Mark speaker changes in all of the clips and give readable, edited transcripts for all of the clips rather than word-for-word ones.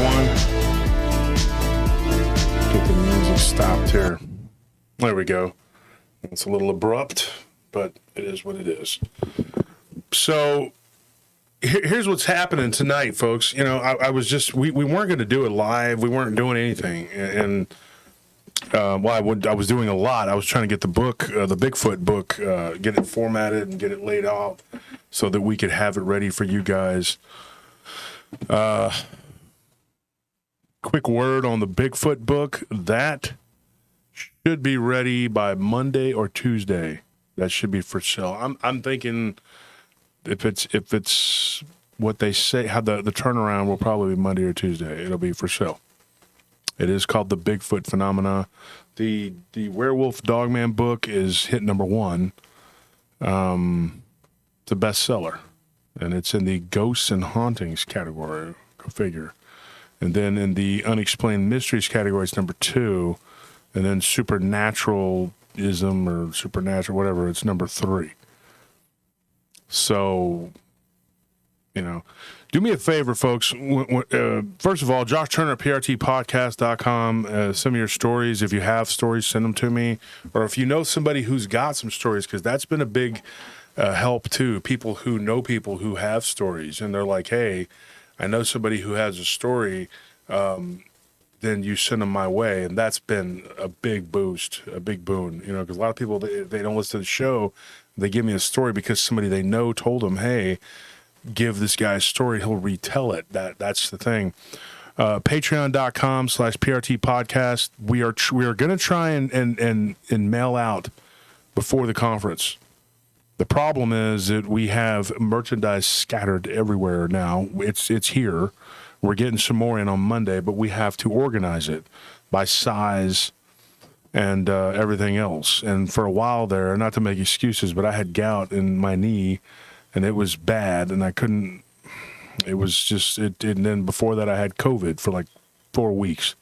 Speaker 1: one. Get the music stopped here. There we go. It's a little abrupt, but it is what it is. So here's what's happening tonight, folks. You know, I was just, we weren't going to do it live. We weren't doing anything. And I was doing a lot. I was trying to get the book, the Bigfoot book, get it formatted and get it laid out so that we could have it ready for you guys. Quick word on the Bigfoot book. That should be ready by Monday or Tuesday. That should be for sale. I'm thinking if it's what they say, how the turnaround will probably be Monday or Tuesday. It'll be for sale. It is called The Bigfoot Phenomena. The Werewolf Dogman book is hit number 1. It's a bestseller, and it's in the Ghosts and Hauntings category. Go figure. And then in the Unexplained Mysteries category, it's number 2. And then Supernaturalism or Supernatural, whatever, it's number 3. So, you know, do me a favor, folks. First of all, Josh Turner at prtpodcast.com. Some of your stories, if you have stories, send them to me. Or if you know somebody who's got some stories, because that's been a big help too. People who know people who have stories, and they're like, hey, I know somebody who has a story, then you send them my way. And that's been a big boost, a big boon, you know, because a lot of people, they don't listen to the show. They give me a story because somebody they know told them, hey, give this guy a story, he'll retell it. That's the thing. Patreon.com/PRT podcast. We are going to try and mail out before the conference. The problem is that we have merchandise scattered everywhere now. It's here. We're getting some more in on Monday, but we have to organize it by size and everything else. And for a while there, not to make excuses, but I had gout in my knee, and it was bad, and I couldn't. It was just it. And then before that, I had COVID for like 4 weeks.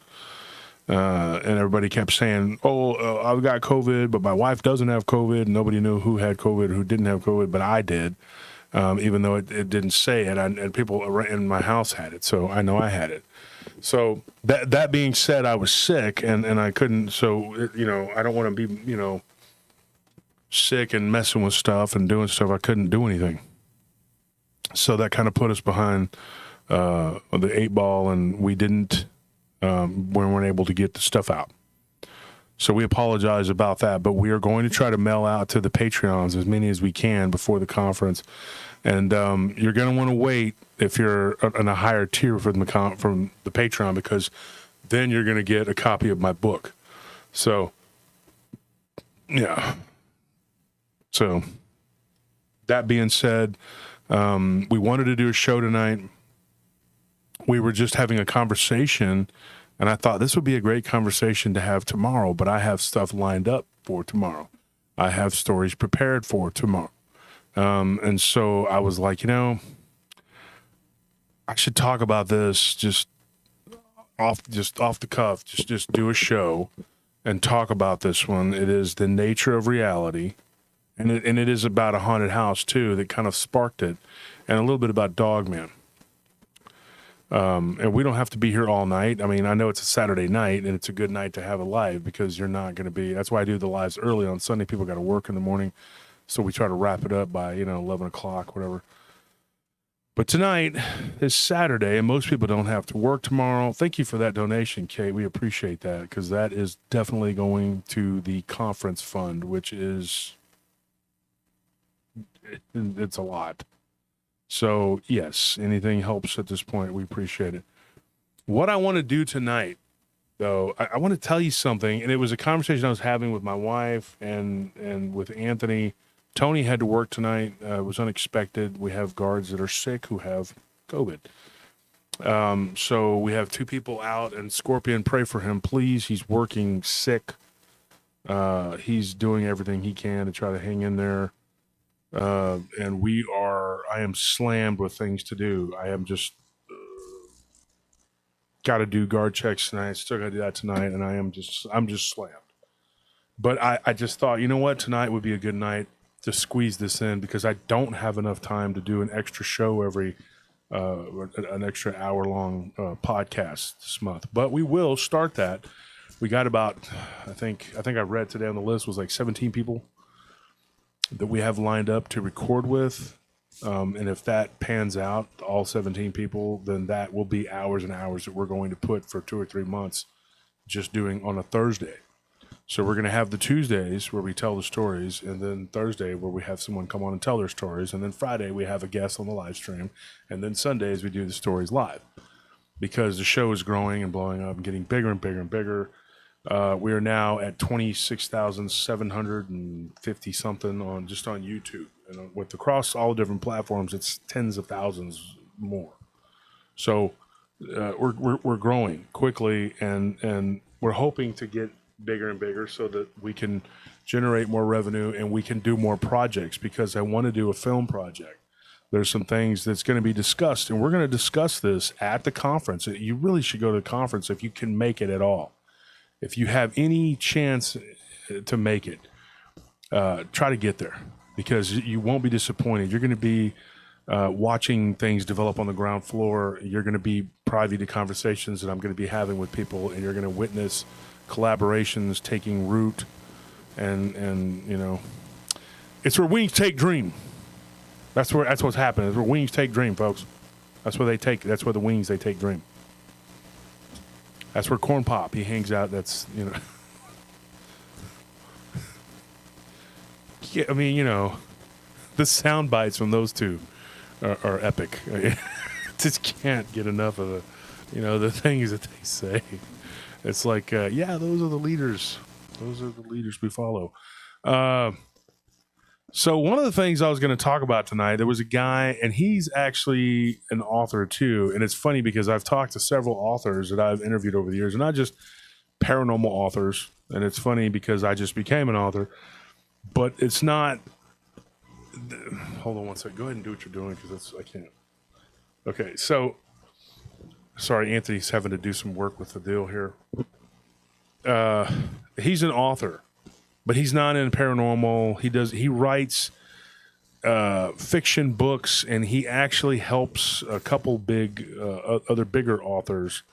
Speaker 1: And everybody kept saying, I've got COVID, but my wife doesn't have COVID. Nobody knew who had COVID, who didn't have COVID, but I did, even though it didn't say it. And people in my house had it, so I know I had it. So that being said, I was sick, and I couldn't. So, you know, I don't want to be, you know, sick and messing with stuff and doing stuff. I couldn't do anything. So that kind of put us behind the 8 ball, and we didn't. We weren't able to get the stuff out. So we apologize about that, but we are going to try to mail out to the Patreons as many as we can before the conference. And you're going to want to wait if you're on a higher tier from the Patreon, because then you're going to get a copy of my book. So, yeah. So that being said, we wanted to do a show tonight. We were just having a conversation, and I thought this would be a great conversation to have tomorrow, but I have stuff lined up for tomorrow. I have stories prepared for tomorrow. And so I was like, you know, I should talk about this just off the cuff, just do a show and talk about this one. It is the nature of reality, and it is about a haunted house too that kind of sparked it, and a little bit about Dogman. And we don't have to be here all night. I mean, I know it's a Saturday night, and it's a good night to have a live, because you're not going to be. That's why I do the lives early on Sunday. People got to work in the morning, so we try to wrap it up by 11 o'clock, whatever. But tonight is Saturday, and most people don't have to work tomorrow. Thank you for that donation, Kate. We appreciate that, because that is definitely going to the conference fund, which is it's a lot. So, yes, anything helps at this point. We appreciate it. What I want to do tonight, though, I want to tell you something, and it was a conversation I was having with my wife and with Anthony. Tony had to work tonight. It was unexpected. We have guards that are sick who have COVID. So we have 2 people out, and Scorpion, pray for him, please. He's working sick. He's doing everything he can to try to hang in there. And I am slammed with things to do. I am just got to do guard checks tonight. Still got to do that tonight. And I'm just slammed. But I just thought, you know what? Tonight would be a good night to squeeze this in, because I don't have enough time to do an extra show every an extra hour-long podcast this month. But we will start that. We got about, I think I read today on the list was like 17 people that we have lined up to record with. And if that pans out, all 17 people, then that will be hours and hours that we're going to put for 2 or 3 months just doing on a Thursday. So we're going to have the Tuesdays where we tell the stories, and then Thursday where we have someone come on and tell their stories, and then Friday we have a guest on the live stream, and then Sundays we do the stories live. Because the show is growing and blowing up and getting bigger and bigger and bigger. We are now at 26,750 something on YouTube, and with across all different platforms, it's tens of thousands more. So we're growing quickly, and we're hoping to get bigger and bigger so that we can generate more revenue and we can do more projects, because I want to do a film project. There's some things that's going to be discussed, and we're going to discuss this at the conference. You really should go to the conference if you can make it at all. If you have any chance to make it, try to get there, because you won't be disappointed. You're going to be watching things develop on the ground floor. You're going to be privy to conversations that I'm going to be having with people, and you're going to witness collaborations taking root, and you know, it's where wings take dream. That's what's happening. It's where wings take dream, folks. That's where the wings they take dream. That's where Corn Pop, he hangs out. That's, you know. Yeah, I mean, you know, the sound bites from those two are epic. Just can't get enough of the things that they say. It's like, yeah, those are the leaders. Those are the leaders we follow. So one of the things I was going to talk about tonight, there was a guy, and he's actually an author too. And it's funny because I've talked to several authors that I've interviewed over the years, and not just paranormal authors. And it's funny because I just became an author, but it's not. Hold on one second. Go ahead and do what you're doing, because I can't. Okay, so sorry, Anthony's having to do some work with the deal here. He's an author, but he's not in paranormal. He writes fiction books, and he actually helps a couple other bigger authors.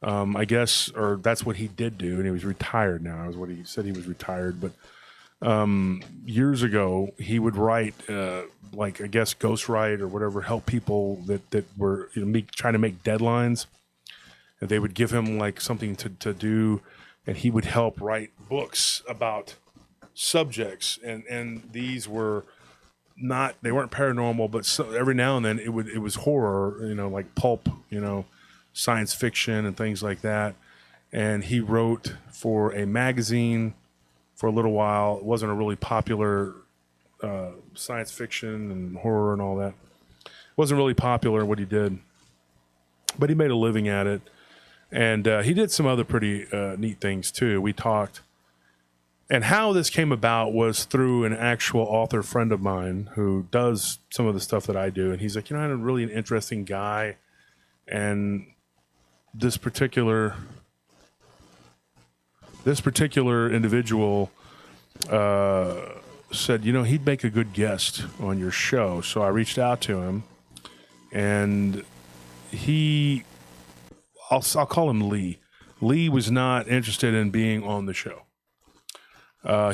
Speaker 1: I guess, or that's what he did do, and he was retired now, is what he said. He was retired, but years ago he would write, like, I guess, ghostwrite or whatever, help people that were, you know, trying to make deadlines, and they would give him like something to do, and he would help write books about subjects, and these were they weren't paranormal, but every now and then it was horror, you know, like pulp, you know, science fiction and things like that. And he wrote for a magazine for a little while. It wasn't a really popular science fiction and horror and all that. It wasn't really popular what he did, but he made a living at it. And he did some other pretty neat things too. We talked. And how this came about was through an actual author friend of mine who does some of the stuff that I do. And he's like, you know, I'm really an interesting guy. And this particular individual said, you know, he'd make a good guest on your show. So I reached out to him, and I'll call him Lee. Lee was not interested in being on the show.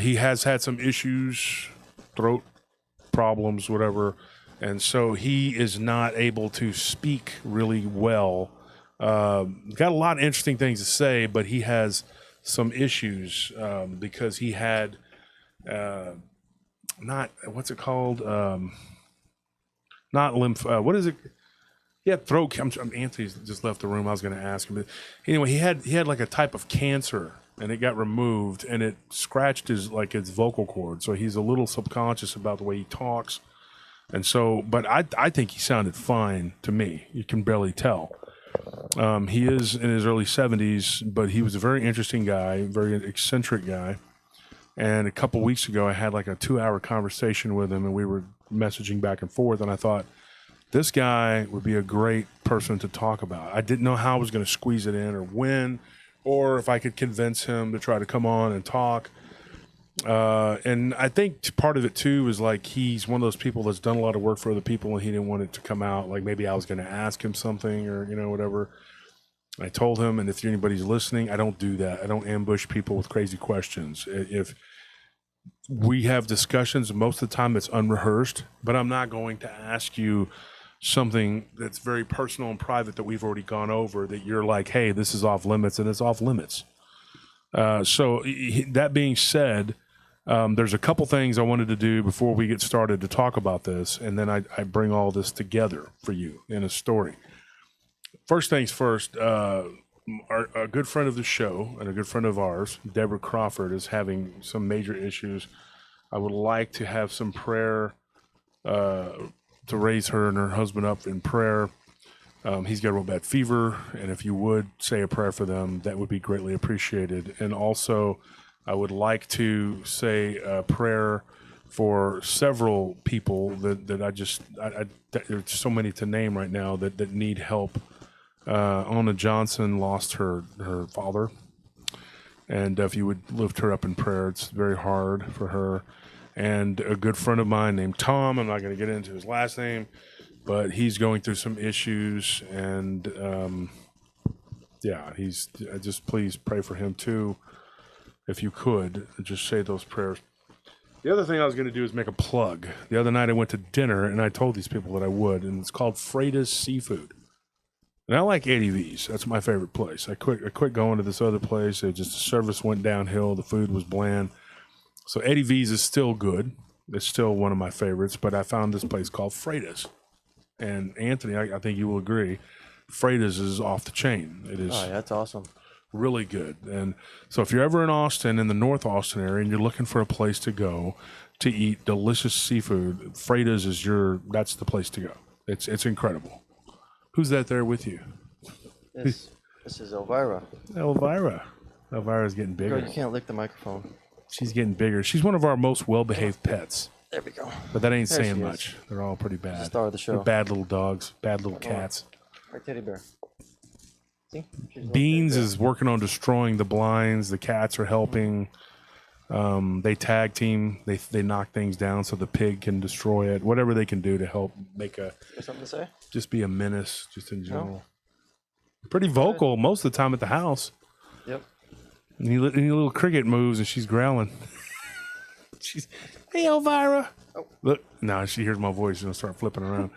Speaker 1: He has had some issues, throat problems, whatever, and so he is not able to speak really well. Got a lot of interesting things to say, but he has some issues because he had not lymph. What is it? He had throat. Anthony's just left the room. I was going to ask him, but anyway, he had like a type of cancer, and it got removed, and it scratched his vocal cord. So he's a little subconscious about the way he talks, and so. But I think he sounded fine to me. You can barely tell. He is in his early 70s, but he was a very interesting guy, very eccentric guy. And a couple weeks ago, I had like a 2-hour conversation with him, and we were messaging back and forth. And I thought, this guy would be a great person to talk about. I didn't know how I was going to squeeze it in, or when, or if I could convince him to try to come on and talk. And I think part of it too is like he's one of those people that's done a lot of work for other people, and he didn't want it to come out. Like maybe I was going to ask him something, or whatever. I told him, and if anybody's listening, I don't do that. I don't ambush people with crazy questions. If we have discussions, most of the time it's unrehearsed, but I'm not going to ask you something that's very personal and private that we've already gone over that you're like, hey, this is off limits, and it's off limits. So that being said, there's a couple things I wanted to do before we get started to talk about this, and then I bring all this together for you in a story. First things first, a good friend of the show and a good friend of ours, Deborah Crawford, is having some major issues. I would like to have some prayer to raise her and her husband up in prayer. He's got a real bad fever, and if you would say a prayer for them, that would be greatly appreciated. And also, I would like to say a prayer for several people that there's so many to name right now that need help. Ona Johnson lost her father, and if you would lift her up in prayer, it's very hard for her. And a good friend of mine named Tom, I'm not going to get into his last name, but he's going through some issues, and just please pray for him too, if you could. Just say those prayers. The other thing I was going to do is make a plug. The other night I went to dinner, and I told these people that I would, and it's called Freida's Seafood. And I like Eddie V's. That's my favorite place. I quit going to this other place. The service went downhill. The food was bland. So Eddie V's is still good. It's still one of my favorites, but I found this place called Freida's. And Anthony, I think you will agree, Freida's is off the chain. It is.
Speaker 2: Oh, yeah, that's awesome.
Speaker 1: Really good. And so if you're ever in Austin, in the North Austin area, and you're looking for a place to go to eat delicious seafood, Freida's that's the place to go. It's incredible. Who's that there with you?
Speaker 2: This is Elvira.
Speaker 1: Elvira's getting bigger.
Speaker 2: Girl, you can't lick the microphone.
Speaker 1: She's getting bigger. She's one of our most well-behaved pets.
Speaker 2: There we go.
Speaker 1: But that ain't saying much. They're all pretty bad.
Speaker 2: She's the star of the show.
Speaker 1: They're bad little dogs, bad little cats.
Speaker 2: Our teddy bear. See?
Speaker 1: Beans is working on destroying the blinds. The cats are helping. They tag team. They knock things down so the pig can destroy it. Whatever they can do to help make
Speaker 2: something to say?
Speaker 1: Just be a menace, just in general. No. Pretty vocal most of the time at the house.
Speaker 2: Yep.
Speaker 1: Any little cricket moves and she's growling. Hey, Elvira. Oh. Look, now she hears my voice. She's going to start flipping around.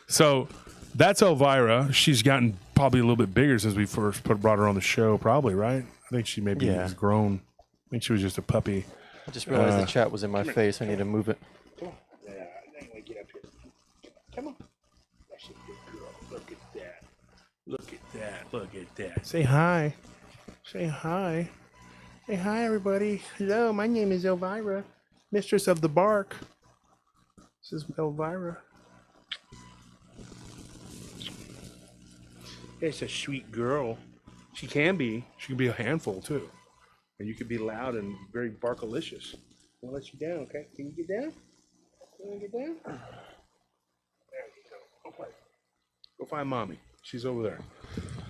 Speaker 1: So that's Elvira. She's gotten probably a little bit bigger since we first brought her on the show, probably, right? I think she maybe has grown. I think she was just a puppy.
Speaker 2: I just realized the chat was in my face. I need to move it.
Speaker 1: Come on. Yeah, anyway, get up here. Come on. That's a good girl. Look at that. Look at that. Look at that. Say hi. Say hi. Say hi, everybody. Hello, my name is Elvira, mistress of the bark. This is Elvira. It's a sweet girl. She can be. She can be a handful, too. And you can be loud and very barkalicious. I'll let you down, okay? Can you get down? Can you get down? There you go. Go play. Go find mommy. She's over there.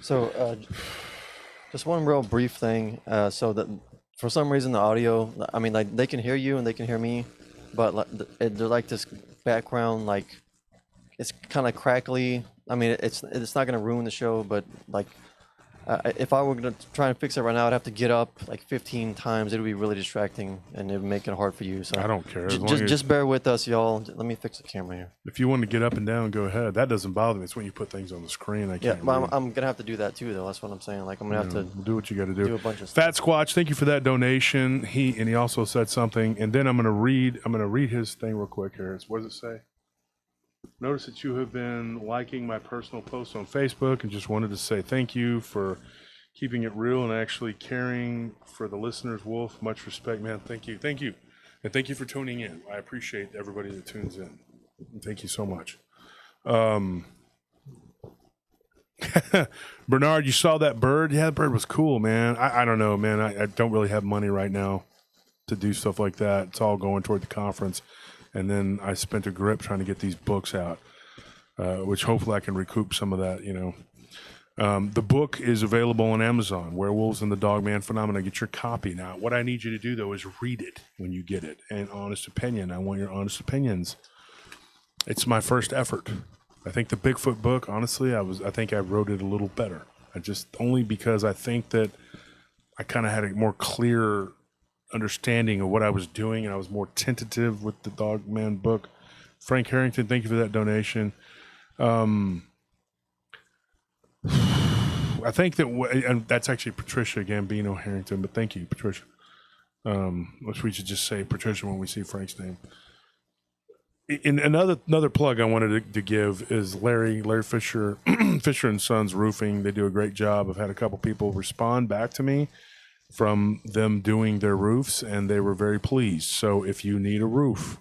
Speaker 2: So, just one real brief thing. So that for some reason the audio, I mean, like they can hear you and they can hear me, but they're like this background, like it's kind of crackly. I mean, it's not gonna ruin the show, but like if I were gonna try and fix it right now, I'd have to get up like 15 times. It would be really distracting and it would make it hard for you. So
Speaker 1: I don't care.
Speaker 2: Just bear with us, y'all. Let me fix the camera here.
Speaker 1: If you want to get up and down, go ahead. That doesn't bother me. It's when you put things on the screen. I can't.
Speaker 2: Yeah, but I'm gonna have to do that too, though. That's what I'm saying. Like I'm gonna have to
Speaker 1: do what you got to do.
Speaker 2: Do a bunch of stuff.
Speaker 1: Fat Squatch, thank you for that donation. He also said something, and then I'm gonna read his thing real quick here. What does it say? Notice that you have been liking my personal posts on Facebook, and just wanted to say thank you for keeping it real and actually caring for the listeners. Wolf, much respect, man. Thank you, and thank you for tuning in. I appreciate everybody that tunes in. Thank you so much. Bernard, you saw that bird? Yeah, that bird was cool, man. I don't know, man. I don't really have money right now to do stuff like that. It's all going toward the conference. And then I spent a grip trying to get these books out, which hopefully I can recoup some of that, The book is available on Amazon, Werewolves and the Dogman Phenomena. Get your copy. Now, what I need you to do, though, is read it when you get it. And honest opinion. I want your honest opinions. It's my first effort. I think the Bigfoot book, honestly, I think I wrote it a little better. Only because I think that I kind of had a more clear understanding of what I was doing, and I was more tentative with the Dogman book. Frank Harrington, thank you for that donation. I think that, and that's actually Patricia Gambino Harrington, but thank you, Patricia. Which we should just say Patricia when we see Frank's name. In another plug I wanted to give is Larry Fisher, Fisher and Sons Roofing. They do a great job. I've had a couple people respond back to me from them doing their roofs, and they were very pleased. So if you need a roof,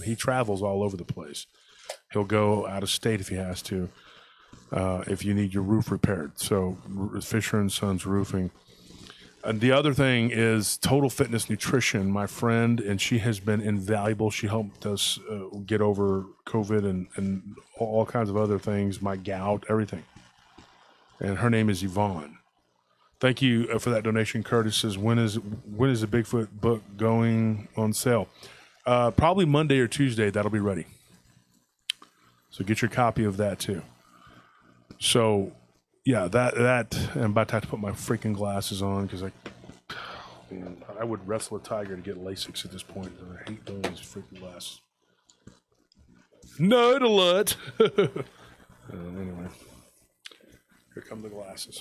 Speaker 1: he travels all over the place. He'll go out of state if he has to. If you need your roof repaired. So Fisher and Sons Roofing. And the other thing is Total Fitness Nutrition, my friend, and she has been invaluable. She helped us get over COVID and all kinds of other things, my gout, everything. And her name is Yvonne. Thank you for that donation. Curtis says, when is the Bigfoot book going on sale? Probably Monday or Tuesday. That'll be ready. So get your copy of that too. So, yeah, that I'm about to have to put my freaking glasses on because I would wrestle a tiger to get LASIX at this point. And I hate doing these freaking glasses. Nerd alert! Anyway, here come the glasses.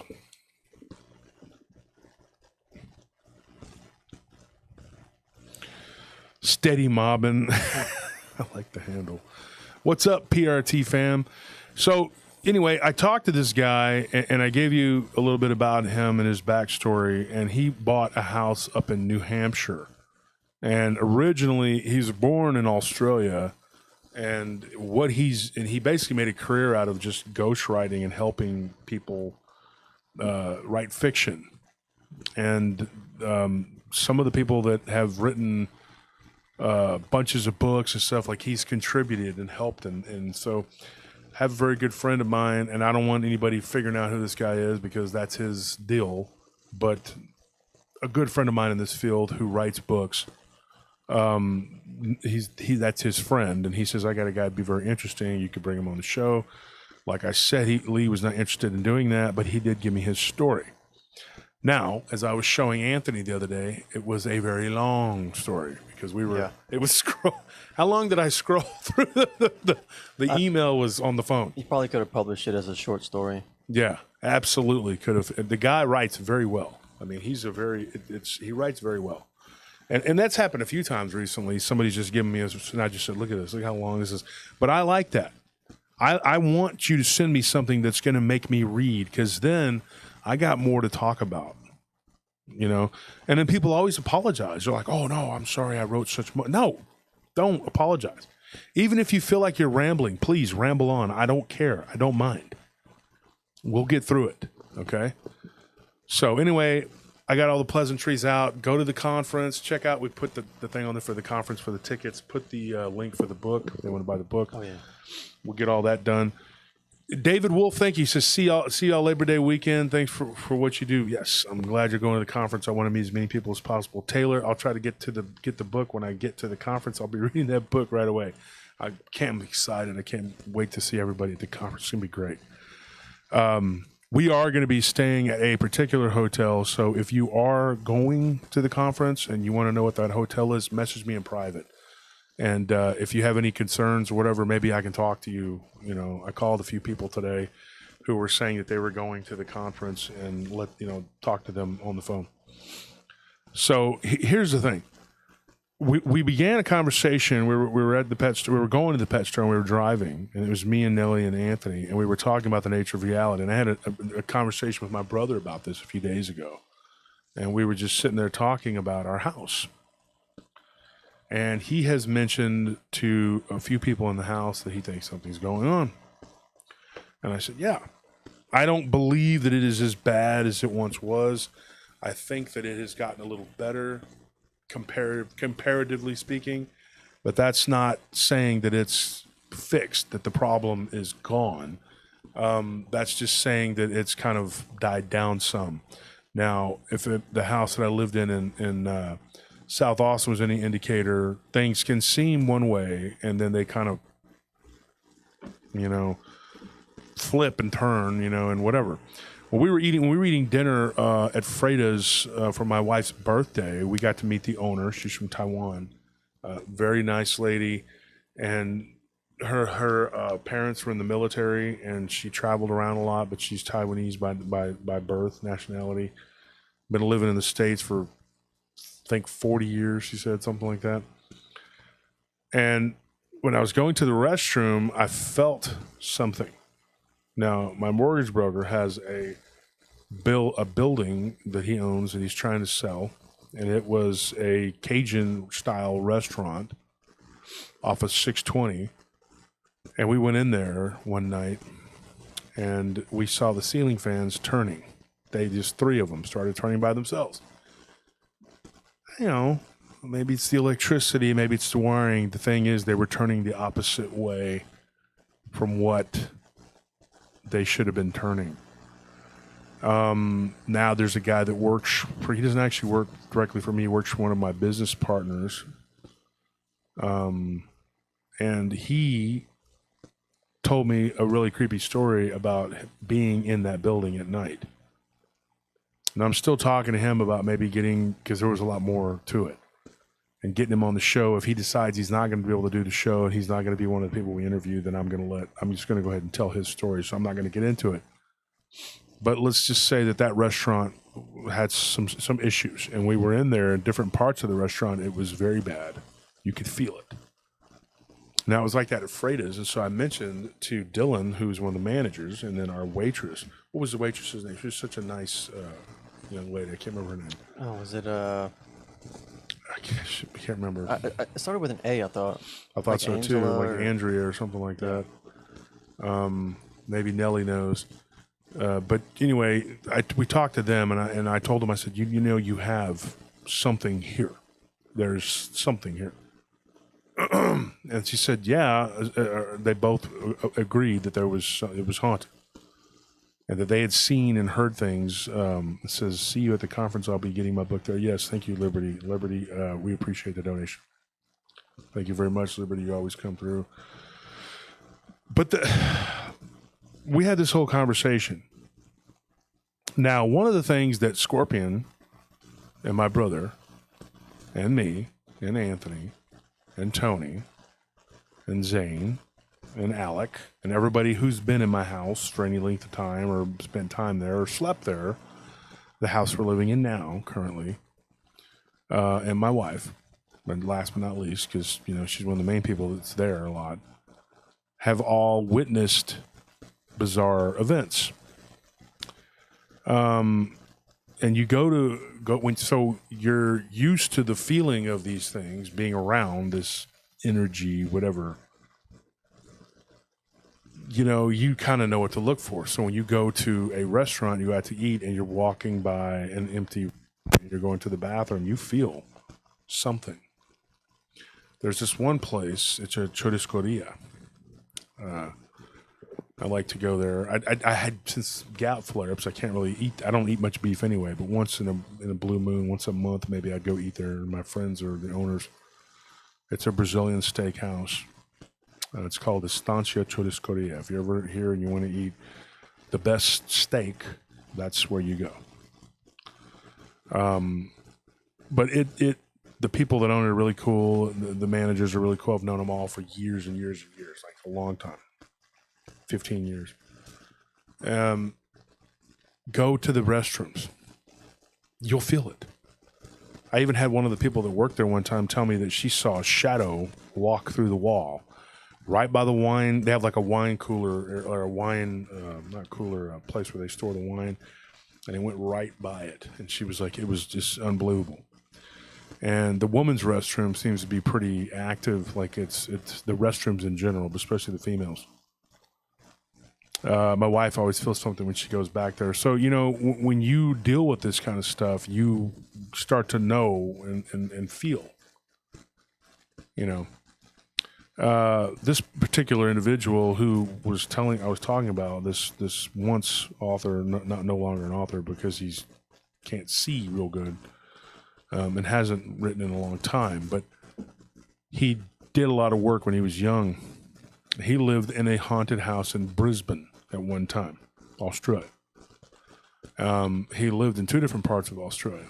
Speaker 1: Steady mobbing. I like the handle. What's up, PRT fam? So, anyway, I talked to this guy, and I gave you a little bit about him and his backstory, and he bought a house up in New Hampshire. And originally, he's born in Australia, and he basically made a career out of just ghostwriting and helping people write fiction. And some of the people that have written bunches of books and stuff, like he's contributed and helped, and so have a very good friend of mine, and I don't want anybody figuring out who this guy is because that's his deal, but a good friend of mine in this field who writes books, that's his friend, and he says, I got a guy that'd be very interesting, you could bring him on the show. Like I said, Lee was not interested in doing that, but he did give me his story. Now, as I was showing Anthony the other day, it was a very long story because it was how long did I scroll through the email was on the phone?
Speaker 2: You probably could have published it as a short story.
Speaker 1: Yeah, absolutely could have. The guy writes very well. I mean, he writes very well. And that's happened a few times recently. Somebody's just given me and I just said, look at this, look how long this is. But I like that. I want you to send me something that's going to make me read, because then I got more to talk about, And then people always apologize. They're like, oh, no, I'm sorry I wrote such much. No, don't apologize. Even if you feel like you're rambling, please ramble on. I don't care. I don't mind. We'll get through it, okay? So anyway, I got all the pleasantries out. Go to the conference. Check out. We put the thing on there for the conference for the tickets. Put the link for the book if they want to buy the book.
Speaker 2: Oh, yeah.
Speaker 1: We'll get all that done. David Wolf, thank you. He says, see y'all Labor Day weekend. Thanks for what you do. Yes, I'm glad you're going to the conference. I want to meet as many people as possible. Taylor, I'll try to get the book when I get to the conference. I'll be reading that book right away. I'm excited. I can't wait to see everybody at the conference. It's going to be great. We are going to be staying at a particular hotel. So if you are going to the conference and you want to know what that hotel is, message me in private. And if you have any concerns or whatever, maybe I can talk to you. I called a few people today who were saying that they were going to the conference, and talk to them on the phone. So here's the thing. We began a conversation. We were at the pet store. We were going to the pet store, and we were driving, and it was me and Nellie and Anthony, and we were talking about the nature of reality. And I had a conversation with my brother about this a few days ago, and we were just sitting there talking about our house. And he has mentioned to a few people in the house that he thinks something's going on. And I said, yeah, I don't believe that it is as bad as it once was. I think that it has gotten a little better, comparatively speaking. But that's not saying that it's fixed, that the problem is gone. That's just saying that it's kind of died down some. Now, if the house that I lived in South Austin was any indicator, things can seem one way and then they kind of, flip and turn, and whatever. Well, when we were eating dinner at Freda's for my wife's birthday. We got to meet the owner. She's from Taiwan. Very nice lady, and her parents were in the military, and she traveled around a lot. But she's Taiwanese by birth, nationality. Been living in the States for I think 40 years. She said something like that. And when I was going to the restroom, I felt something. Now, my mortgage broker has a building that he owns that he's trying to sell, and it was a Cajun-style restaurant off of 620, and we went in there one night, and we saw the ceiling fans turning. Three of them started turning by themselves. Maybe it's the electricity, maybe it's the wiring. The thing is, they were turning the opposite way from what they should have been turning. Now there's a guy that he doesn't actually work directly for me. He works for one of my business partners. And he told me a really creepy story about being in that building at night. And I'm still talking to him about maybe because there was a lot more to it, and getting him on the show. If he decides he's not going to be able to do the show and he's not going to be one of the people we interview, then I'm just going to go ahead and tell his story. So I'm not going to get into it. But let's just say that restaurant had some issues, and we were in there in different parts of the restaurant. It was very bad. You could feel it. Now, it was like that at Freda's, and so I mentioned to Dylan, who's one of the managers, and then our waitress. What was the waitress's name? She was such a nice young lady. I can't remember her name.
Speaker 2: Oh, was it
Speaker 1: I can't remember.
Speaker 2: It started with an A, I thought.
Speaker 1: I thought so too, like Andrea or something like that. Maybe Nellie knows. But anyway, we talked to them, and I told them, I said, you have something here. There's something here. And she said, yeah. They both agreed that it was haunted, and that they had seen and heard things. It says, see you at the conference. I'll be getting my book there. Yes, thank you, Liberty. Liberty, we appreciate the donation. Thank you very much, Liberty. You always come through. But we had this whole conversation. Now, one of the things that Scorpion and my brother and me and Anthony and Tony and Zane and Alec and everybody who's been in my house for any length of time or spent time there or slept there, the house we're living in now currently, and my wife, and last but not least, because she's one of the main people that's there a lot, have all witnessed bizarre events. And you so you're used to the feeling of these things, being around this energy, whatever. You kind of know what to look for. So when you go to a restaurant, you go out to eat, and you're walking by an empty, you're going to the bathroom, you feel something. There's this one place, it's a churrascaria. I like to go there. I had, since gout flare-ups, I can't really eat. I don't eat much beef anyway, but once in a blue moon, once a month, maybe I'd go eat there. My friends are the owners. It's a Brazilian steakhouse. It's called Estancia Churrascaria. If you're ever here and you want to eat the best steak, that's where you go. But the people that own it are really cool. The managers are really cool. I've known them all for years and years and years, like a long time. 15 years. Go to the restrooms. You'll feel it. I even had one of the people that worked there one time tell me that she saw a shadow walk through the wall right by the wine. They have like a wine cooler or a wine, not cooler, a place where they store the wine. And it went right by it. And she was like, it was just unbelievable. And the women's restroom seems to be pretty active. Like it's the restrooms in general, but especially the females. My wife always feels something when she goes back there. So, when you deal with this kind of stuff, you start to know and feel, This particular individual who was I was talking about this once author, no longer an author because he's can't see real good, and hasn't written in a long time, but he did a lot of work when he was young. He lived in a haunted house in Brisbane at one time, Australia. He lived in 2 different parts of Australia.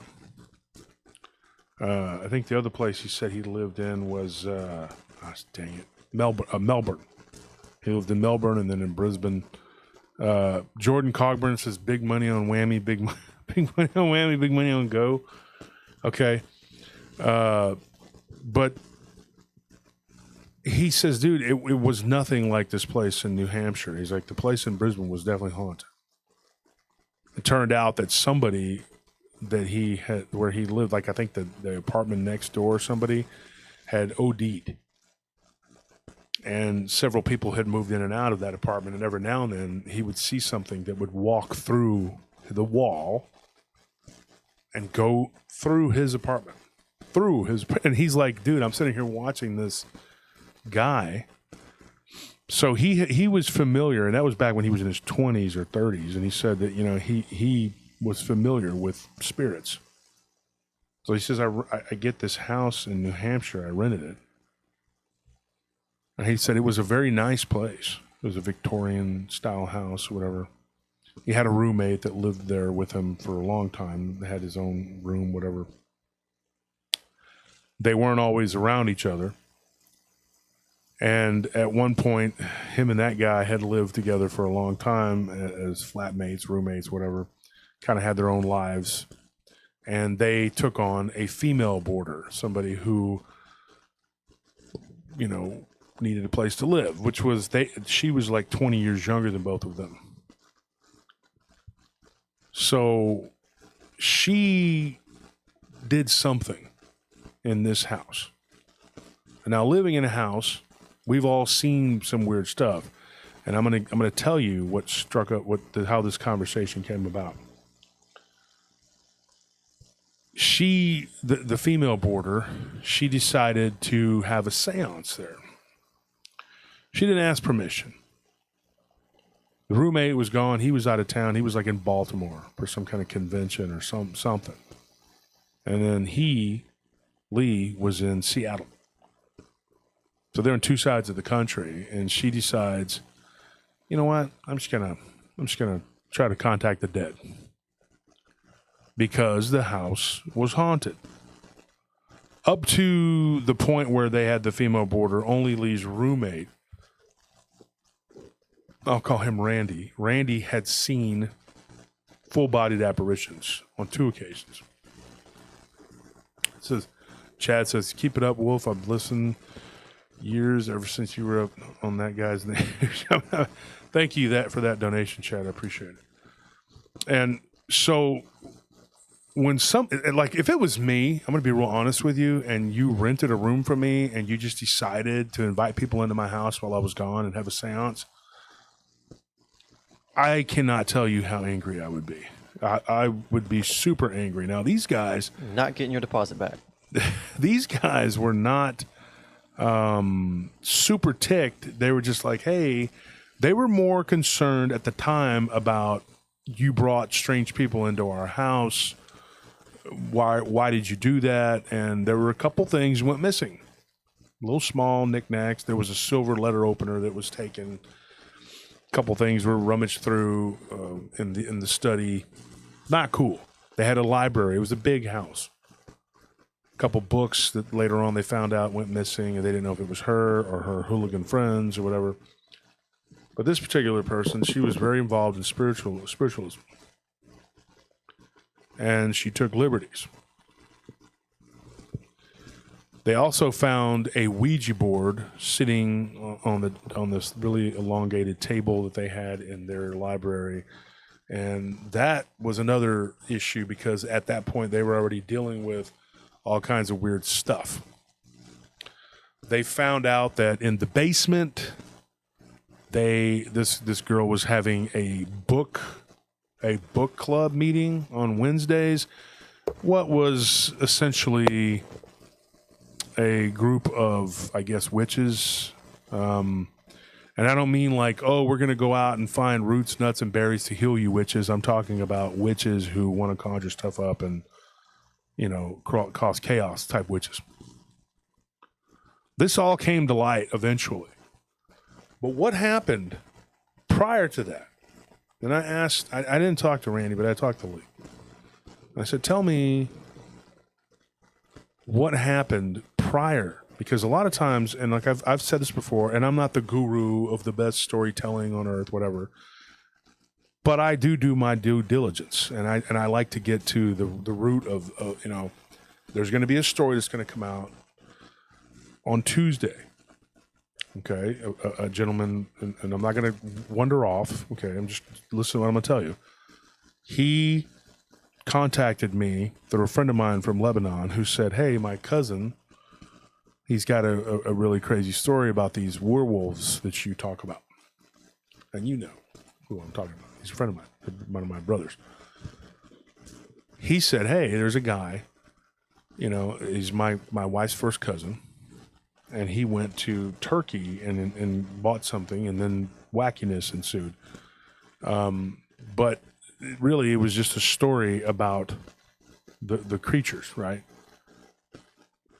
Speaker 1: I think the other place he said he lived in was, dang it, Melbourne. He lived in Melbourne and then in Brisbane. Jordan Cogburn says big money on whammy, big money on whammy, big money on go. Okay. But he says, dude, it was nothing like this place in New Hampshire. He's like, the place in Brisbane was definitely haunted. It turned out that somebody that he had, where he lived, like I think the apartment next door, somebody had OD'd. And several people had moved in and out of that apartment. And every now and then he would see something that would walk through the wall and go through his apartment. And he's like, dude, I'm sitting here watching this guy. So he was familiar, and that was back when he was in his 20s or 30s, and he said that, you know, he was familiar with spirits. So he says, I get this house in New Hampshire, I rented it. And he said it was a very nice place. It was a Victorian style house, whatever. He had a roommate that lived there with him for a long time, had his own room, whatever. They weren't always around each other. And at one point, him and that guy had lived together for a long time as flatmates, roommates, whatever, kind of had their own lives. And they took on a female boarder, somebody who, you know, needed a place to live, which was, she was like 20 years younger than both of them. So she did something in this house. And now living in a house, we've all seen some weird stuff, and I'm gonna tell you what struck up, how this conversation came about. The female boarder, she decided to have a seance there. She didn't ask permission. The roommate was gone. He was out of town. He was like in Baltimore for some kind of convention or something. And then Lee, was in Seattle. So they're on 2 sides of the country, and she decides, you know what? I'm just gonna try to contact the dead because the house was haunted. Up to the point where they had the female boarder, only Lee's roommate, I'll call him Randy. Randy had seen full-bodied apparitions on 2 occasions. Chad says, keep it up, Wolf. I've listened years ever since you were up on that guy's name. Thank you for that donation, Chad. I appreciate it. And so when if it was me, I'm going to be real honest with you, and you rented a room from me and you just decided to invite people into my house while I was gone and have a seance, I cannot tell you how angry I would be. I would be super angry. Now, these guys...
Speaker 2: Not getting your deposit back.
Speaker 1: These guys were not super ticked. They were just like, hey, they were more concerned at the time about, you brought strange people into our house. Why did you do that? And there were a couple things went missing. Little small knickknacks. There was a silver letter opener that was taken. A couple things were rummaged through in the study. Not cool. They had a library. It was a big house. A couple books that later on they found out went missing, and they didn't know if it was her or her hooligan friends or whatever. But this particular person, she was very involved in spiritualism. And she took liberties. They also found a Ouija board sitting on this really elongated table that they had in their library. And that was another issue because at that point they were already dealing with all kinds of weird stuff. They found out that in the basement, this girl was having a book club meeting on Wednesdays. What was essentially a group of, I guess, witches And I don't mean like, oh, we're going to go out and find roots, nuts, and berries to heal you, witches. I'm talking about witches who want to conjure stuff up and, cause chaos type witches. This all came to light eventually. But what happened prior to that? And I asked, I didn't talk to Randy, but I talked to Lee. I said, tell me what happened prior. Because a lot of times, and like I've said this before, and I'm not the guru of the best storytelling on earth, whatever, but I do my due diligence, and I like to get to the root of there's going to be a story that's going to come out on Tuesday. Okay, a gentleman, and I'm not going to wander off. Okay, I'm just listening to what I'm going to tell you. He contacted me through a friend of mine from Lebanon who said, "Hey, my cousin." He's got a really crazy story about these werewolves that you talk about. And you know who I'm talking about. He's a friend of mine, one of my brothers. He said, hey, there's a guy, he's my wife's first cousin. And he went to Turkey and bought something, and then wackiness ensued. But really, it was just a story about the creatures, right?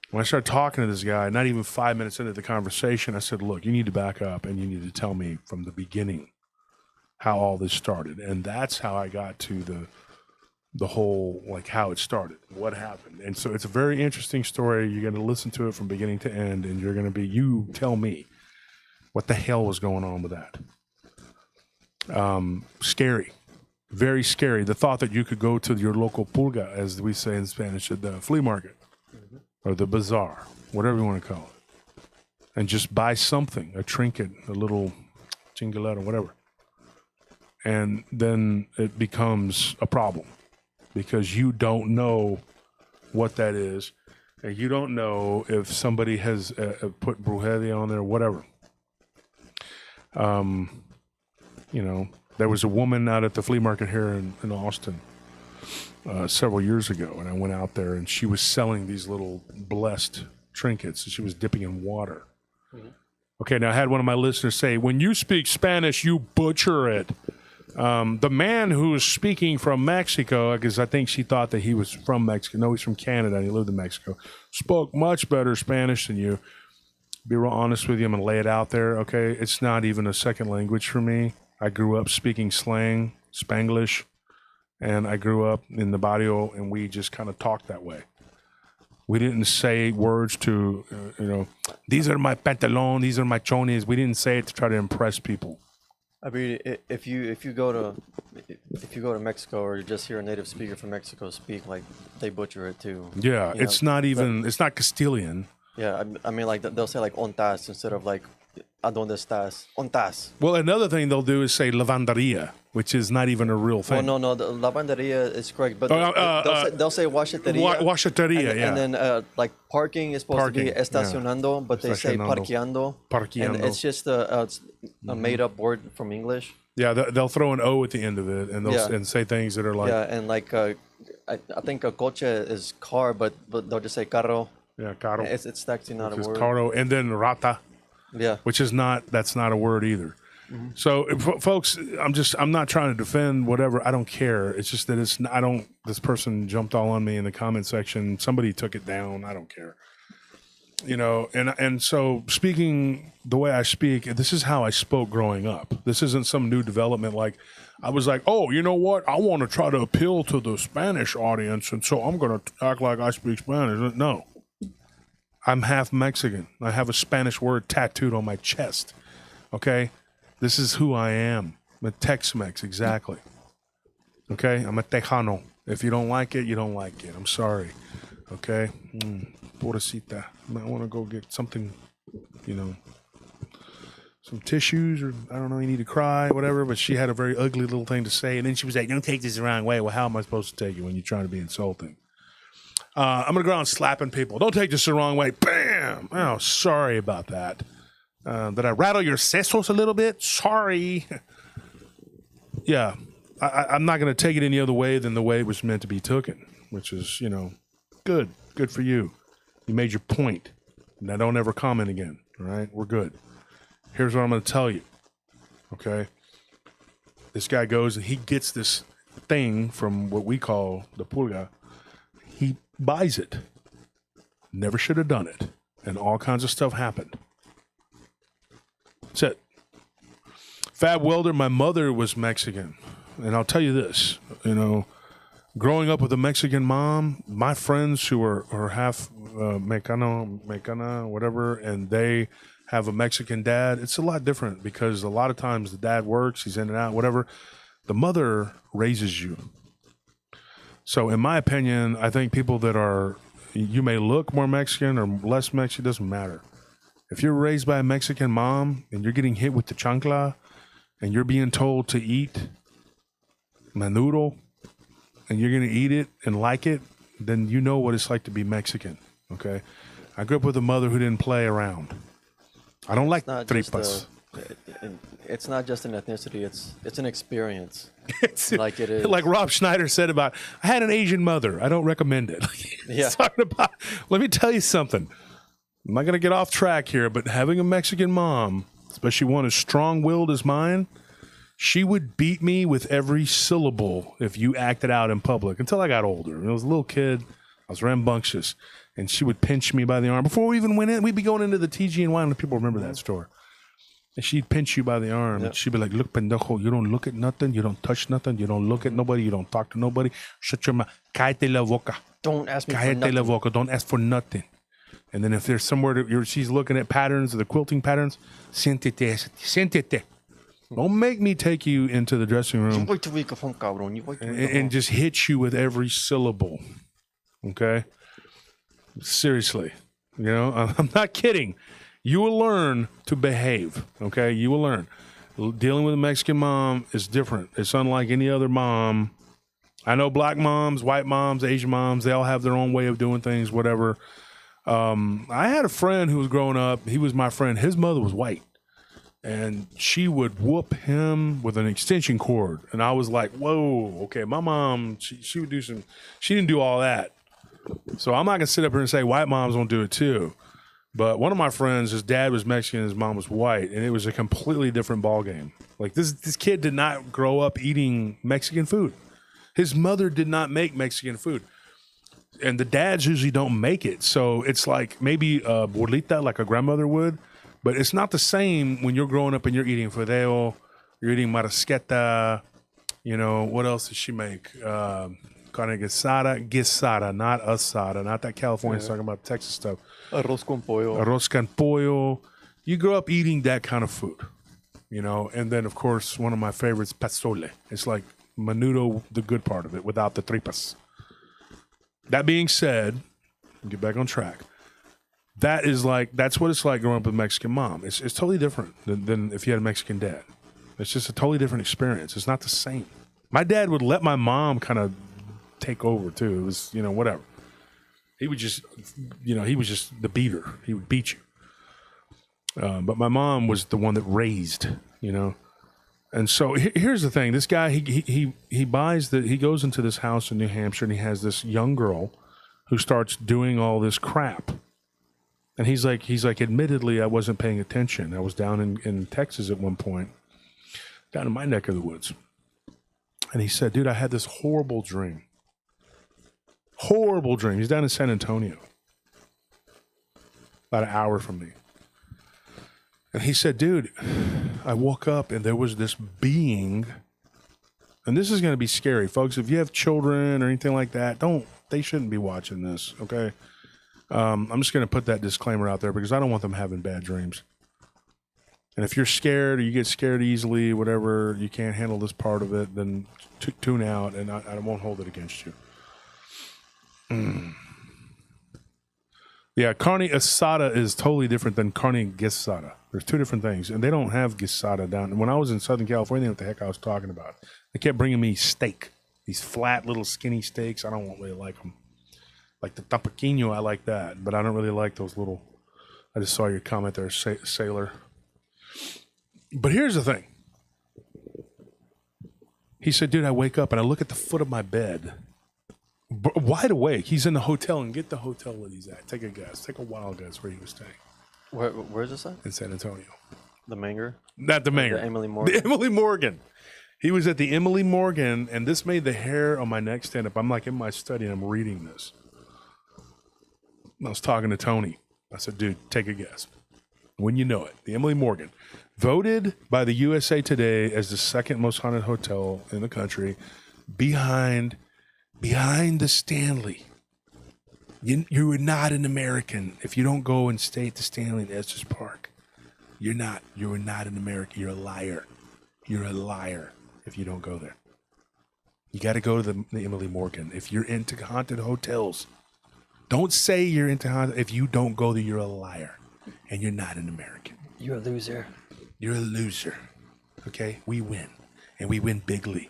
Speaker 1: When I started talking to this guy, not even 5 minutes into the conversation, I said, look, you need to back up and you need to tell me from the beginning how all this started. And that's how I got to the whole, like how it started, what happened. And so it's a very interesting story. You're going to listen to it from beginning to end, and you're going to you tell me what the hell was going on with that. Scary, very scary. The thought that you could go to your local pulga, as we say in Spanish, at the flea market. Or the bazaar, whatever you want to call it, and just buy something, a trinket, a little chingaleta, whatever. And then it becomes a problem because you don't know what that is, and you don't know if somebody has put brujeria on there, whatever. There was a woman out at the flea market here in Austin several years ago, and I went out there, and she was selling these little blessed trinkets, and she was dipping in water. Mm-hmm. Okay, now I had one of my listeners say, when you speak Spanish, you butcher it. The man who was speaking from Mexico, because I think she thought that he was from Mexico. No, he's from Canada, and he lived in Mexico. Spoke much better Spanish than you. Be real honest with you, I'm going to lay it out there, okay? It's not even a second language for me. I grew up speaking slang, Spanglish. And I grew up in the barrio, and we just kind of talked that way. We didn't say words to, these are my pantalon, these are my chones. We didn't say it to try to impress people.
Speaker 2: I mean, if you go to Mexico, or you just hear a native speaker from Mexico speak, like they butcher it too.
Speaker 1: Yeah, it's not even, it's not Castilian.
Speaker 2: Yeah, I mean, like they'll say like ontas instead of like ¿a dónde estás? Ontas.
Speaker 1: Well, another thing they'll do is say lavanderia, which is not even a real thing.
Speaker 2: Well, no, the lavanderia is correct, but they'll say washateria.
Speaker 1: Washateria, yeah.
Speaker 2: And then like parking is supposed to be estacionando, but they say parqueando.
Speaker 1: Parqueando.
Speaker 2: And it's just a made-up word from English.
Speaker 1: Yeah, they'll throw an O at the end of it, and they'll say things that are like...
Speaker 2: Yeah, and like I think a coche is car, but they'll just say carro.
Speaker 1: Yeah, carro.
Speaker 2: It's actually not a word.
Speaker 1: Carro, and then rata.
Speaker 2: Yeah,
Speaker 1: that's not a word either. Mm-hmm. So, folks, I'm not trying to defend whatever. I don't care. It's just that this person jumped all on me in the comment section. Somebody took it down. I don't care. And so speaking the way I speak, this is how I spoke growing up. This isn't some new development. Like I was like, oh, you know what? I want to try to appeal to the Spanish audience, and so I'm going to act like I speak Spanish. No. I'm half Mexican. I have a Spanish word tattooed on my chest. Okay? This is who I am. I'm a Tex-Mex, exactly. Okay? I'm a Tejano. If you don't like it, you don't like it. I'm sorry. Okay? Pobrecita. I want to go get something, some tissues, or I don't know, you need to cry, whatever. But she had a very ugly little thing to say. And then she was like, don't take this the wrong way. Well, how am I supposed to take it when you're trying to be insulting? I'm going to go around slapping people. Don't take this the wrong way. Bam! Oh, sorry about that. Did I rattle your sesos a little bit? Sorry. Yeah. I'm not going to take it any other way than the way it was meant to be taken, which is, good. Good for you. You made your point. Now don't ever comment again. All right? We're good. Here's what I'm going to tell you. Okay. This guy goes and he gets this thing from what we call the pulga. He buys it. Never should have done it. And all kinds of stuff happened. That's it. Fab Welder, my mother was Mexican. And I'll tell you this, growing up with a Mexican mom, my friends who are half Mexicana, whatever, and they have a Mexican dad, it's a lot different because a lot of times the dad works, he's in and out, whatever. The mother raises you. So in my opinion, I think people that you may look more Mexican or less Mexican, doesn't matter. If you're raised by a Mexican mom and you're getting hit with the chancla and you're being told to eat menudo and you're going to eat it and like it, then you know what it's like to be Mexican, okay? I grew up with a mother who didn't play around. I don't like tripas.
Speaker 2: It's not just an ethnicity, it's an experience.
Speaker 1: It's
Speaker 2: like it is.
Speaker 1: Like Rob Schneider said about, I had an Asian mother. I don't recommend it.
Speaker 2: Yeah.
Speaker 1: Let me tell you something. I'm not going to get off track here, but having a Mexican mom, especially one as strong-willed as mine, she would beat me with every syllable if you acted out in public until I got older. I was a little kid. I was rambunctious. And she would pinch me by the arm. Before we even went in, we'd be going into the TG&Y, and people remember that store. And she'd pinch you by the arm. Yep. And she'd be like, look, pendejo, you don't look at nothing. You don't touch nothing. You don't look at nobody. You don't talk to nobody. Shut your mouth. Cállate la boca.
Speaker 2: Don't ask me for
Speaker 1: Cállate
Speaker 2: nothing.
Speaker 1: la boca. Don't ask for nothing. And then if there's somewhere she's looking at patterns or the quilting patterns, siéntete. Don't make me take you into the dressing room and just hit you with every syllable. Okay? Seriously. I'm not kidding. You will learn to behave. Okay? You will learn. Dealing with a Mexican mom is different. It's unlike any other mom. I know black moms, white moms, Asian moms, they all have their own way of doing things, whatever. I had a friend who was growing up. He was my friend. His mother was white. And she would whoop him with an extension cord. And I was like, whoa, okay, my mom, she would do she didn't do all that. So I'm not going to sit up here and say white moms don't do it too. But one of my friends, his dad was Mexican and his mom was white. And it was a completely different ballgame. Like this kid did not grow up eating Mexican food. His mother did not make Mexican food. And the dads usually don't make it. So it's like maybe a burlita, like a grandmother would. But it's not the same when you're growing up and you're eating fideo, you're eating marasqueta, what else does she make? Carne guisada, not asada, not that California's talking about Texas stuff.
Speaker 2: Arroz con pollo.
Speaker 1: Arroz con pollo. You grow up eating that kind of food, and then, of course, one of my favorites, pozole. It's like menudo, the good part of it, without the tripas. That being said, get back on track. That's what it's like growing up with a Mexican mom. It's totally different than if you had a Mexican dad. It's just a totally different experience. It's not the same. My dad would let my mom kind of take over too. It was, whatever. He would just, he was just the beater. He would beat you. But my mom was the one that raised, And so here's the thing. This guy, he buys he goes into this house in New Hampshire and he has this young girl who starts doing all this crap. And he's like, admittedly, I wasn't paying attention. I was down in Texas at one point, down in my neck of the woods. And he said, dude, I had this horrible dream. Horrible dream. He's down in San Antonio, about an hour from me. And he said, dude, I woke up and there was this being, and this is going to be scary, folks. If you have children or anything like that, they shouldn't be watching this, okay? I'm just going to put that disclaimer out there because I don't want them having bad dreams. And if you're scared or you get scared easily, whatever, you can't handle this part of it, then tune out and I won't hold it against you. Yeah, carne asada is totally different than carne guisada. There's two different things, and they don't have guisada down. When I was in Southern California, they knew what the heck I was talking about. They kept bringing me steak, these flat little skinny steaks. I don't really like them. Like the tapaquino, I like that, but I don't really like those little. I just saw your comment there, sailor. But here's the thing. He said, dude, I wake up and I look at the foot of my bed. Wide awake. He's in the hotel, and get the hotel that he's at. Take a guess. Take a wild guess where he was staying.
Speaker 2: Where's this at?
Speaker 1: In San Antonio.
Speaker 2: The Manger.
Speaker 1: Not the Manger.
Speaker 2: The Emily Morgan.
Speaker 1: The Emily Morgan. He was at the Emily Morgan, and this made the hair on my neck stand up. I'm like in my study, and I'm reading this. I was talking to Tony. I said, dude, take a guess. When you know it, the Emily Morgan, voted by the USA Today as the second most haunted hotel in the country, behind the Stanley. You are not an American if you don't go and stay at the Stanley in Estes Park. You are not an American. You're a liar. You're a liar if you don't go there. You got to go to the Emily Morgan. If you're into haunted hotels, don't say you're into haunted. If you don't go there, you're a liar. And you're not an American.
Speaker 2: You're a loser.
Speaker 1: You're a loser. Okay? We win. And we win bigly.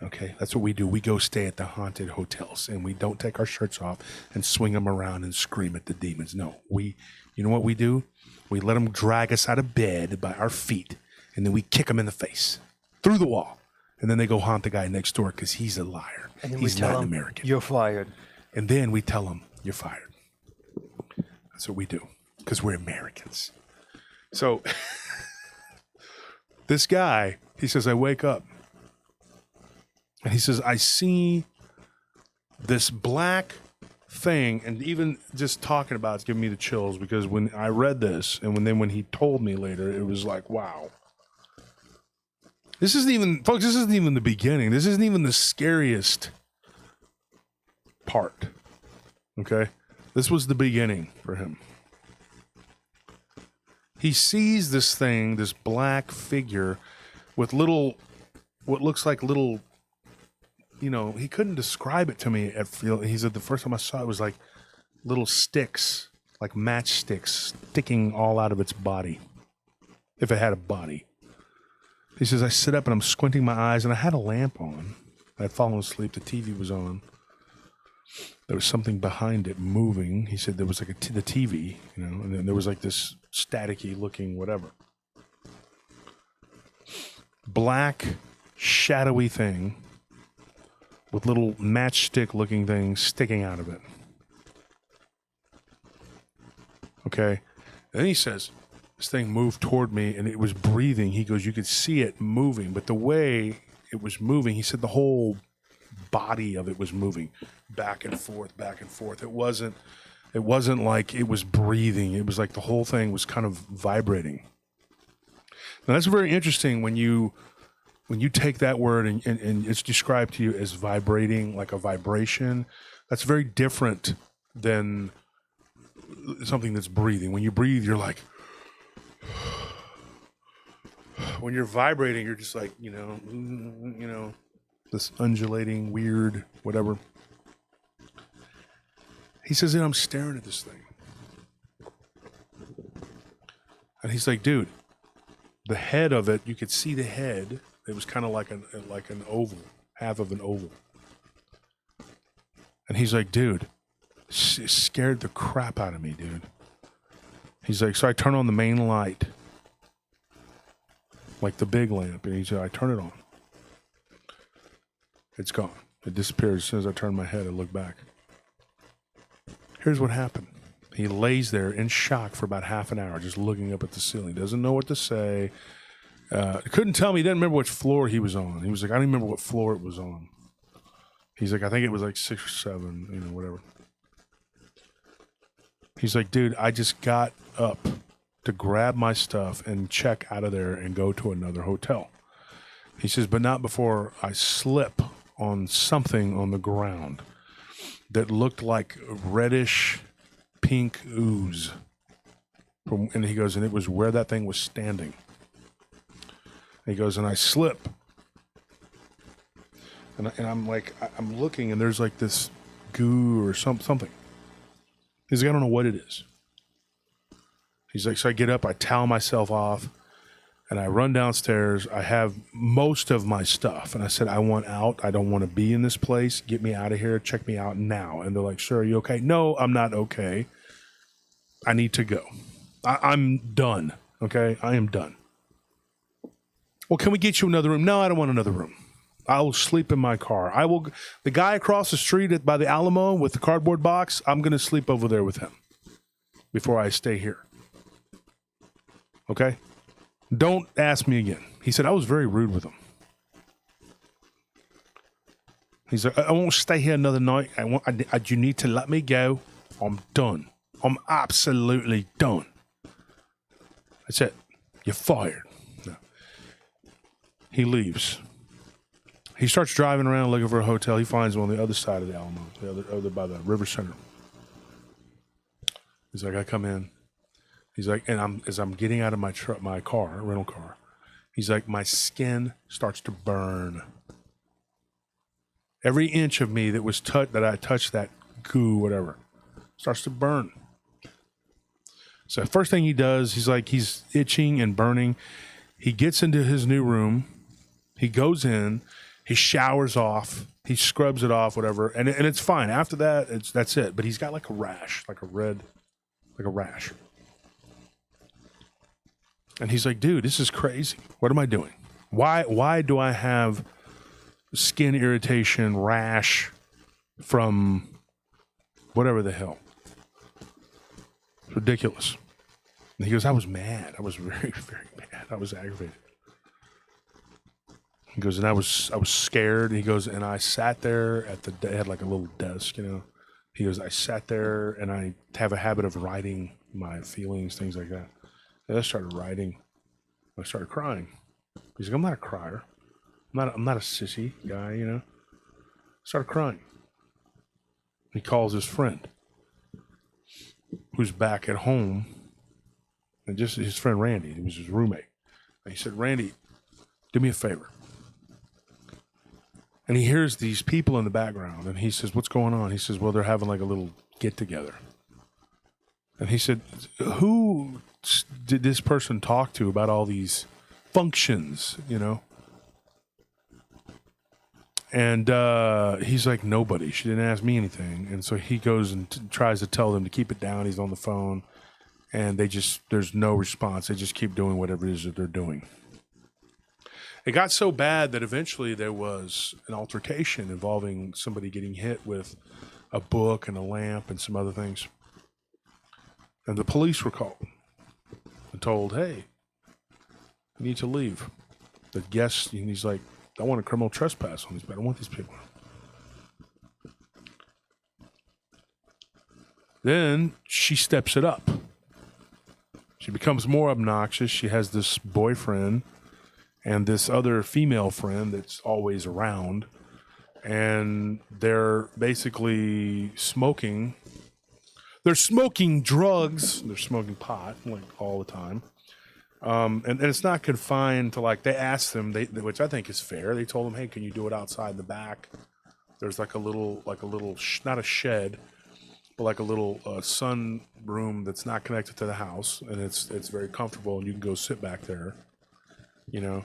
Speaker 1: Okay? That's what we do. We go stay at the haunted hotels. And we don't take our shirts off and swing them around and scream at the demons. No. You know what we do? We let them drag us out of bed by our feet. And then we kick them in the face. Through the wall. And then they go haunt the guy next door because he's a liar.
Speaker 2: And then
Speaker 1: he's
Speaker 2: we tell
Speaker 1: not an
Speaker 2: him,
Speaker 1: American.
Speaker 2: You're fired.
Speaker 1: And then we tell him, you're fired. That's what we do. Because we're Americans. So this guy, he says, I wake up. And he says, I see this black thing. And even just talking about it's giving me the chills. Because when I read this, and when he told me later, it was like, wow. This isn't even, folks, this isn't even the beginning. This isn't even the scariest part. Okay? This was the beginning for him. He sees this thing, this black figure with what looks like little, he couldn't describe it to me. He said the first time I saw it was like little sticks, like matchsticks sticking all out of its body, if it had a body. He says, I sit up and I'm squinting my eyes, and I had a lamp on. I had fallen asleep. The TV was on. There was something behind it moving. He said there was like the TV, and then there was like this staticky looking whatever. Black, shadowy thing with little matchstick looking things sticking out of it. Okay. Then he says, this thing moved toward me and it was breathing. He goes, you could see it moving, but the way it was moving, he said the whole body of it was moving back and forth, back and forth. It wasn't like it was breathing. It was like the whole thing was kind of vibrating. Now that's very interesting when you take that word and it's described to you as vibrating, like a vibration. That's very different than something that's breathing. When you breathe, you're like, when you're vibrating, you're just like, this undulating, weird, whatever. He says, and I'm staring at this thing. And he's like, dude, the head of it, you could see the head. It was kind of like an oval, half of an oval. And he's like, dude, it scared the crap out of me, dude. He's like, so I turn on the main light, like the big lamp, and he said, I turn it on. It's gone. It disappeared as soon as I turned my head and looked back. Here's what happened. He lays there in shock for about half an hour, just looking up at the ceiling. Doesn't know what to say. Couldn't tell me. He didn't remember which floor he was on. He was like, I don't even remember what floor it was on. He's like, I think it was like 6 or 7, whatever. He's like, dude, I just got up to grab my stuff and check out of there and go to another hotel. He says, but not before I slip on something on the ground that looked like reddish pink ooze. And he goes, and it was where that thing was standing. And he goes, and I slip. And I'm like, I'm looking, and there's like this goo or something. He's like, I don't know what it is. He's like, so I get up, I towel myself off, and I run downstairs. I have most of my stuff. And I said, I want out. I don't want to be in this place. Get me out of here. Check me out now. And they're like, sir, are you okay? No, I'm not okay. I need to go. I'm done. Okay? I am done. Well, can we get you another room? No, I don't want another room. I will sleep in my car. The guy across the street by the Alamo with the cardboard box, I'm going to sleep over there with him before I stay here. Okay? Don't ask me again. He said, I was very rude with him. He's like, I won't stay here another night. You need to let me go. I'm done. I'm absolutely done. That's it. You're fired. No. He leaves. He starts driving around looking for a hotel. He finds one on the other side of the Alamo, the other by the river center. He's like, I come in. He's like, and as I'm getting out of my rental car, he's like, my skin starts to burn. Every inch of me that was that I touched that goo, whatever, starts to burn. So first thing he does, he's itching and burning. He gets into his new room. He goes in. He showers off. He scrubs it off, whatever, and it's fine. After that, that's it. But he's got like a rash, like a rash. And he's like, dude, this is crazy. What am I doing? Why do I have skin irritation, rash from whatever the hell? It's ridiculous. And he goes, I was mad. I was very, very mad. I was aggravated. He goes, and I was scared. He goes, and I sat there they had like a little desk, you know. He goes, I sat there and I have a habit of writing my feelings, things like that. And I started writing. I started crying. He's like, I'm not a crier. I'm not a sissy guy, you know. I started crying. He calls his friend, who's back at home, and just his friend Randy. He was his roommate. And he said, Randy, do me a favor. And he hears these people in the background, and he says, what's going on? He says, well, they're having like a little get-together. And he said, who did this person talk to about all these functions, you know? And he's like, nobody. She didn't ask me anything. And so he goes and tries to tell them to keep it down. He's on the phone, and there's no response. They just keep doing whatever it is that they're doing. It got so bad that eventually there was an altercation involving somebody getting hit with a book and a lamp and some other things. And the police were called and told, hey, you need to leave. The guest, and he's like, I want a criminal trespass on these people. I don't want these people. Then she steps it up. She becomes more obnoxious. She has this boyfriend and this other female friend that's always around, and they're basically smoking. They're smoking drugs. They're smoking pot, like, all the time. And it's not confined to, like, they asked them, which I think is fair. They told them, hey, can you do it outside the back? There's like a little, not a shed, but like a little sun room that's not connected to the house, and it's very comfortable, and you can go sit back there. You know,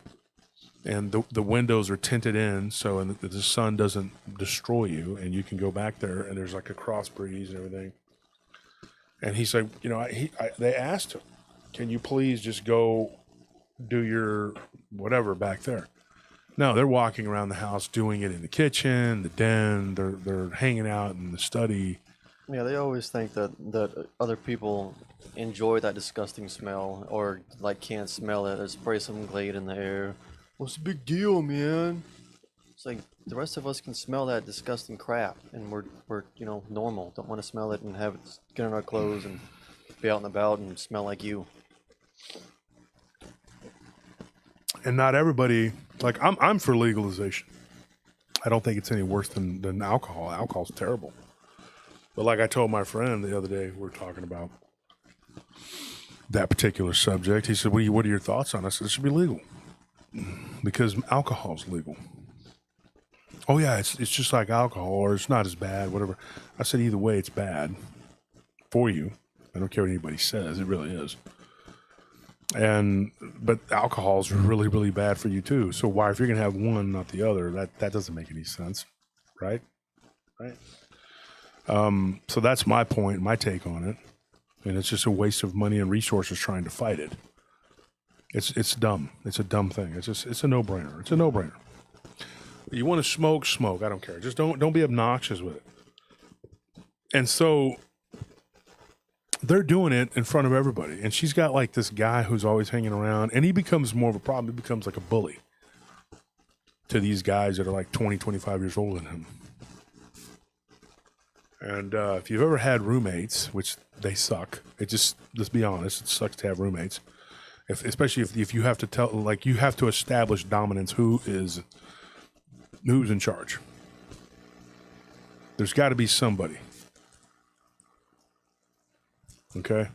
Speaker 1: and the windows are tinted in, so the sun doesn't destroy you, and you can go back there, and there's like a cross breeze and everything. And he's like, you know, they asked him, can you please just go do your whatever back there? No, they're walking around the house doing it in the kitchen, the den. They're hanging out in the study.
Speaker 2: Yeah, they always think that other people enjoy that disgusting smell, or like can't smell it, or spray some Glade in the air. What's the big deal, man? It's like the rest of us can smell that disgusting crap, and we're normal. Don't want to smell it and have it get on our clothes and be out and about and smell like you.
Speaker 1: And not everybody, like, I'm for legalization. I don't think it's any worse than alcohol. Alcohol's terrible. But like I told my friend the other day, we were talking about that particular subject. He said, what are your thoughts on it? I said, it should be legal. Because alcohol's legal. Oh yeah, it's just like alcohol, or it's not as bad, whatever. I said, either way, it's bad for you. I don't care what anybody says, it really is. But alcohol's really, really bad for you too. So why, if you're gonna have one, not the other, that doesn't make any sense, right? Right. So that's my point, my take on it. And it's just a waste of money and resources trying to fight it. It's dumb. It's a dumb thing. It's a no-brainer. It's a no-brainer. You want to smoke. I don't care. Just don't be obnoxious with it. And so they're doing it in front of everybody. And she's got like this guy who's always hanging around, and he becomes more of a problem. He becomes like a bully to these guys that are like 20, 25 years older than him. And if you've ever had roommates, which they suck, let's be honest, it sucks to have roommates. Especially if you have to tell, like, you have to establish dominance. Who's in charge? There's got to be somebody. Okay?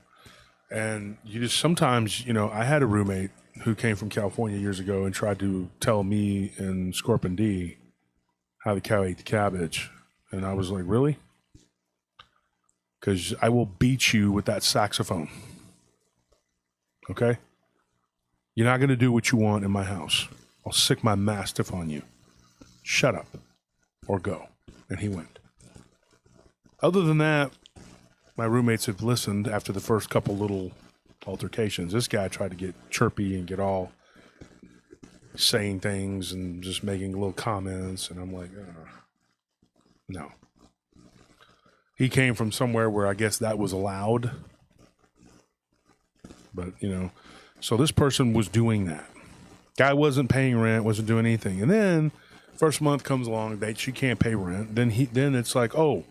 Speaker 1: And you just sometimes, I had a roommate who came from California years ago and tried to tell me and Scorpion D how the cow ate the cabbage. And I was like, really? Because I will beat you with that saxophone. Okay? You're not going to do what you want in my house. I'll sick my mastiff on you. Shut up or go. And he went. Other than that, my roommates have listened after the first couple little altercations. This guy tried to get chirpy and get all saying things and just making little comments. And I'm like, no. He came from somewhere where I guess that was allowed. But, so this person was doing that. Guy wasn't paying rent, wasn't doing anything. And then first month comes along, she can't pay rent. Then it's like, oh,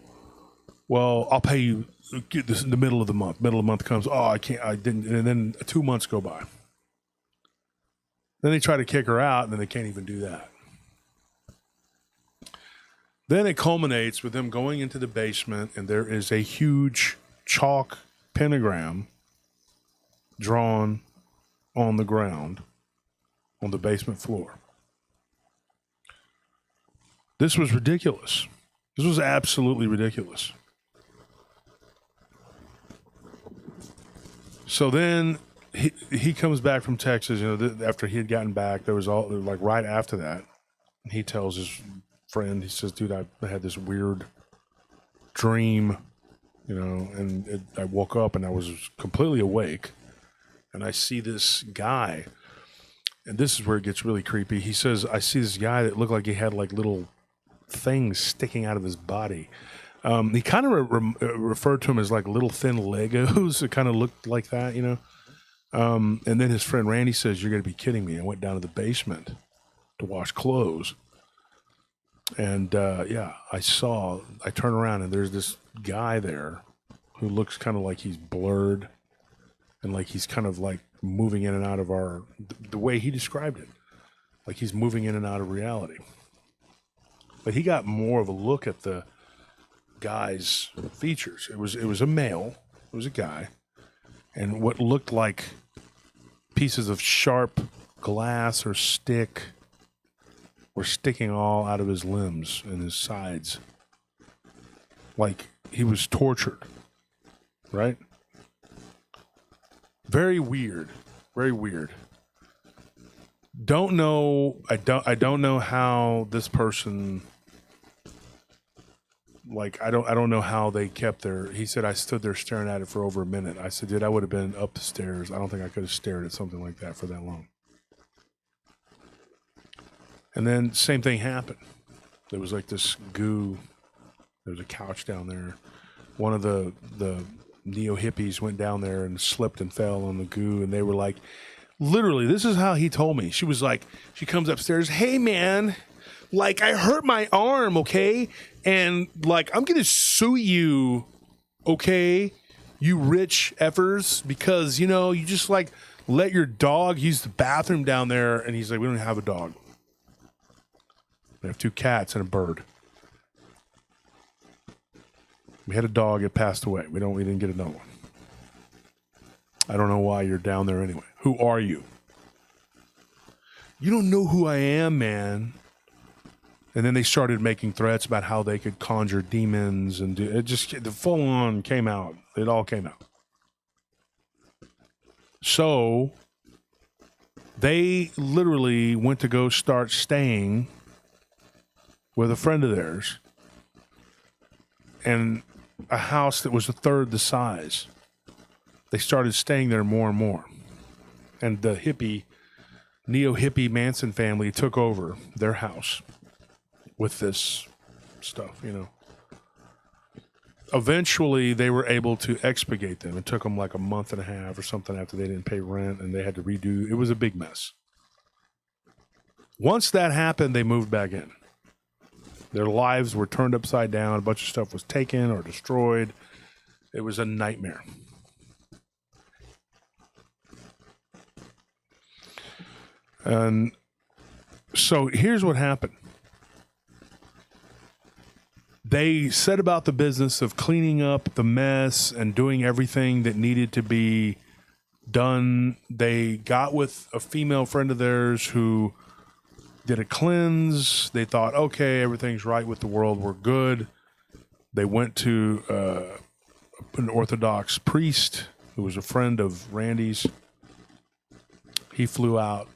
Speaker 1: well, I'll pay you get this in the middle of the month. Middle of the month comes, oh, I didn't. And then 2 months go by. Then they try to kick her out, and then they can't even do that. Then it culminates with them going into the basement, and there is a huge chalk pentagram drawn on the ground on the basement floor. This was ridiculous. This was absolutely ridiculous. So then he comes back from Texas, after he had gotten back, there was right after that, he tells his friend, he says, dude, I had this weird dream, and I woke up and I was completely awake, and I see this guy, and this is where it gets really creepy. He says, I see this guy that looked like he had like little things sticking out of his body. He kind of referred to him as like little thin Legos. It kind of looked like that, and then his friend Randy says, you're going to be kidding me. I went down to the basement to wash clothes. And, I turn around and there's this guy there who looks kind of like he's blurred and like he's kind of like moving in and out of the way he described it. Like he's moving in and out of reality. But he got more of a look at the guy's features. It was a male. It was a guy. And what looked like pieces of sharp glass or stick were sticking all out of his limbs and his sides. Like he was tortured. Right? Very weird. Very weird. Don't know. I don't know how this person, like, I don't know how they kept he said, I stood there staring at it for over a minute. I said, dude, I would have been up the stairs. I don't think I could have stared at something like that for that long. And then same thing happened. There was like this goo. There was a couch down there. One of the neo-hippies went down there and slipped and fell on the goo. And they were like, literally, this is how he told me. She was like, she comes upstairs. Hey, man, like I hurt my arm, okay? And like, I'm going to sue you, okay? You rich effers, because, you just like let your dog use the bathroom down there. And he's like, we don't have a dog. We have 2 cats and a bird. We had a dog, it passed away. We didn't get another one. I don't know why you're down there anyway. Who are you? You don't know who I am, man. And then they started making threats about how they could conjure demons, and the full on came out. It all came out. So they literally went to go start staying with a friend of theirs in a house that was a third the size. They started staying there more and more. And the neo-hippie Manson family took over their house with this stuff, eventually they were able to expurgate them. It took them like a month and a half or something after they didn't pay rent, and they had to redo. It was a big mess. Once that happened, they moved back in. Their lives were turned upside down. A bunch of stuff was taken or destroyed. It was a nightmare. And so here's what happened. They set about the business of cleaning up the mess and doing everything that needed to be done. They got with a female friend of theirs who did a cleanse. They thought, okay, everything's right with the world. We're good. They went to an Orthodox priest who was a friend of Randy's. He flew out,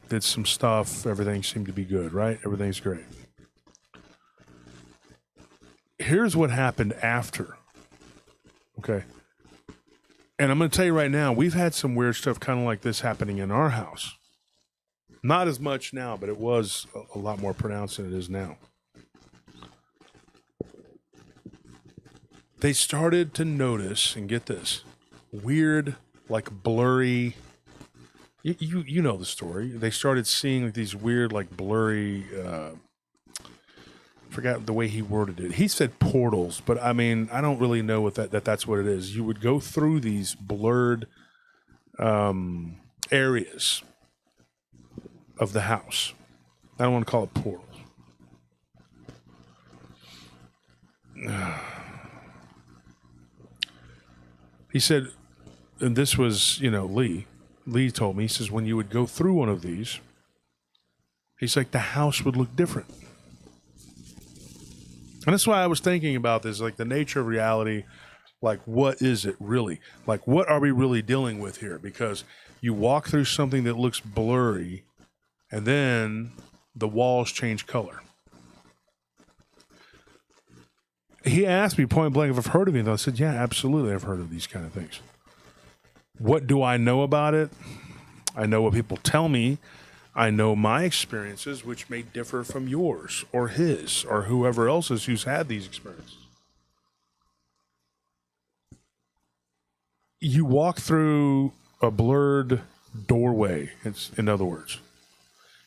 Speaker 1: did some stuff. Everything seemed to be good, right? Everything's great. Here's what happened after. Okay. And I'm going to tell you right now, we've had some weird stuff kind of like this happening in our house. Not as much now, but it was a lot more pronounced than it is now. They started to notice, and get this, weird, like blurry, you know the story. They started seeing like these weird, like blurry, forgot the way he worded it. He said portals, but I mean, I don't really know what that's what it is. You would go through these blurred areas of the house. I don't want to call it portals. He said, and this was, Lee told me, he says, when you would go through one of these, he's like, the house would look different. And that's why I was thinking about this, like the nature of reality, like what is it really? Like what are we really dealing with here? Because you walk through something that looks blurry, and then the walls change color. He asked me point blank if I've heard of anything. I said, yeah, absolutely, I've heard of these kind of things. What do I know about it? I know what people tell me. I know my experiences, which may differ from yours or his or whoever else's who's had these experiences. You walk through a blurred doorway, in other words.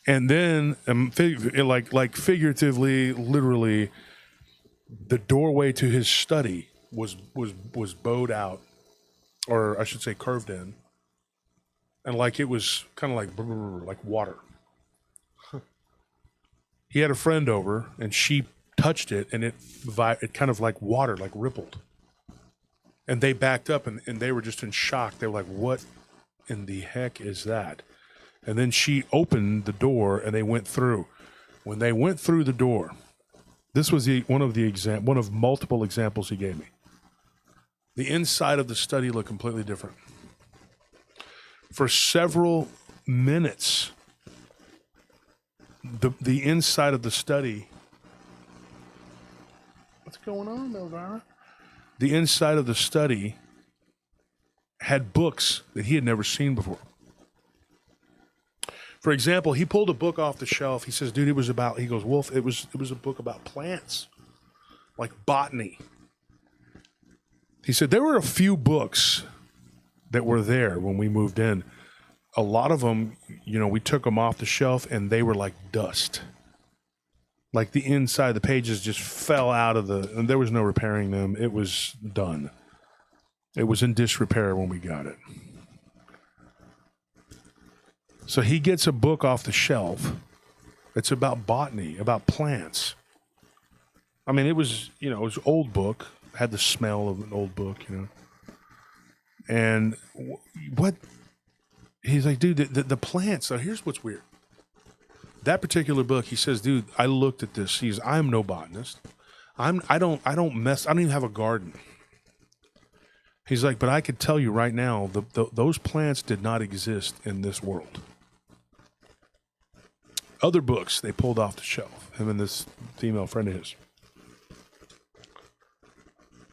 Speaker 1: And then, like figuratively, literally, the doorway to his study was bowed out, or I should say curved in, and like it was kind of like water. He had a friend over, and she touched it, and it kind of like water, like rippled. And they backed up, and they were just in shock. They were like, what in the heck is that? And then she opened the door, and they went through. When they went through the door, this was one of multiple examples he gave me. The inside of the study looked completely different. For several minutes, the inside of the study. What's going on, Elvira? The inside of the study had books that he had never seen before. For example, he pulled a book off the shelf. He says, dude, he goes, Wolf, it was a book about plants, like botany. He said, there were a few books that were there when we moved in. A lot of them, we took them off the shelf and they were like dust. Like the inside, the pages just fell out of and there was no repairing them. It was done. It was in disrepair when we got it. So he gets a book off the shelf. It's about botany, about plants. I mean, it was an old book, had the smell of an old book, And what he's like, dude, the plants. So here's what's weird. That particular book, he says, dude, I looked at this. I'm no botanist. I don't even have a garden. He's like, but I could tell you right now, those plants did not exist in this world. Other books they pulled off the shelf, him and this female friend of his.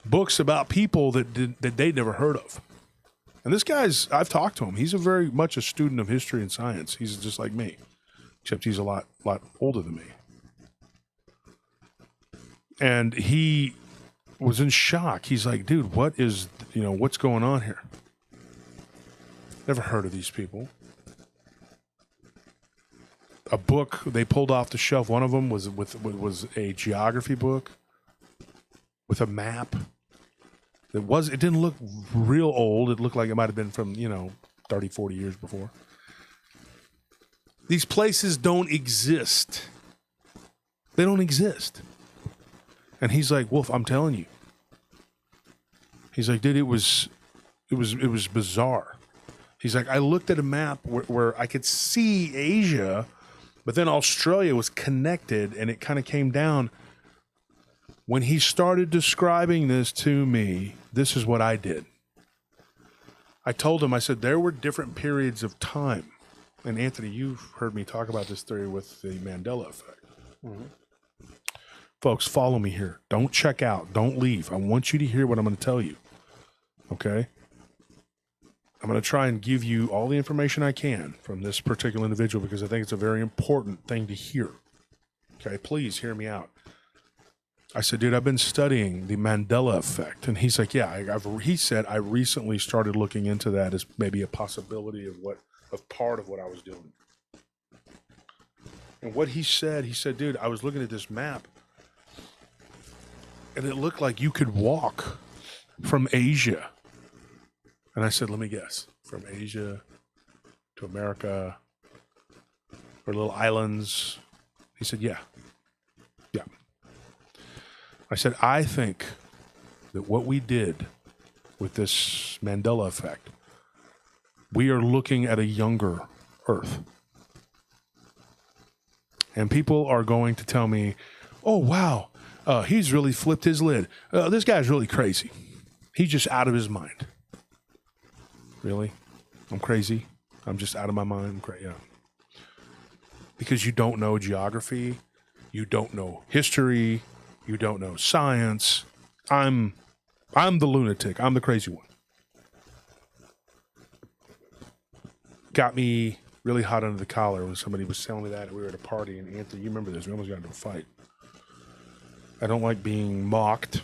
Speaker 1: Books about people that they'd never heard of. And this guy's, I've talked to him. He's very much a student of history and science. He's just like me, except he's a lot older than me. And he was in shock. He's like, dude, what's going on here? Never heard of these people. A book they pulled off the shelf. One of them was a geography book with a map. It didn't look real old. It looked like it might have been from, 30, 40 years before. These places don't exist. They don't exist. And he's like, Wolf, I'm telling you. He's like, dude, it was bizarre. He's like, I looked at a map where I could see Asia, but then Australia was connected, and it kind of came down. When he started describing this to me, this is what I did. I told him, I said, there were different periods of time. And Anthony, you've heard me talk about this theory with the Mandela effect. Mm-hmm. Folks, follow me here. Don't check out. Don't leave. I want you to hear what I'm going to tell you. Okay? I'm going to try and give you all the information I can from this particular individual because I think it's a very important thing to hear. Okay? Please hear me out. I said, dude, I've been studying the Mandela effect. And he's like, yeah, he said, I recently started looking into that as maybe a possibility of part of what I was doing. And what he said, dude, I was looking at this map and it looked like you could walk from Asia. And I said, let me guess, from Asia to America or little islands. He said, yeah. Yeah. I said, I think that what we did with this Mandela effect, we are looking at a younger Earth. And people are going to tell me, oh, wow, he's really flipped his lid. This guy's really crazy. He's just out of his mind. Really? I'm crazy? I'm just out of my mind? Yeah. Because you don't know geography. You don't know history. You don't know science. I'm the lunatic. I'm the crazy one. Got me really hot under the collar when somebody was telling me that. We were at a party, and Anthony, you remember this. We almost got into a fight. I don't like being mocked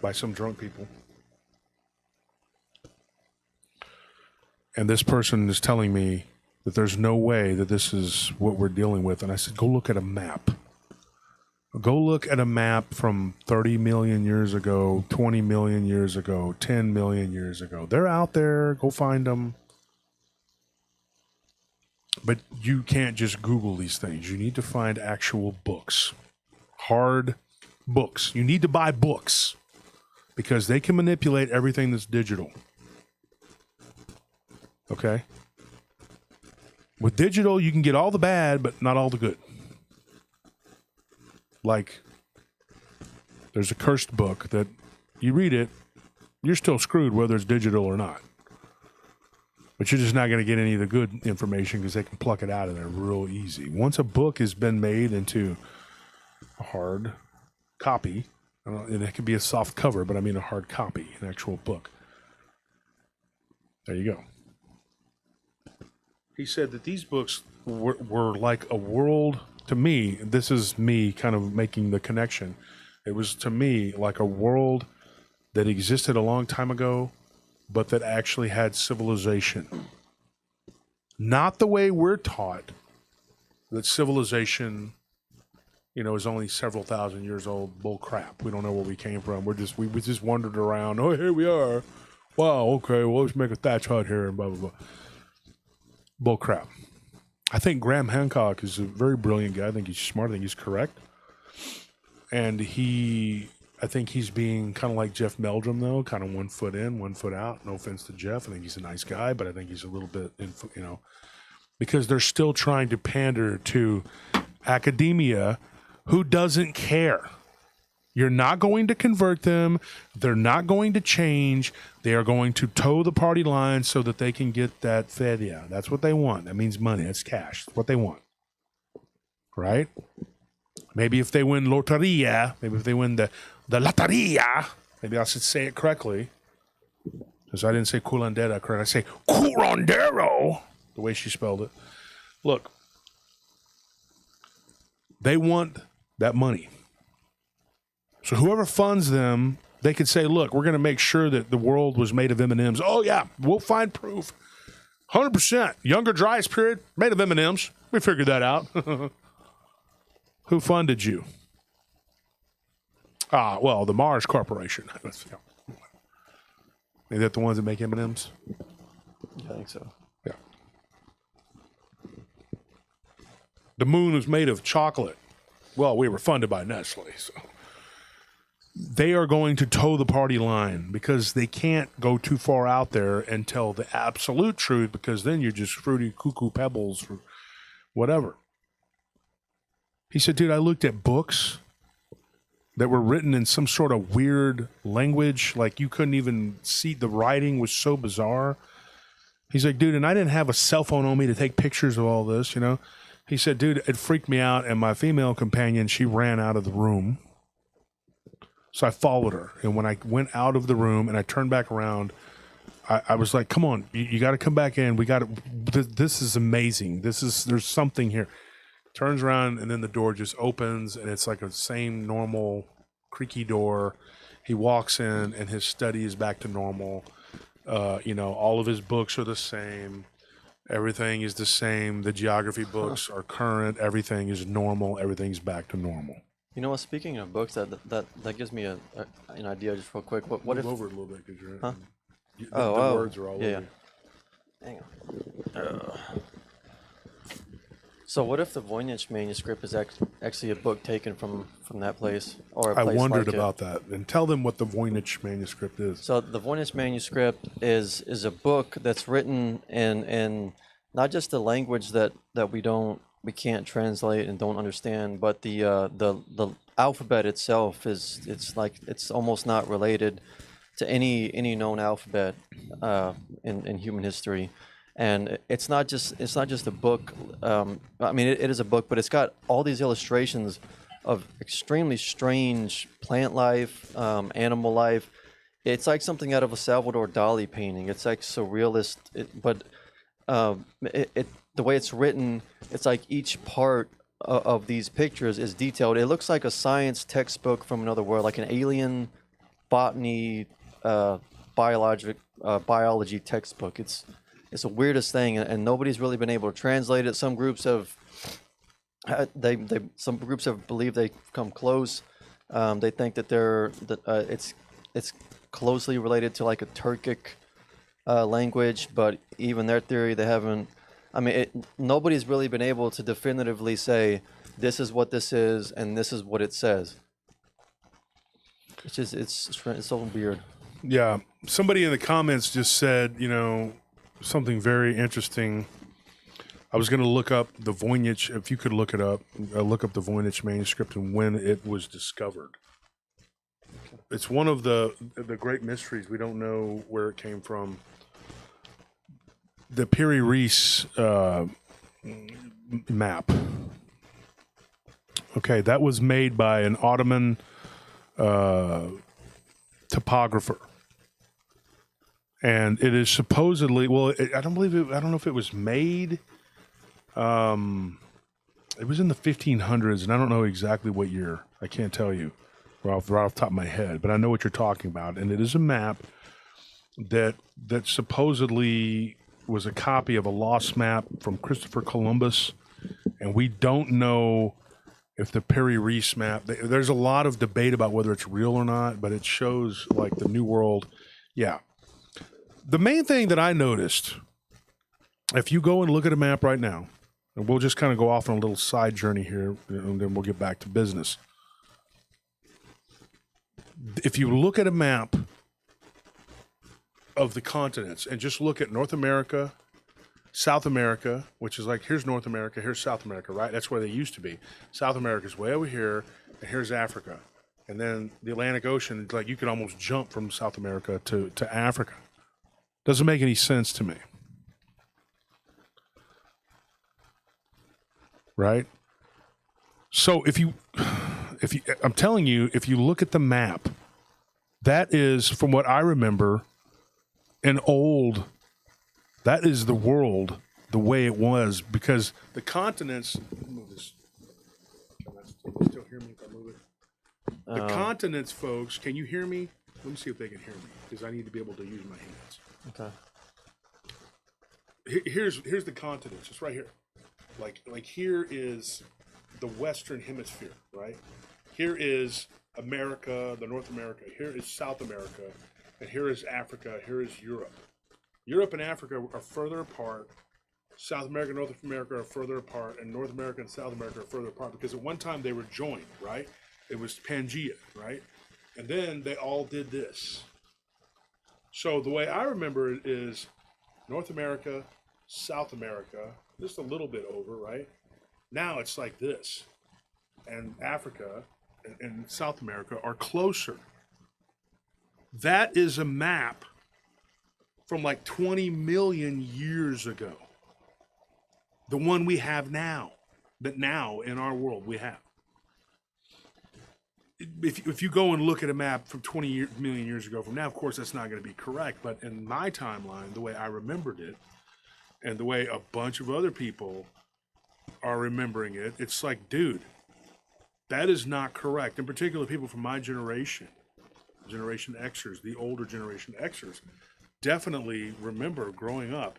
Speaker 1: by some drunk people. And this person is telling me that there's no way that this is what we're dealing with. And I said, go look at a map. Go look at a map from 30 million years ago, 20 million years ago, 10 million years ago. They're out there. Go find them. But you can't just Google these things. You need to find actual books. Hard books. You need to buy books because they can manipulate everything that's digital. Okay? With digital, you can get all the bad, but not all the good. Like, there's a cursed book that you read it, you're still screwed whether it's digital or not. But you're just not going to get any of the good information because they can pluck it out of there real easy. Once a book has been made into a hard copy, and it could be a soft cover, but I mean a hard copy, an actual book. There you go. He said that these books were like a world, to me, this is me kind of making the connection. It was to me like a world that existed a long time ago, but that actually had civilization. Not the way we're taught, that civilization, is only several thousand years old. Bull crap. We don't know where we came from. We just wandered around. Oh, here we are. Wow, okay, well, let's make a thatch hut here and blah, blah, blah. Bull crap. I think Graham Hancock is a very brilliant guy. I think he's smart. I think he's correct. And I think he's being kind of like Jeff Meldrum, though, kind of 1 foot in, 1 foot out. No offense to Jeff. I think he's a nice guy, but I think he's a little bit, because they're still trying to pander to academia who doesn't care. You're not going to convert them. They're not going to change. They are going to toe the party line so that they can get that feria. That's what they want. That means money. That's cash. That's what they want. Right? Maybe if they win loteria, maybe if they win the loteria, maybe I should say it correctly. Because I didn't say culandera correct. I say curandero, the way she spelled it. Look, they want that money. So whoever funds them, they could say, look, we're going to make sure that the world was made of M&Ms. Oh, yeah, we'll find proof. 100%. Younger dryas period, made of M&Ms. We figured that out. Who funded you? Well, the Mars Corporation. Is that the ones that make M&Ms?
Speaker 2: I think so.
Speaker 1: Yeah. The moon was made of chocolate. Well, we were funded by Nestle, so. They are going to toe the party line because they can't go too far out there and tell the absolute truth, because then you're just fruity cuckoo pebbles or whatever. He said, dude, I looked at books that were written in some sort of weird language, like you couldn't even see, the writing was so bizarre. He's like, dude, and I didn't have a cell phone on me to take pictures of all this, you know? He said, dude, it freaked me out, and my female companion, she ran out of the room. So I followed her, and when I went out of the room and I turned back around, I was like, come on, you got to come back in. We got to, this is amazing. There's something here. Turns around, and then the door just opens, and it's like a same normal creaky door. He walks in, and his study is back to normal. All of his books are the same. Everything is the same. The geography books are current. Everything is normal. Everything's back to normal.
Speaker 2: You know what? Speaking of books, that gives me an idea just real quick. What if?
Speaker 1: Move over a little bit because you're.
Speaker 2: Huh?
Speaker 1: The words are all over.
Speaker 2: Yeah. Hang on. So what if the Voynich manuscript is actually a book taken from that place, or a place
Speaker 1: I wondered
Speaker 2: like
Speaker 1: about that. And tell them what the Voynich manuscript is.
Speaker 2: So the Voynich manuscript is a book that's written in not just the language that we can't translate and don't understand, but the alphabet itself it's almost not related to any known alphabet in human history. And it's not just a book. I mean, it is a book, but it's got all these illustrations of extremely strange plant life, animal life. It's like something out of a Salvador Dali painting. It's like surrealist, but the way it's written, it's like each part of these pictures is detailed. It looks like a science textbook from another world, like an alien botany, biology textbook. It's the weirdest thing, and nobody's really been able to translate it. Some groups have believed they've come close. They think that it's closely related to like a Turkic language, but even their theory, they haven't. I mean, nobody's really been able to definitively say this is what this is and this is what it says. It's so weird.
Speaker 1: Yeah, somebody in the comments just said, something very interesting. I was going to look up the Voynich, if you could look it up, look up the Voynich manuscript and when it was discovered. It's one of the great mysteries. We don't know where it came from. The Piri Reis map. Okay, that was made by an Ottoman topographer. And it is supposedly, I don't know if it was made. It was in the 1500s, and I don't know exactly what year. I can't tell you right off the top of my head, but I know what you're talking about. And it is a map that supposedly was a copy of a lost map from Christopher Columbus. And we don't know if the Piri Reis map, there's a lot of debate about whether it's real or not, but it shows like the New World. Yeah. The main thing that I noticed, if you go and look at a map right now, and we'll just kind of go off on a little side journey here, and then we'll get back to business. If you look at a map of the continents and just look at North America, South America, which is like, here's North America, here's South America, right? That's where they used to be. South America's way over here, and here's Africa. And then the Atlantic Ocean, like you could almost jump from South America to Africa. Doesn't make any sense to me. Right? So I'm telling you, if you look at the map, that is, from what I remember, that is the world the way it was, because the continents. Move this. Can you still hear me if I move it? The continents, folks, can you hear me? Let me see if they can hear me, because I need to be able to use my hands.
Speaker 2: Okay.
Speaker 1: Here's the continents. It's right here. Like here is the Western Hemisphere, right? Here is America, the North America. Here is South America, and here is Africa. Here is Europe. Europe and Africa are further apart. South America and North America are further apart, and North America and South America are further apart because at one time they were joined, right? It was Pangea, right? And then they all did this. So the way I remember it is North America, South America, just a little bit over, right? Now it's like this. And Africa and South America are closer. That is a map from like 20 million years ago. The one we have now, that now in our world we have. If you go and look at a map from 20 million years ago from now, of course that's not going to be correct. But in my timeline, the way I remembered it, and the way a bunch of other people are remembering it, it's like, dude, that is not correct. In particular, people from my generation, Generation Xers, the older Generation Xers, definitely remember growing up.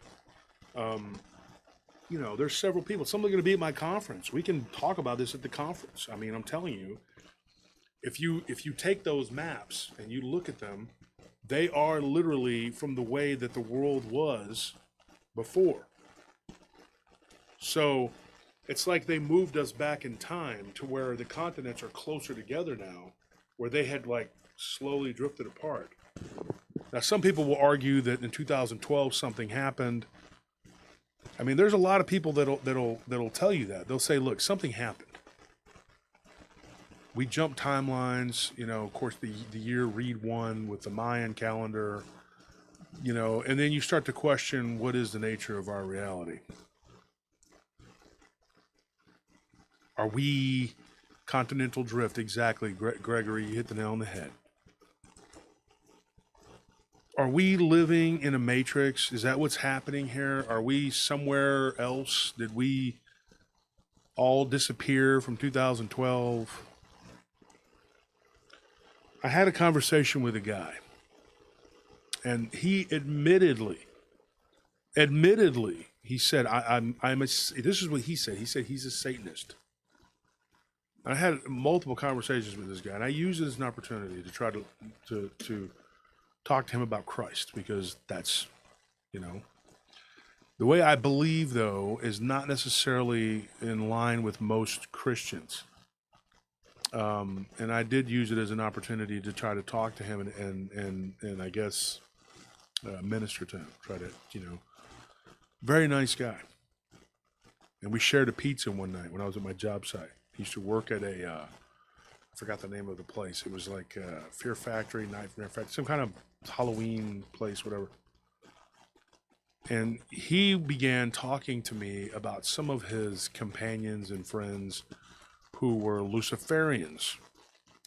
Speaker 1: You know, there's several people. Some are going to be at my conference. We can talk about this at the conference. I mean, I'm telling you, if you take those maps and you look at them, they are literally from the way that the world was before. So it's like they moved us back in time to where the continents are closer together now, where they had like slowly drifted apart. Now, some people will argue that in 2012 something happened. I mean, there's a lot of people that'll tell you that. They'll say, look, something happened. We jumped timelines, you know, of course, the year Reed won with the Mayan calendar, you know, and then you start to question what is the nature of our reality. Are we continental drift? Exactly, Gregory, you hit the nail on the head. Are we living in a matrix? Is that what's happening here? Are we somewhere else? Did we all disappear from 2012? I had a conversation with a guy, and he admittedly, he said, this is what he said. He said he's a Satanist. I had multiple conversations with this guy, and I used it as an opportunity to try to talk to him about Christ, because that's, you know, the way I believe, though, is not necessarily in line with most Christians. And I did use it as an opportunity to try to talk to him and I guess minister to him, try to, you know, very nice guy. And we shared a pizza one night when I was at my job site. He used to work at I forgot the name of the place. It was like Fear Factory, Nightmare Factory, some kind of Halloween place, whatever. And he began talking to me about some of his companions and friends who were Luciferians.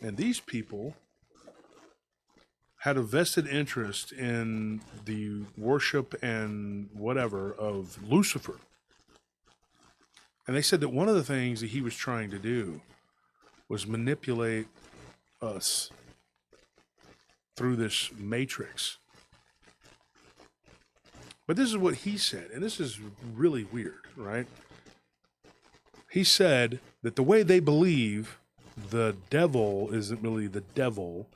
Speaker 1: And these people had a vested interest in the worship and whatever of Lucifer. And they said that one of the things that he was trying to do was manipulate us through this matrix. But this is what he said, and this is really weird, right? He said that the way they believe the devil isn't really the devil,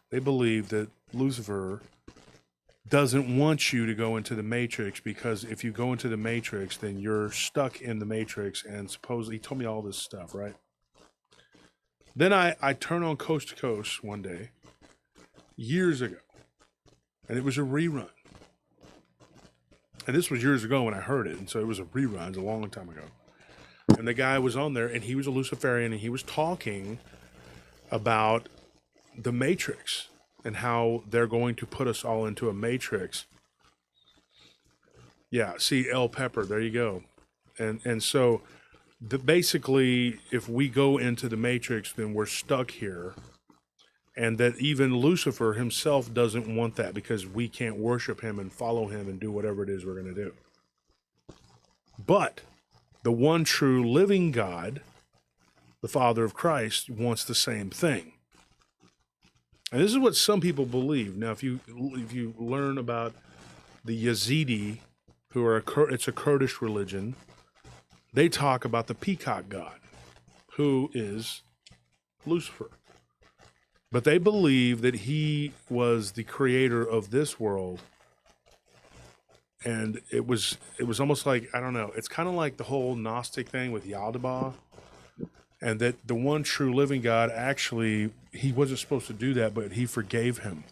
Speaker 1: they believe that Lucifer doesn't want you to go into the matrix, because if you go into the matrix, then you're stuck in the matrix, and supposedly, he told me all this stuff, right? Then I turn on Coast to Coast one day, years ago, and it was a rerun. And this was years ago when I heard it, and so it was a rerun. It was a long time ago. And the guy was on there, and he was a Luciferian, and he was talking about the Matrix and how they're going to put us all into a Matrix. Yeah, see, L. Pepper, there you go. And so basically, if we go into the Matrix, then we're stuck here. And that even Lucifer himself doesn't want that, because we can't worship him and follow him and do whatever it is we're going to do. But the one true living God, the Father of Christ, wants the same thing. And this is what some people believe. Now, if you learn about the Yazidi, who are it's a Kurdish religion, they talk about the peacock god, who is Lucifer. But they believe that he was the creator of this world. And it was almost like, I don't know, it's kind of like the whole Gnostic thing with Yaldabaoth. And that the one true living God, actually, he wasn't supposed to do that, but he forgave him.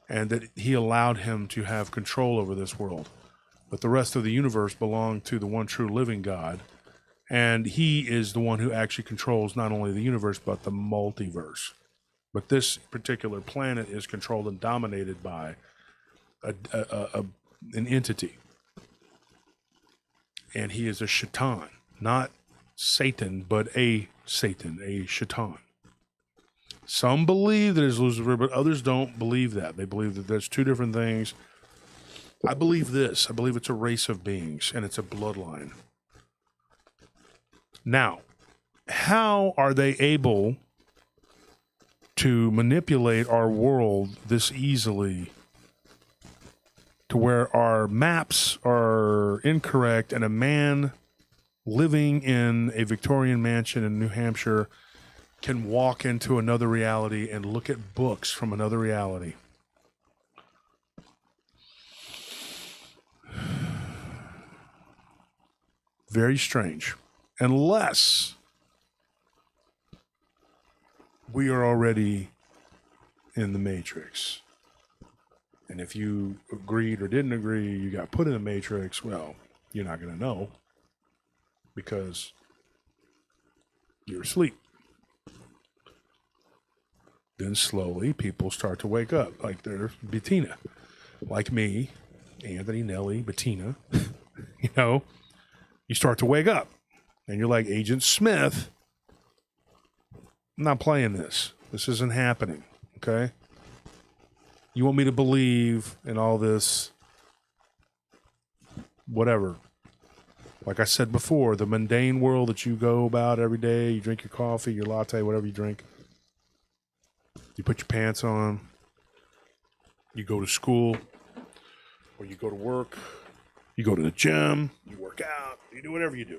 Speaker 1: And that he allowed him to have control over this world. But the rest of the universe belonged to the one true living God. And he is the one who actually controls not only the universe, but the multiverse. But this particular planet is controlled and dominated by an entity. And he is a shaitan, not Satan, but a Satan, a shaitan. Some believe that it's Lucifer, but others don't believe that. They believe that there's two different things. I believe this. I believe it's a race of beings, and it's a bloodline. Now, how are they able to manipulate our world this easily to where our maps are incorrect and a man living in a Victorian mansion in New Hampshire can walk into another reality and look at books from another reality? Very strange. Unless we are already in the Matrix. And if you agreed or didn't agree, you got put in the Matrix, well, you're not going to know because you're asleep. Then slowly people start to wake up, like there's Bettina, like me, Anthony, Nelly, Bettina. You know, you start to wake up and you're like, Agent Smith, I'm not playing this. This isn't happening. Okay. You want me to believe in all this, whatever. Like I said before, the mundane world that you go about every day, you drink your coffee, your latte, whatever you drink. You put your pants on, you go to school, or you go to work, you go to the gym, you work out, you do whatever you do.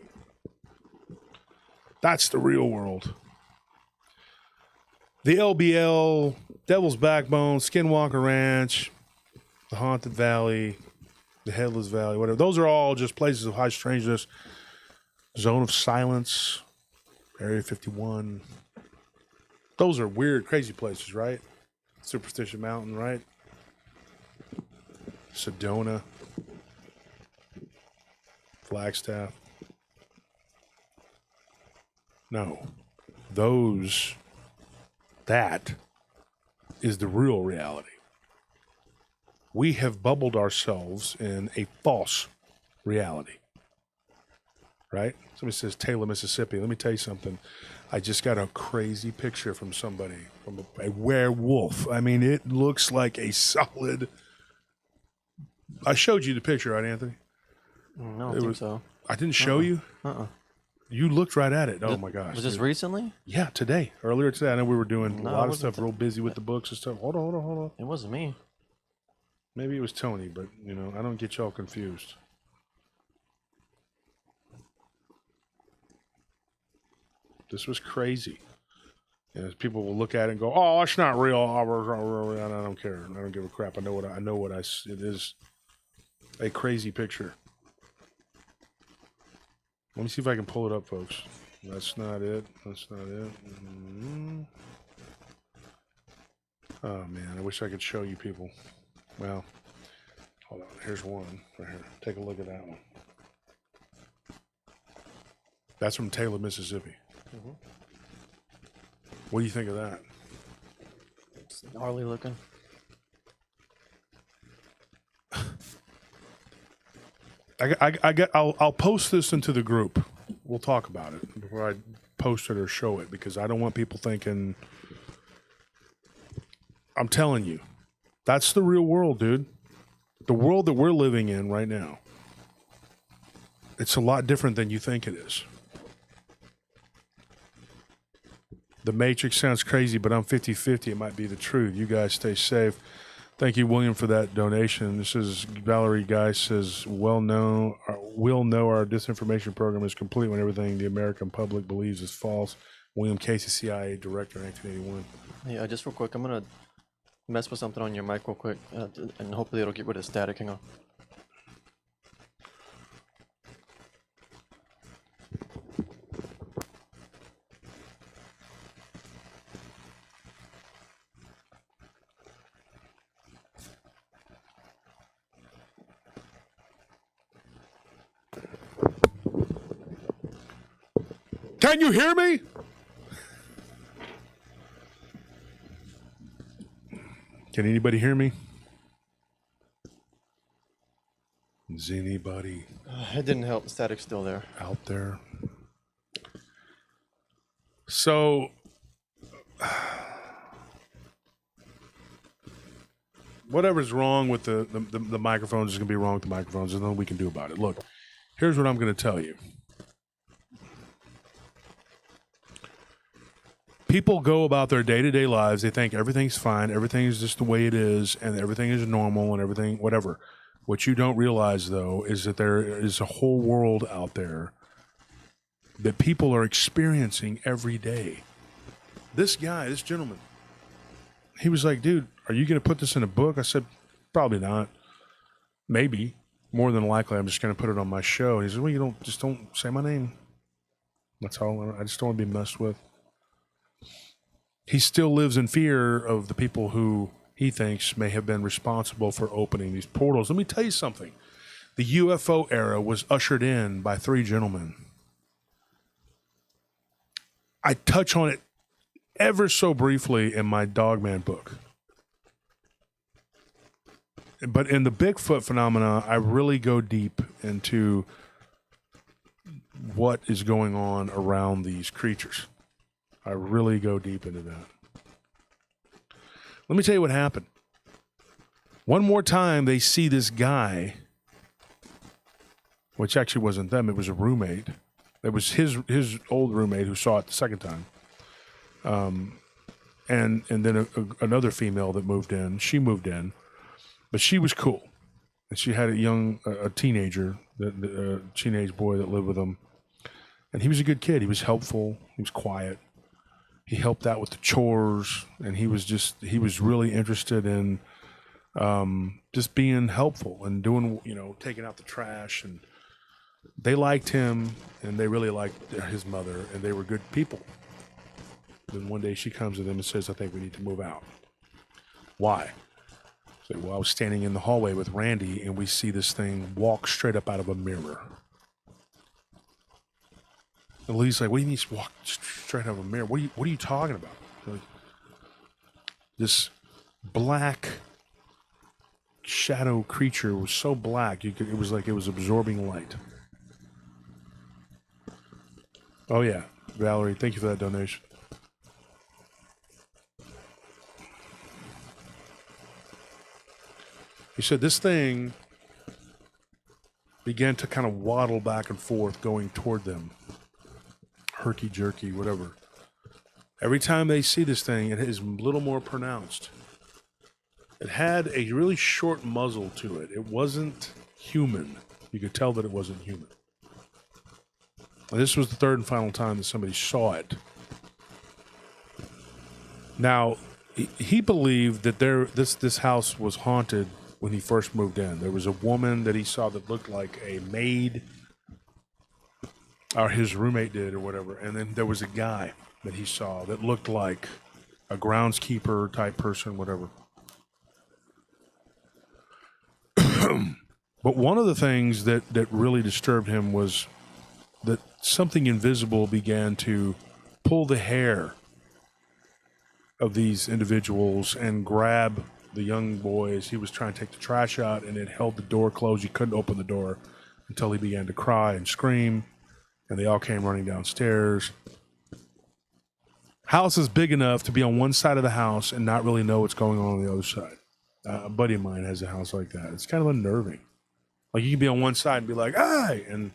Speaker 1: That's the real world. The LBL, Devil's Backbone, Skinwalker Ranch, the Haunted Valley, the Headless Valley, whatever. Those are all just places of high strangeness. Zone of Silence, Area 51. Those are weird, crazy places, right? Superstition Mountain, right? Sedona, Flagstaff. No, that is the real reality. We have bubbled ourselves in a false reality, right? Somebody says Taylor, Mississippi. Let me tell you something. I just got a crazy picture from somebody, from a werewolf. I mean, it looks like a solid. I showed you the picture, right, Anthony?
Speaker 2: No, I don't think so.
Speaker 1: I didn't show you? You looked right at it. Oh, my gosh.
Speaker 2: Was this recently?
Speaker 1: Yeah, today. Earlier today. I know we were doing a lot of stuff, real busy with the books and stuff. Hold on.
Speaker 2: It wasn't me.
Speaker 1: Maybe it was Tony, but, you know, I don't get y'all confused. This was crazy. And people will look at it and go, "Oh, it's not real." I don't care. I don't give a crap. I know what it is. A crazy picture. Let me see if I can pull it up, folks. That's not it. Mm-hmm. Oh, man. I wish I could show you people. Well, hold on. Here's one right here. Take a look at that one. That's from Taylor, Mississippi. Mm-hmm. What do you think of that?
Speaker 2: It's gnarly looking.
Speaker 1: I'll post this into the group. We'll talk about it before I post it or show it because I don't want people thinking. I'm telling you, that's the real world, dude. The world that we're living in right now. It's a lot different than you think it is. The Matrix sounds crazy, but I'm 50-50. It might be the truth. You guys stay safe. Thank you, William, for that donation. This is Valerie Guy says, we'll know our disinformation program is complete when everything the American public believes is false. William Casey, CIA Director, 1981.
Speaker 2: Yeah, just real quick, I'm gonna mess with something on your mic real quick, and hopefully it'll get rid of static. Hang on.
Speaker 1: Can you hear me? Can anybody hear me? Is anybody
Speaker 2: It didn't help. The static's still there.
Speaker 1: out there? So, whatever's wrong with the microphones is going to be wrong with the microphones. There's nothing we can do about it. Look, here's what I'm going to tell you. People go about their day-to-day lives. They think everything's fine, everything is just the way it is, and everything is normal and everything, whatever. What you don't realize, though, is that there is a whole world out there that people are experiencing every day. This guy, this gentleman, he was like, dude, are you going to put this in a book? I said, probably not. Maybe. More than likely, I'm just going to put it on my show. And he said, well, you don't say my name. That's all. I just don't want to be messed with. He still lives in fear of the people who he thinks may have been responsible for opening these portals. Let me tell you something. The UFO era was ushered in by three gentlemen. I touch on it ever so briefly in my Dogman book. But in the Bigfoot phenomena, I really go deep into what is going on around these creatures. I really go deep into that. Let me tell you what happened. One more time, they see this guy, which actually wasn't them, it was a roommate. It was his old roommate who saw it the second time. And then another female that moved in. She moved in, but she was cool. And she had a teenager, a teenage boy that lived with them. And he was a good kid. He was helpful. He was quiet. He helped out with the chores, and he was really interested in just being helpful and doing, taking out the trash. And they liked him, and they really liked his mother, and they were good people. Then one day she comes to them and says, I think we need to move out. Why? So, well, I was standing in the hallway with Randy, and we see this thing walk straight up out of a mirror. And Lee's like, what do you mean walk straight out of a mirror? What are you talking about? Like, this black shadow creature was so black, it was like it was absorbing light. Oh yeah, Valerie, thank you for that donation. He said this thing began to kind of waddle back and forth going toward them. Herky-jerky, whatever. Every time they see this thing, it is a little more pronounced. It had a really short muzzle to it. It wasn't human. You could tell that it wasn't human. And this was the third and final time that somebody saw it. Now, he believed that this house was haunted when he first moved in. There was a woman that he saw that looked like a maid, or his roommate did, or whatever. And then there was a guy that he saw that looked like a groundskeeper type person, whatever. But one of the things that really disturbed him was that something invisible began to pull the hair of these individuals and grab the young boys. He was trying to take the trash out, and it held the door closed. You couldn't open the door until he began to cry and scream. And they all came running downstairs. House is big enough to be on one side of the house and not really know what's going on the other side. A buddy of mine has a house like that. It's kind of unnerving. Like, you can be on one side and be like, "Hey," and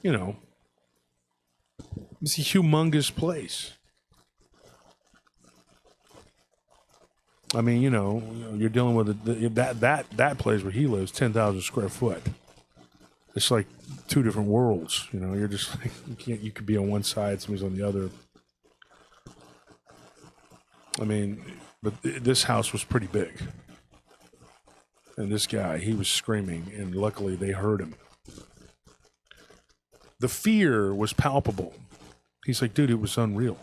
Speaker 1: it's a humongous place. I mean, you're dealing with that place where he lives, 10,000 square foot. It's like two different worlds. You're just like you could be on one side, somebody's on the other. I mean, but this house was pretty big, and this guy, he was screaming, and luckily they heard him. The fear was palpable. He's like, dude, it was unreal.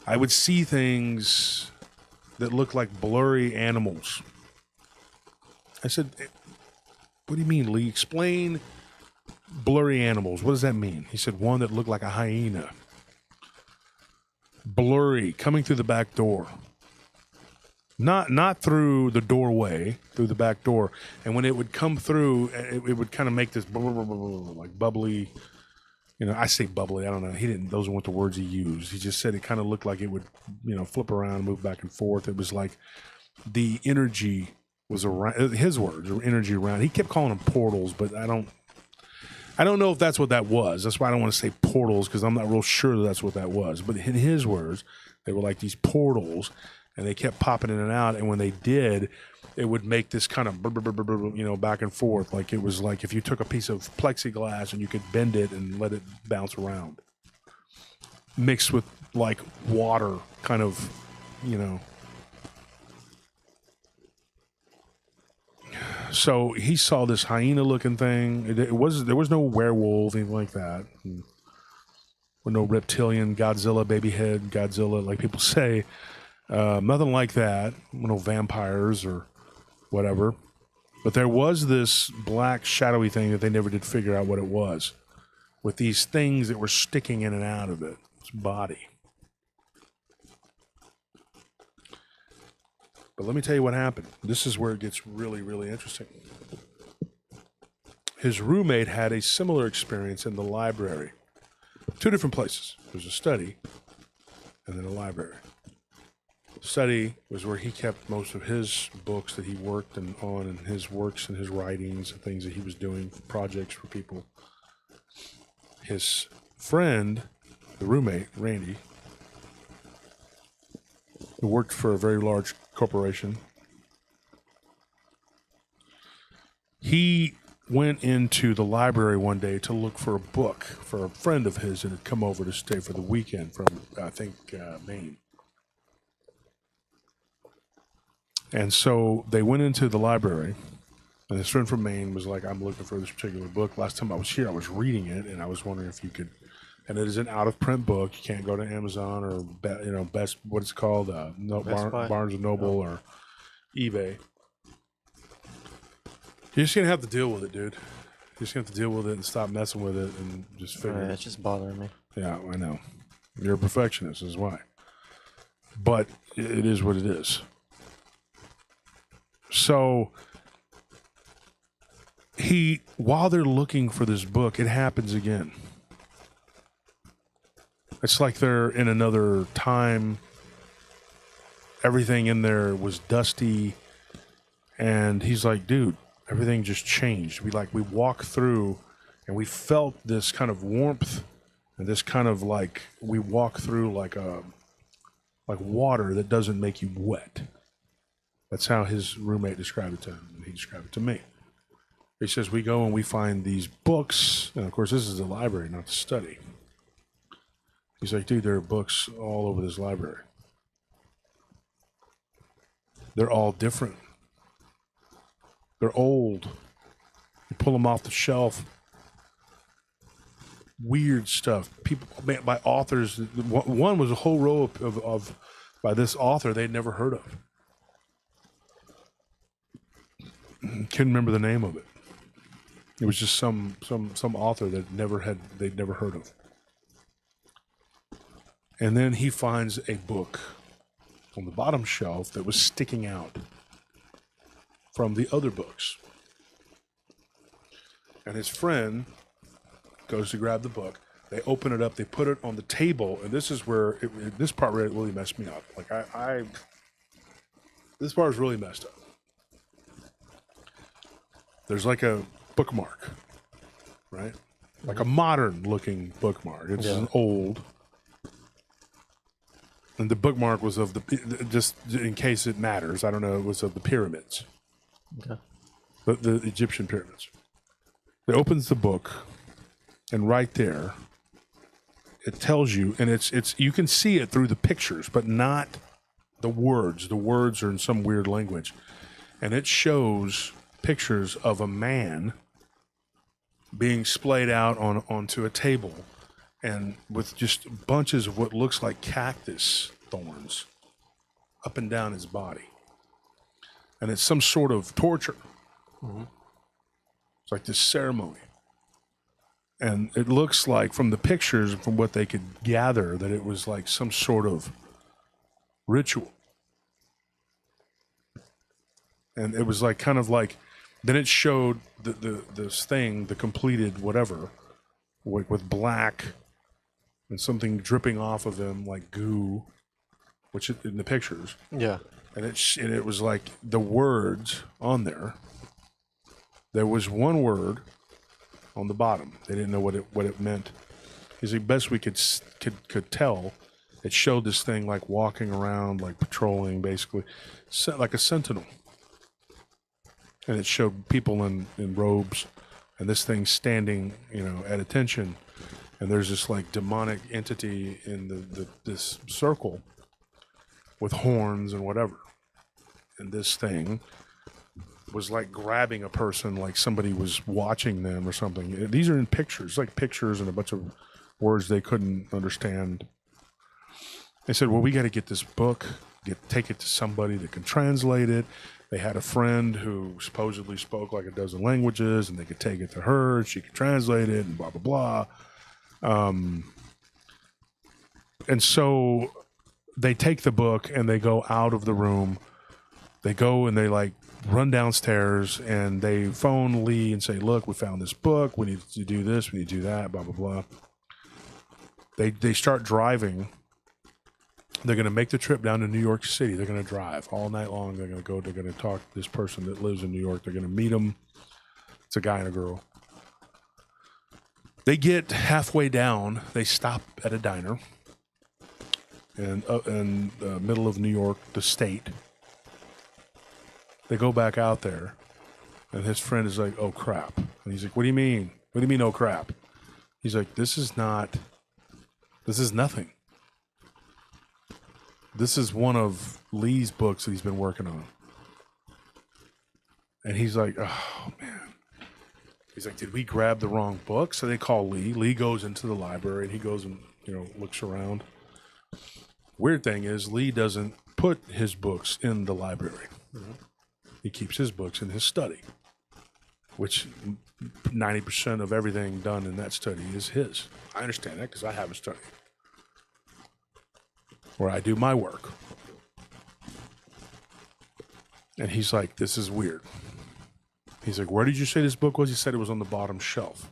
Speaker 1: I would see things that looked like blurry animals. I said, what do you mean, Lee? Explain blurry animals. What does that mean? He said, one that looked like a hyena. Blurry, coming through the back door. Not through the doorway, through the back door. And when it would come through, it would kind of make this like bubbly. I say bubbly. I don't know. He didn't. Those weren't the words he used. He just said it kind of looked like it would, flip around, move back and forth. It was like the energy was around. His words, energy around. He kept calling them portals, but I don't know if that's what that was. That's why I don't want to say portals, because I'm not real sure that's what that was. But in his words, they were like these portals. And they kept popping in and out, and when they did, it would make this kind of back and forth. Like it was like if you took a piece of plexiglass and you could bend it and let it bounce around, mixed with like water, kind of, So he saw this hyena-looking thing. There was no werewolf, anything like that. Or no reptilian Godzilla, baby head Godzilla, like people say. Nothing like that. No vampires or whatever. But there was this black shadowy thing that they never did figure out what it was, with these things that were sticking in and out of its body. But let me tell you what happened. This is where it gets really, really interesting. His roommate had a similar experience in the library. Two different places. There's a study and then a library. Study was where he kept most of his books that he worked on, and his works and his writings and things that he was doing, projects for people. His friend, the roommate, Randy, who worked for a very large corporation, he went into the library one day to look for a book for a friend of his that had come over to stay for the weekend from, I think, Maine. And so they went into the library, and his friend from Maine was like, I'm looking for this particular book. Last time I was here, I was reading it, and I was wondering if you could, and it is an out-of-print book. You can't go to Amazon or, Best, what it's called, Barnes & Noble or eBay. You're just going to have to deal with it, dude. You're just going to have to deal with it and stop messing with it and just figure it.
Speaker 2: It's just bothering me.
Speaker 1: Yeah, I know. You're a perfectionist, is why. But it is what it is. So while they're looking for this book, it happens again. It's like they're in another time. Everything in there was dusty. And he's like, dude, everything just changed. We walked through and we felt this kind of warmth and this kind of like, we walk through like water that doesn't make you wet. That's how his roommate described it to him, and he described it to me. He says, we go and we find these books, and of course this is the library, not the study. He's like, dude, there are books all over this library. They're all different. They're old. You pull them off the shelf. Weird stuff. People, by authors, one was a whole row of by this author they'd never heard of. Couldn't remember the name of it. It was just some author that they'd never heard of. And then he finds a book on the bottom shelf that was sticking out from the other books. And his friend goes to grab the book. They open it up. They put it on the table, and this is where this part really messed me up. Like this part is really messed up. There's like a bookmark, right? Like a modern looking bookmark. It's an old. And the bookmark was of just in case it matters. I don't know. It was of the pyramids,
Speaker 2: Okay.
Speaker 1: the Egyptian pyramids. It opens the book, and right there, it tells you, and it's you can see it through the pictures, but not the words. The words are in some weird language, and it shows pictures of a man being splayed out onto a table, and with just bunches of what looks like cactus thorns up and down his body. And it's some sort of torture. Mm-hmm. It's like this ceremony. And it looks like, from the pictures, from what they could gather, that it was like some sort of ritual. And it was like kind of like, then it showed this thing, the completed whatever, with black and something dripping off of him like goo, which in the pictures.
Speaker 2: Yeah.
Speaker 1: And it was like the words on there. There was one word on the bottom. They didn't know what it meant. Is the best we could tell. It showed this thing like walking around, like patrolling, basically, like a sentinel. And it showed people in robes, and this thing standing, at attention. And there's this like demonic entity in this circle with horns and whatever. And this thing was like grabbing a person, like somebody was watching them or something. These are in pictures, like pictures and a bunch of words they couldn't understand. They said, well, we got to get this book, take it to somebody that can translate it. They had a friend who supposedly spoke like a dozen languages, and they could take it to her, and she could translate it, and blah, blah, blah. And so they take the book, and they go out of the room. They go and they like run downstairs, and they phone Lee and say, look, we found this book. We need to do this. We need to do that, blah, blah, blah. They start driving. They're going to make the trip down to New York City. They're going to drive all night long. They're going to talk to this person that lives in New York. They're going to meet him. It's a guy and a girl. They get halfway down. They stop at a diner in the middle of New York, the state. They go back out there, and his friend is like, oh, crap. And he's like, what do you mean? What do you mean, oh, crap? He's like, this is nothing. This is one of Lee's books that he's been working on. And he's like, oh, man. He's like, did we grab the wrong book? So they call Lee. Lee goes into the library, and he goes and, looks around. Weird thing is, Lee doesn't put his books in the library. Mm-hmm. He keeps his books in his study, which 90% of everything done in that study is his. I understand that because I have a study where I do my work. And he's like, this is weird. He's like, where did you say this book was? He said it was on the bottom shelf.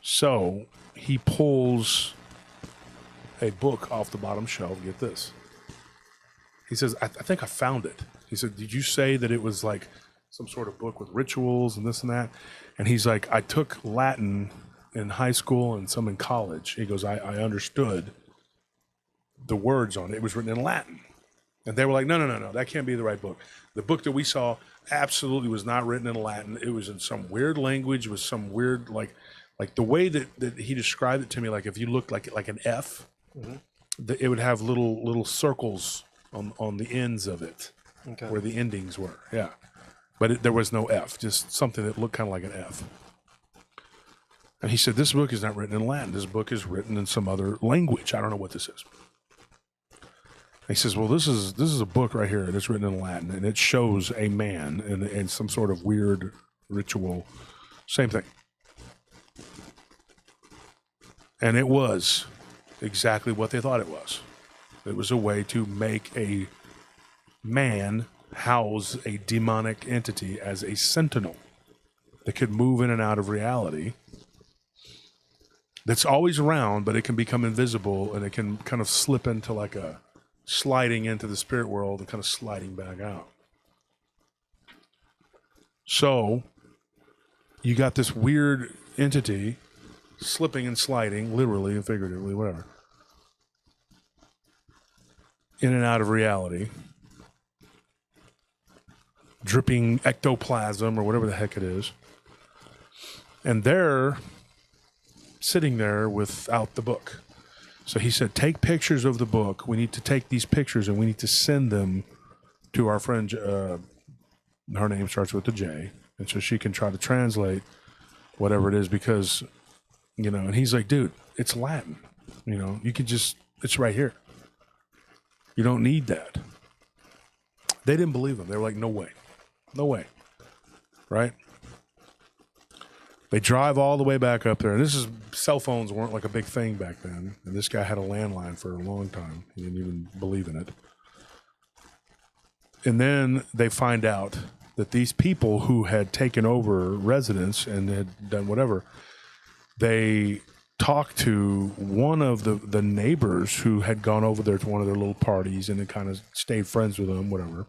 Speaker 1: So he pulls a book off the bottom shelf. Get this. He says, I think I found it. He said, did you say that it was like some sort of book with rituals and this and that? And he's like, I took Latin in high school and some in college. He goes, I understood the words on it. It was written in Latin. And they were like, no, that can't be the right book. The book that we saw absolutely was not written in Latin. It was in some weird language with some weird, like the way that he described it to me, like if you looked like an F, mm-hmm. It would have little circles on the ends of it, okay, where the endings were. Yeah. But there was no F, just something that looked kind of like an F. And he said, this book is not written in Latin. This book is written in some other language. I don't know what this is. He says, well, this is a book right here that's written in Latin, and it shows a man in some sort of weird ritual. Same thing. And it was exactly what they thought it was. It was a way to make a man house a demonic entity as a sentinel that could move in and out of reality. That's always around, but it can become invisible, and it can kind of slip into like a sliding into the spirit world and kind of sliding back out. So you got this weird entity slipping and sliding, literally and figuratively, whatever, in and out of reality, dripping ectoplasm or whatever the heck it is. And they're sitting there without the book. So he said, take pictures of the book. We need to take these pictures and we need to send them to our friend. Her name starts with a J. And so she can try to translate whatever it is because, you know, and he's like, dude, it's Latin. You know, you could just, it's right here. You don't need that. They didn't believe him. They were like, no way. No way. Right? They drive all the way back up there. And this is, cell phones weren't like a big thing back then. And this guy had a landline for a long time. He didn't even believe in it. And then they find out that these people who had taken over residence and had done whatever, they talked to one of the neighbors who had gone over there to one of their little parties and had kind of stayed friends with them, whatever.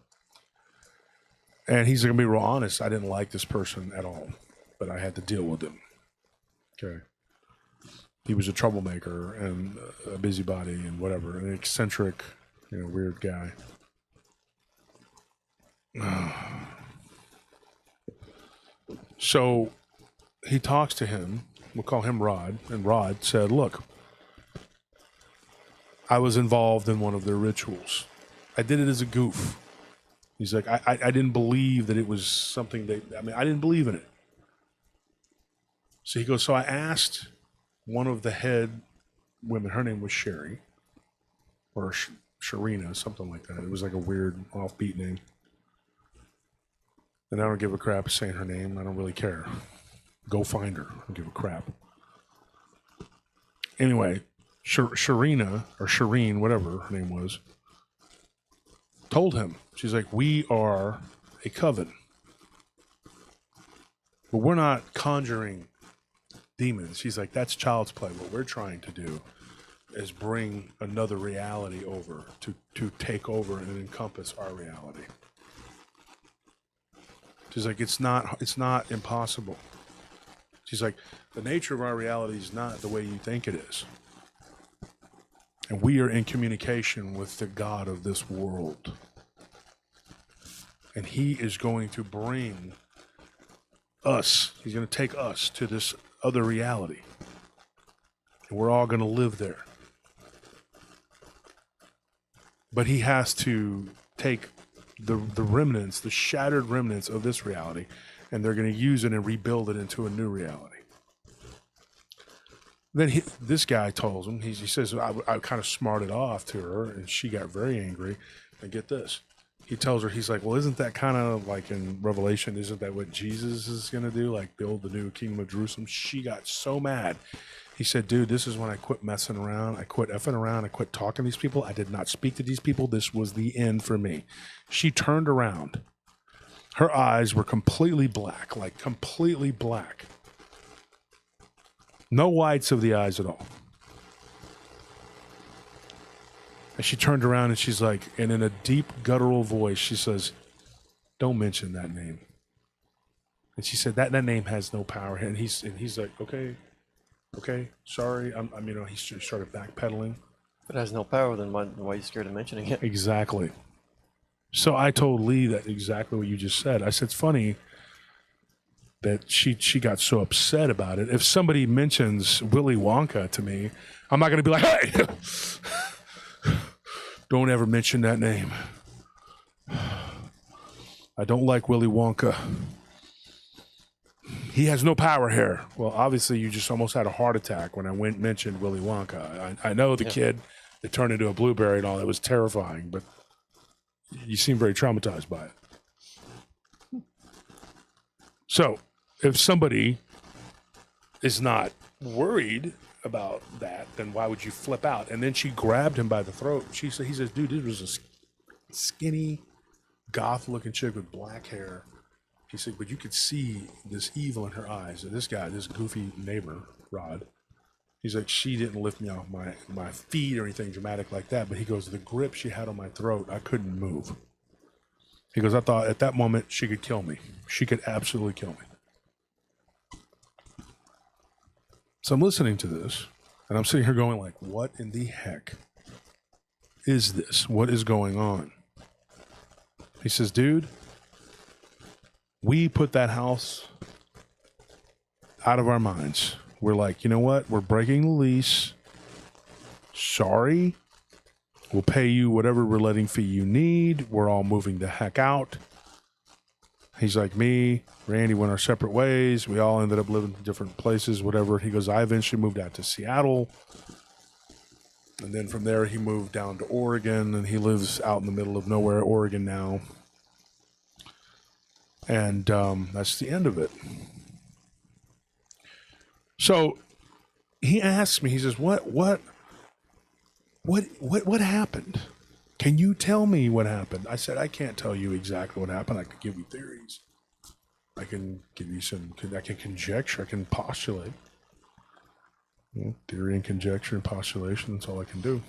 Speaker 1: And he's going to be real honest. I didn't like this person at all, but I had to deal with him. Okay. He was a troublemaker and a busybody and whatever, an eccentric, you know, weird guy. So he talks to him. We'll call him Rod. And Rod said, look, I was involved in one of their rituals. I did it as a goof. He's like, I didn't believe that it was something I didn't believe in it. So he goes, so I asked one of the head women, her name was Sherry, or Sharina, something like that. It was like a weird offbeat name. And I don't give a crap saying her name. I don't really care. Go find her. I don't give a crap. Anyway, Sharina, or Shireen, whatever her name was, told him, she's like, we are a coven. But we're not conjuring demons. She's like, that's child's play. What we're trying to do is bring another reality over to take over and encompass our reality. She's like, it's not impossible. She's like, the nature of our reality is not the way you think it is. And we are in communication with the God of this world. And he is going to bring us, he's going to take us to this other reality. And we're all going to live there. But he has to take the remnants, the shattered remnants of this reality, and they're going to use it and rebuild it into a new reality. Then this guy tells him, he says, I kind of smarted off to her, and she got very angry. And get this. He tells her, he's like, well, isn't that kind of like in Revelation, isn't that what Jesus is going to do? Like build the new kingdom of Jerusalem? She got so mad. He said, dude, this is when I quit messing around. I quit effing around. I quit talking to these people. I did not speak to these people. This was the end for me. She turned around. Her eyes were completely black, like completely black. No whites of the eyes at all. And she turned around and she's like, and in a deep guttural voice, she says, don't mention that name. And she said, that name has no power. And he's like, okay, sorry. He started backpedaling.
Speaker 2: If it has no power, then why are you scared of mentioning it?
Speaker 1: Exactly. So I told Lee that exactly what you just said. I said, it's funny that she got so upset about it. If somebody mentions Willy Wonka to me, I'm not going to be like, hey, don't ever mention that name. I don't like Willy Wonka. He has no power here. Well, obviously, you just almost had a heart attack when I mentioned Willy Wonka. I know the kid that turned into a blueberry and all. That was terrifying, but you seem very traumatized by it. So, if somebody is not worried about that, then why would you flip out? And then she grabbed him by the throat. He says, dude, this was a skinny, goth-looking chick with black hair. He said, but you could see this evil in her eyes. And this guy, this goofy neighbor, Rod, he's like, she didn't lift me off my feet or anything dramatic like that. But he goes, the grip she had on my throat, I couldn't move. He goes, I thought at that moment she could kill me. She could absolutely kill me. So I'm listening to this, and I'm sitting here going like, what in the heck is this? What is going on? He says, dude, we put that house out of our minds. We're like, you know what? We're breaking the lease. Sorry. We'll pay you whatever relating fee you need. We're all moving the heck out. He's like, me, Randy went our separate ways. We all ended up living in different places, whatever. He goes, I eventually moved out to Seattle. And then from there, he moved down to Oregon, and he lives out in the middle of nowhere, Oregon now. And that's the end of it. So he asks me, he says, what happened? Can you tell me what happened? I said, I can't tell you exactly what happened. I could give you theories. I can give you I can conjecture, I can postulate. Theory and conjecture and postulation, that's all I can do.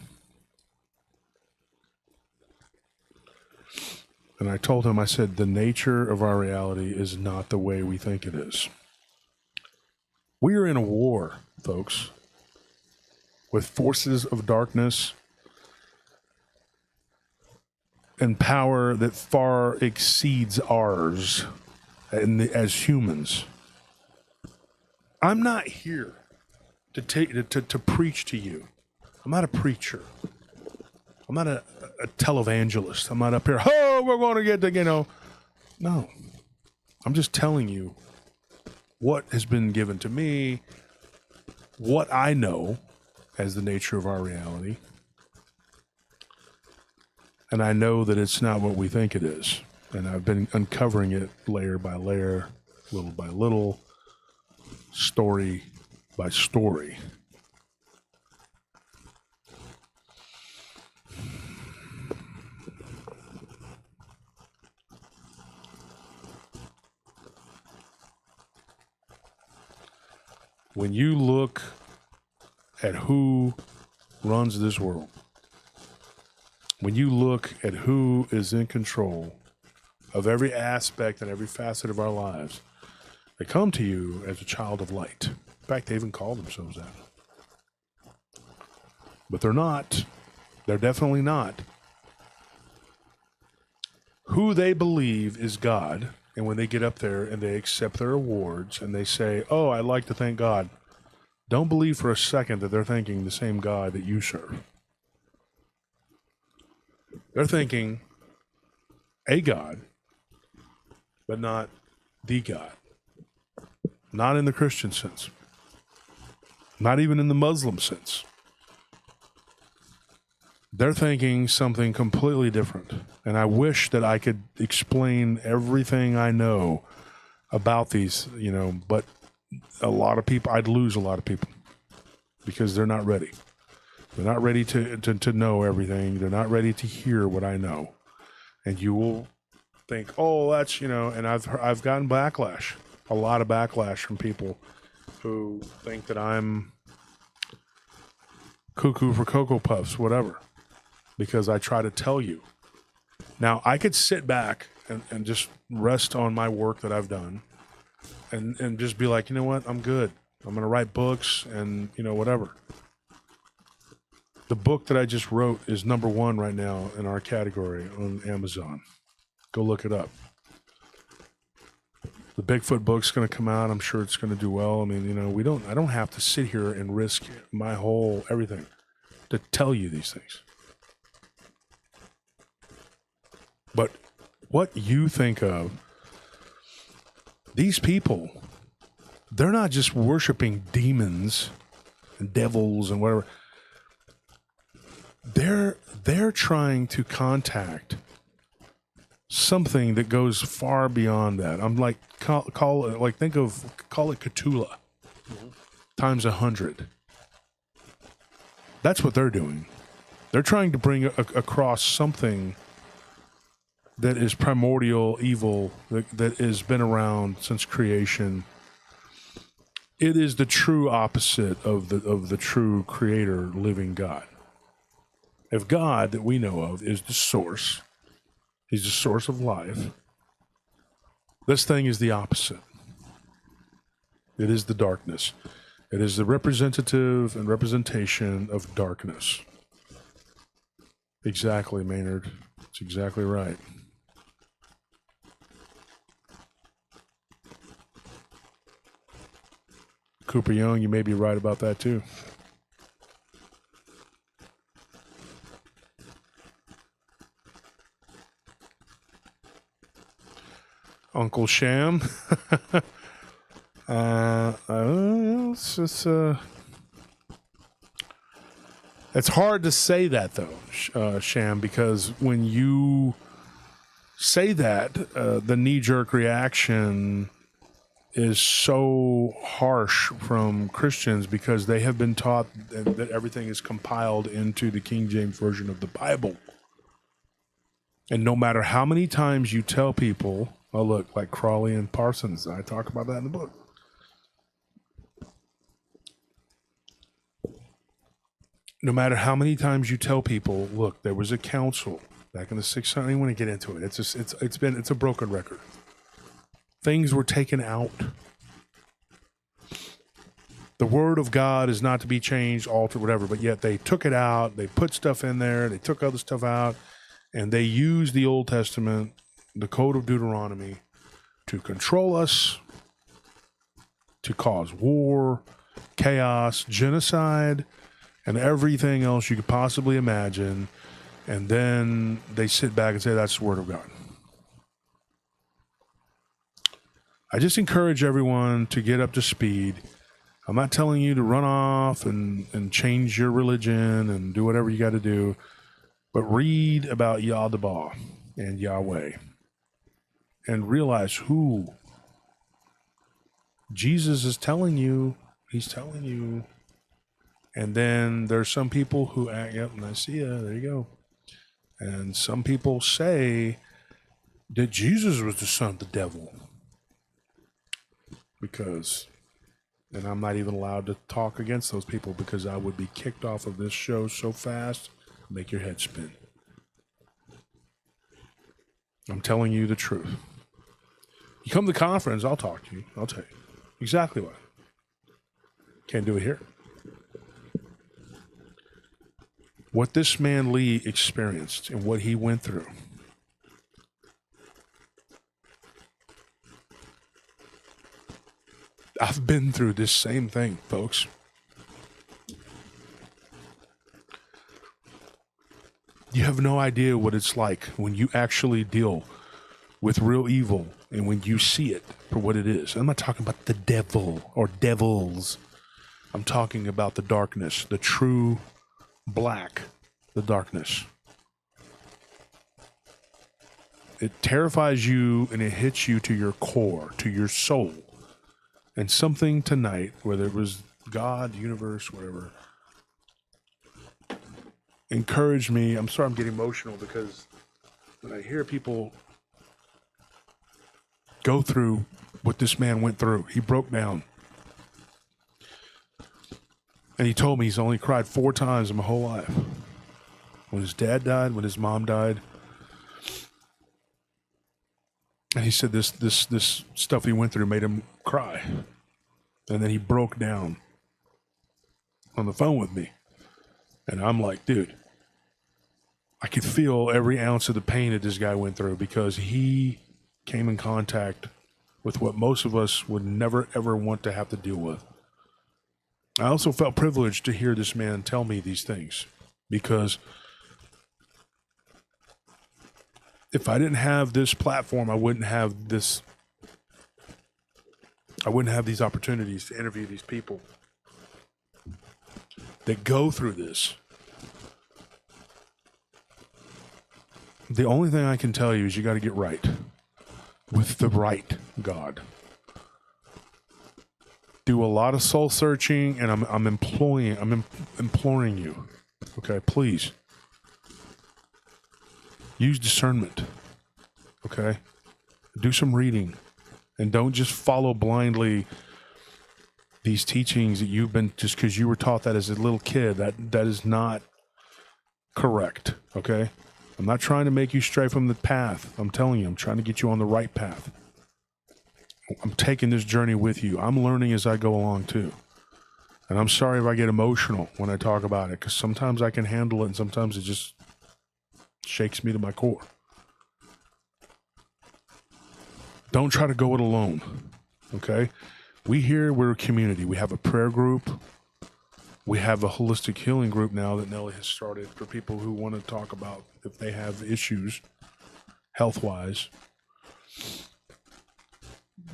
Speaker 1: And I told him, I said, the nature of our reality is not the way we think it is. We are in a war, folks, with forces of darkness and power that far exceeds ours as humans. I'm not here to preach to you. I'm not a preacher. I'm not a televangelist. I'm not up here, oh, we're going to get the, No. I'm just telling you what has been given to me, what I know as the nature of our reality. And I know that it's not what we think it is. And I've been uncovering it layer by layer, little by little, story by story. When you look at who runs this world, when you look at who is in control of every aspect and every facet of our lives, they come to you as a child of light. In fact, they even call themselves that. But they're not. They're definitely not. Who they believe is God, and when they get up there and they accept their awards and they say, oh, I'd like to thank God, don't believe for a second that they're thanking the same God that you serve. They're thinking a God, but not the God. Not in the Christian sense. Not even in the Muslim sense. They're thinking something completely different. And I wish that I could explain everything I know about these, but a lot of people, I'd lose a lot of people because they're not ready. They're not ready to know everything. They're not ready to hear what I know. And you will think, oh, that's, and I've gotten backlash, a lot of backlash from people who think that I'm cuckoo for Cocoa Puffs, whatever, because I try to tell you. Now, I could sit back and just rest on my work that I've done and just be like, you know what, I'm good. I'm going to write books and, whatever. The book that I just wrote is #1 right now in our category on Amazon. Go look it up. The Bigfoot book's going to come out. I'm sure it's going to do well. I mean, I don't have to sit here and risk my whole everything to tell you these things. But what you think of, these people, they're not just worshiping demons and devils and whatever. They're trying to contact something that goes far beyond that. I'm like, call it Cthulhu times 100. That's what they're doing. They're trying to bring across something that is primordial evil, that has been around since creation. It is the true opposite of the true creator, living God. If God that we know of is the source, he's the source of life, this thing is the opposite. It is the darkness. It is the representative and representation of darkness. Exactly, Maynard. That's exactly right. Cooper Young, you may be right about that too. Uncle Sham. It's hard to say that though, Sham, because when you say that, the knee-jerk reaction is so harsh from Christians because they have been taught that everything is compiled into the King James Version of the Bible. And no matter how many times you tell people, oh, look, like Crawley and Parsons, I talk about that in the book. No matter how many times you tell people, look, there was a council back in the 600s. I don't want to get into it. It's a broken record. Things were taken out. The word of God is not to be changed, altered, whatever, but yet they took it out. They put stuff in there. They took other stuff out. And they used the Old Testament, the Code of Deuteronomy, to control us, to cause war, chaos, genocide, and everything else you could possibly imagine. And then they sit back and say, that's the Word of God. I just encourage everyone to get up to speed. I'm not telling you to run off and change your religion and do whatever you got to do. But read about Yahweh and Yahweh and realize who Jesus is telling you. He's telling you. And then there's some people who act, yep, and I see you, there you go. And some people say that Jesus was the son of the devil. Because, and I'm not even allowed to talk against those people because I would be kicked off of this show so fast. Make your head spin. I'm telling you the truth. You come to the conference, I'll talk to you. I'll tell you exactly what. Can't do it here. What this man Lee experienced and what he went through. I've been through this same thing, folks. You have no idea what it's like when you actually deal with real evil and when you see it for what it is. I'm not talking about the devil or devils. I'm talking about the darkness, the true black, the darkness. It terrifies you and it hits you to your core, to your soul. And something tonight, whether it was God, universe, whatever, encouraged me. I'm sorry I'm getting emotional because when I hear people go through what this man went through, he broke down. And he told me he's only cried 4 times in my whole life. When his dad died, when his mom died. And he said this stuff he went through made him cry. And then he broke down on the phone with me. And I'm like, dude, I could feel every ounce of the pain that this guy went through because he came in contact with what most of us would never, ever want to have to deal with. I also felt privileged to hear this man tell me these things because if I didn't have this platform, I wouldn't have these opportunities to interview these people that go through this. The only thing I can tell you is you got to get right with the right God. Do a lot of soul searching, and I'm imploring you. Okay, please use discernment. Okay, do some reading, and don't just follow blindly these teachings that you've been just because you were taught that as a little kid. That is not correct. Okay, I'm not trying to make you stray from the path. I'm telling you, I'm trying to get you on the right path. I'm taking this journey with you. I'm learning as I go along too. And I'm sorry if I get emotional when I talk about it, because sometimes I can handle it and sometimes it just Shakes me to my core. Don't try to go it alone. Okay? We're a community. We have a prayer group. We have a holistic healing group now that Nelly has started for people who want to talk about if they have issues health-wise.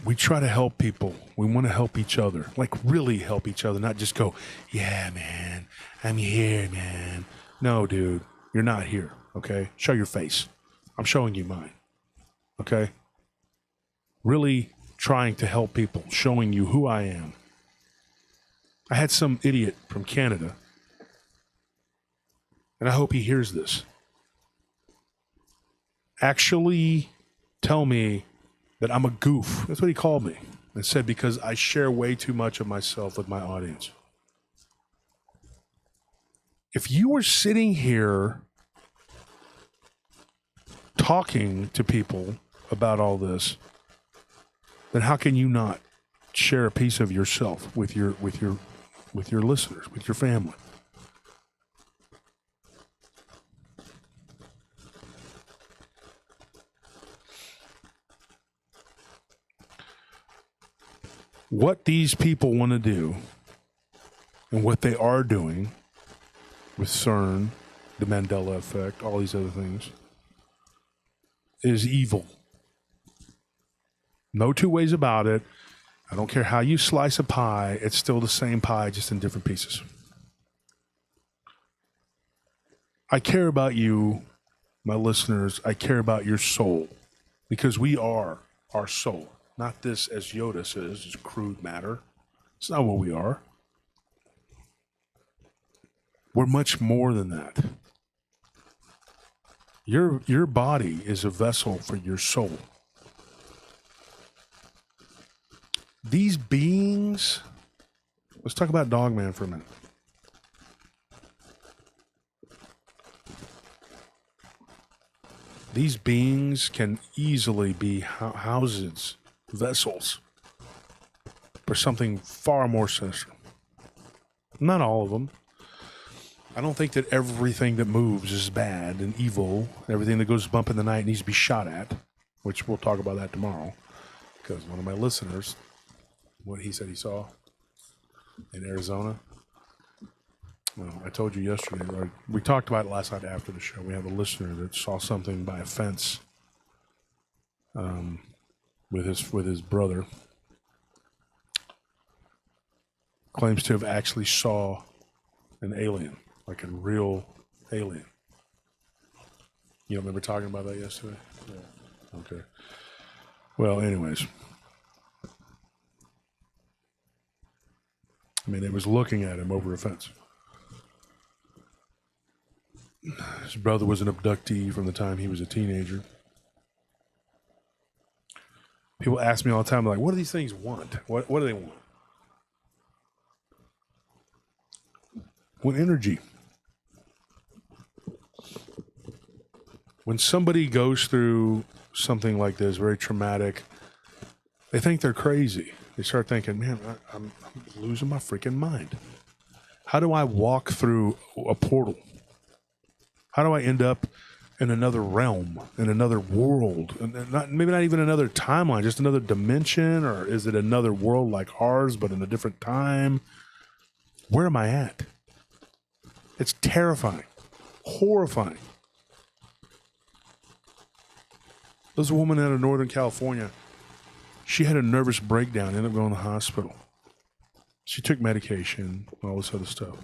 Speaker 1: We try to help people. We want to help each other. Like, really help each other, not just go, yeah, man, I'm here, man. No, dude, you're not here, okay? Show your face. I'm showing you mine, okay? Really trying to help people, showing you who I am. I had some idiot from Canada, and I hope he hears this, actually tell me that I'm a goof. That's what he called me. And said because I share way too much of myself with my audience. If you were sitting here talking to people about all this, then how can you not share a piece of yourself with your listeners, with your family? What these people want to do and what they are doing with CERN, the Mandela effect, all these other things, is evil. No two ways about it. I don't care how you slice a pie, it's still the same pie, just in different pieces. I care about you, my listeners. I care about your soul, because we are our soul. Not this, as Yoda says, is crude matter. It's not what we are. We're much more than that. Your body is a vessel for your soul. These beings, let's talk about Dogman for a minute. These beings can easily be houses, vessels, for something far more sinister. Not all of them. I don't think that everything that moves is bad and evil. Everything that goes bump in the night needs to be shot at, which we'll talk about that tomorrow. Because one of my listeners, what he said he saw in Arizona. Well, I told you yesterday, or we talked about it last night after the show. We have a listener that saw something by a fence with his brother. Claims to have actually saw an alien, like a real alien. You don't remember talking about that yesterday? Yeah. Okay. Well, anyways. I mean, it was looking at him over a fence. His brother was an abductee from the time he was a teenager. People ask me all the time, like, what do these things want? What do they want? Want energy. When somebody goes through something like this, very traumatic, they think they're crazy. They start thinking, man, I'm losing my freaking mind. How do I walk through a portal? How do I end up in another realm, in another world? And maybe not even another timeline, just another dimension? Or is it another world like ours, but in a different time? Where am I at? It's terrifying, horrifying. There's a woman out of Northern California. She had a nervous breakdown, ended up going to the hospital. She took medication, all this other stuff.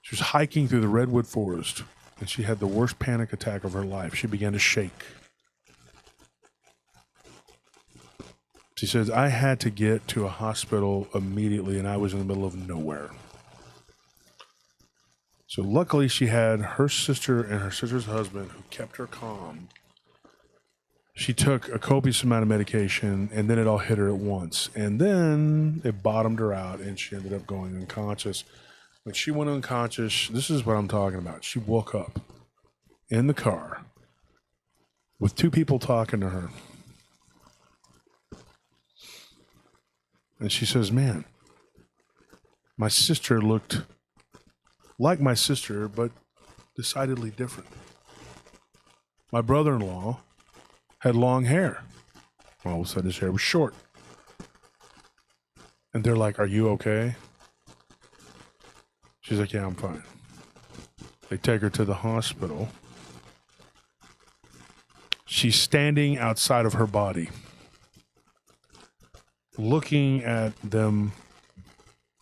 Speaker 1: She was hiking through the redwood forest, and she had the worst panic attack of her life. She began to shake. She says, I had to get to a hospital immediately, and I was in the middle of nowhere. So luckily, she had her sister and her sister's husband who kept her calm. She took a copious amount of medication, and then it all hit her at once. And then it bottomed her out, and she ended up going unconscious. When she went unconscious, this is what I'm talking about. She woke up in the car with two people talking to her. And she says, man, my sister looked like my sister, but decidedly different. My brother-in-law had long hair. All of a sudden, his hair was short. And they're like, "Are you okay?" She's like, "Yeah, I'm fine." They take her to the hospital. She's standing outside of her body, looking at them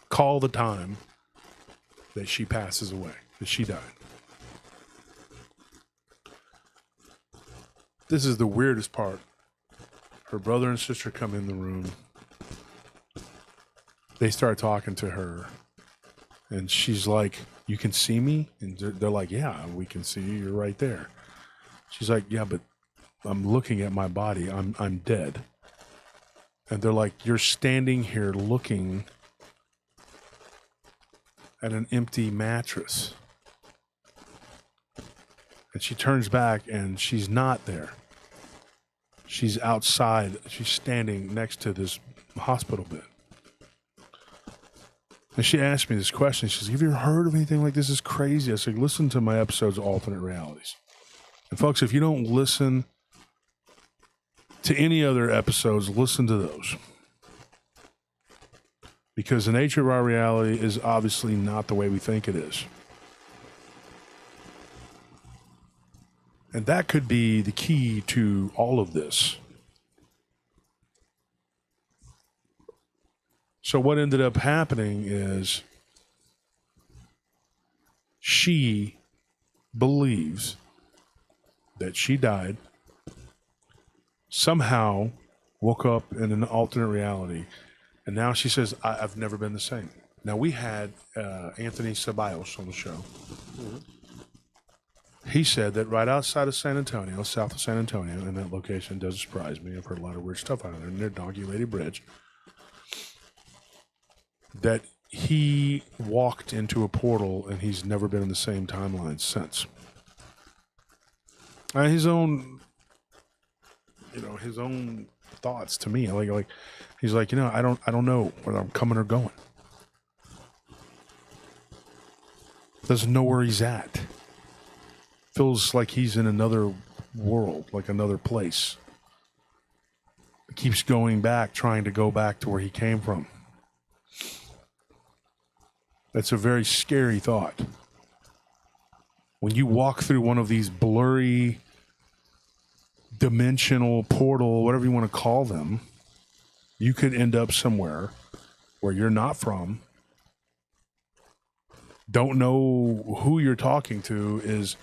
Speaker 1: call the time that she passes away, that she died. This is the weirdest part. Her brother and sister come in the room. They start talking to her. And she's like, "You can see me?" And they're like, "Yeah, we can see you. You're right there." She's like, "Yeah, but I'm looking at my body. I'm dead." And they're like, "You're standing here looking at an empty mattress." And she turns back and she's not there. She's outside. She's standing next to this hospital bed. And she asked me this question. She says, "Have you ever heard of anything like this? It's crazy." I said, "Listen to my episodes of Alternate Realities." And folks, if you don't listen to any other episodes, listen to those. Because the nature of our reality is obviously not the way we think it is. And that could be the key to all of this. So what ended up happening is she believes that she died, somehow woke up in an alternate reality, and now she says, I've never been the same. Now, we had Anthony Ceballos on the show. Mm-hmm. He said that right outside of San Antonio, south of San Antonio, and that location doesn't surprise me. I've heard a lot of weird stuff out of there, near Donkey Lady Bridge, that he walked into a portal and he's never been in the same timeline since. His own thoughts to me, like he's like, I don't know whether I'm coming or going. Doesn't know where he's at. Feels like he's in another world, like another place. Keeps going back, trying to go back to where he came from. That's a very scary thought. When you walk through one of these blurry, dimensional portal, whatever you want to call them, you could end up somewhere where you're not from. Don't know who you're talking to is,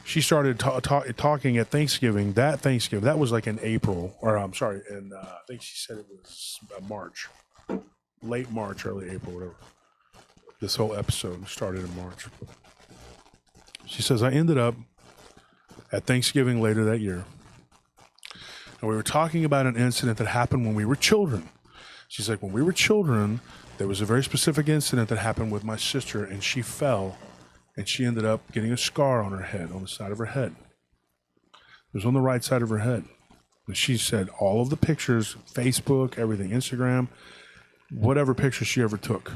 Speaker 1: she started talking at Thanksgiving. That was like in April, or I'm sorry, and I think she said it was March. Late March, early April, whatever. This whole episode started in March. She says, I ended up at Thanksgiving later that year, and we were talking about an incident that happened when we were children. She's like, when we were children, there was a very specific incident that happened with my sister, and she fell, and she ended up getting a scar on her head, on the side of her head. It was on the right side of her head. And she said all of the pictures, Facebook, everything, Instagram, whatever picture she ever took,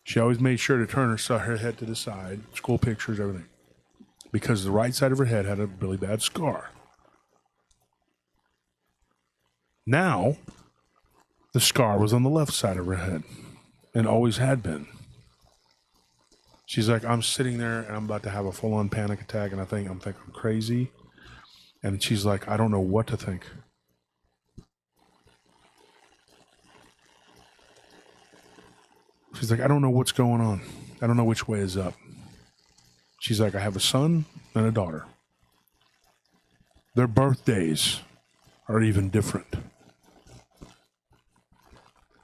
Speaker 1: she always made sure to turn her head to the side, school pictures, everything, because the right side of her head had a really bad scar. Now, the scar was on the left side of her head, and always had been. She's like, I'm sitting there, and I'm about to have a full-on panic attack, and I think I'm crazy. And she's like, I don't know what to think. She's like, I don't know what's going on. I don't know which way is up. She's like, I have a son and a daughter. Their birthdays are even different.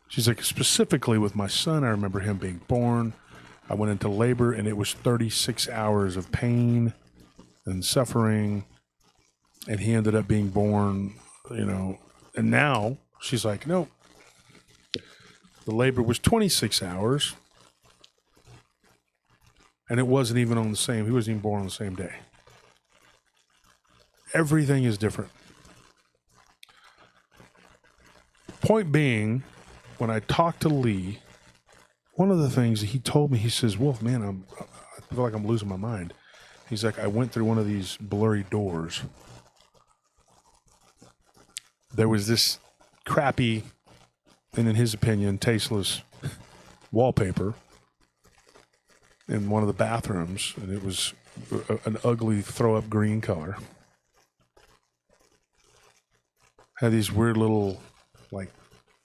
Speaker 1: She's like, specifically with my son, I remember him being born. I went into labor, and it was 36 hours of pain and suffering. And he ended up being born, and now she's like, no. The labor was 26 hours, and it wasn't even on the same, he wasn't even born on the same day. Everything is different. Point being, when I talked to Lee, one of the things he told me, he says, Wolf, man, I feel like I'm losing my mind. He's like, I went through one of these blurry doors. There was this crappy, and in his opinion, tasteless wallpaper in one of the bathrooms, and it was an ugly throw-up green color. Had these weird little, like,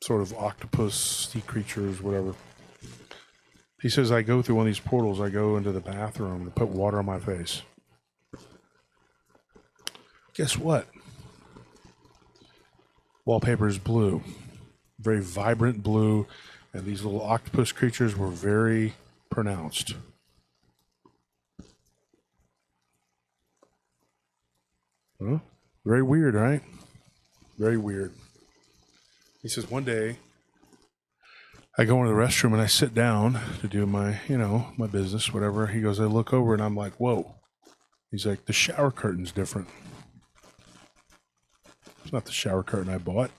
Speaker 1: sort of octopus sea creatures, whatever. He says, I go through one of these portals, I go into the bathroom to put water on my face. Guess what? Wallpaper is blue. Very vibrant blue, and these little octopus creatures were very pronounced. Huh? Very weird, right? Very weird. He says, one day, I go into the restroom and I sit down to do my, my business, whatever. He goes, I look over and I'm like, whoa. He's like, the shower curtain's different. It's not the shower curtain I bought.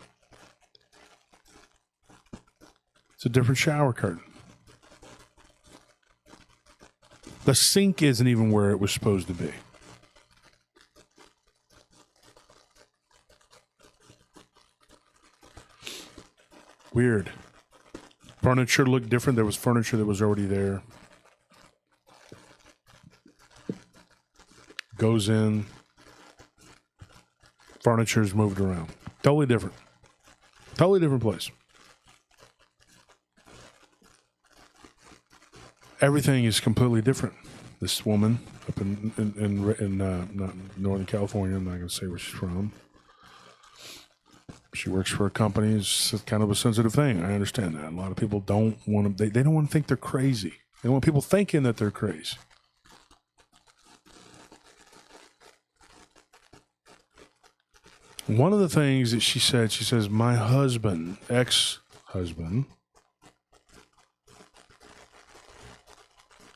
Speaker 1: It's a different shower curtain. The sink isn't even where it was supposed to be. Weird. Furniture looked different. There was furniture that was already there. Goes in. Furniture's moved around. Totally different. Totally different place. Everything is completely different. This woman up in Northern California, I'm not going to say where she's from. She works for a company. It's kind of a sensitive thing. I understand that. A lot of people don't want to, they don't want to think they're crazy. They don't want people thinking that they're crazy. One of the things that she says, my husband, ex-husband,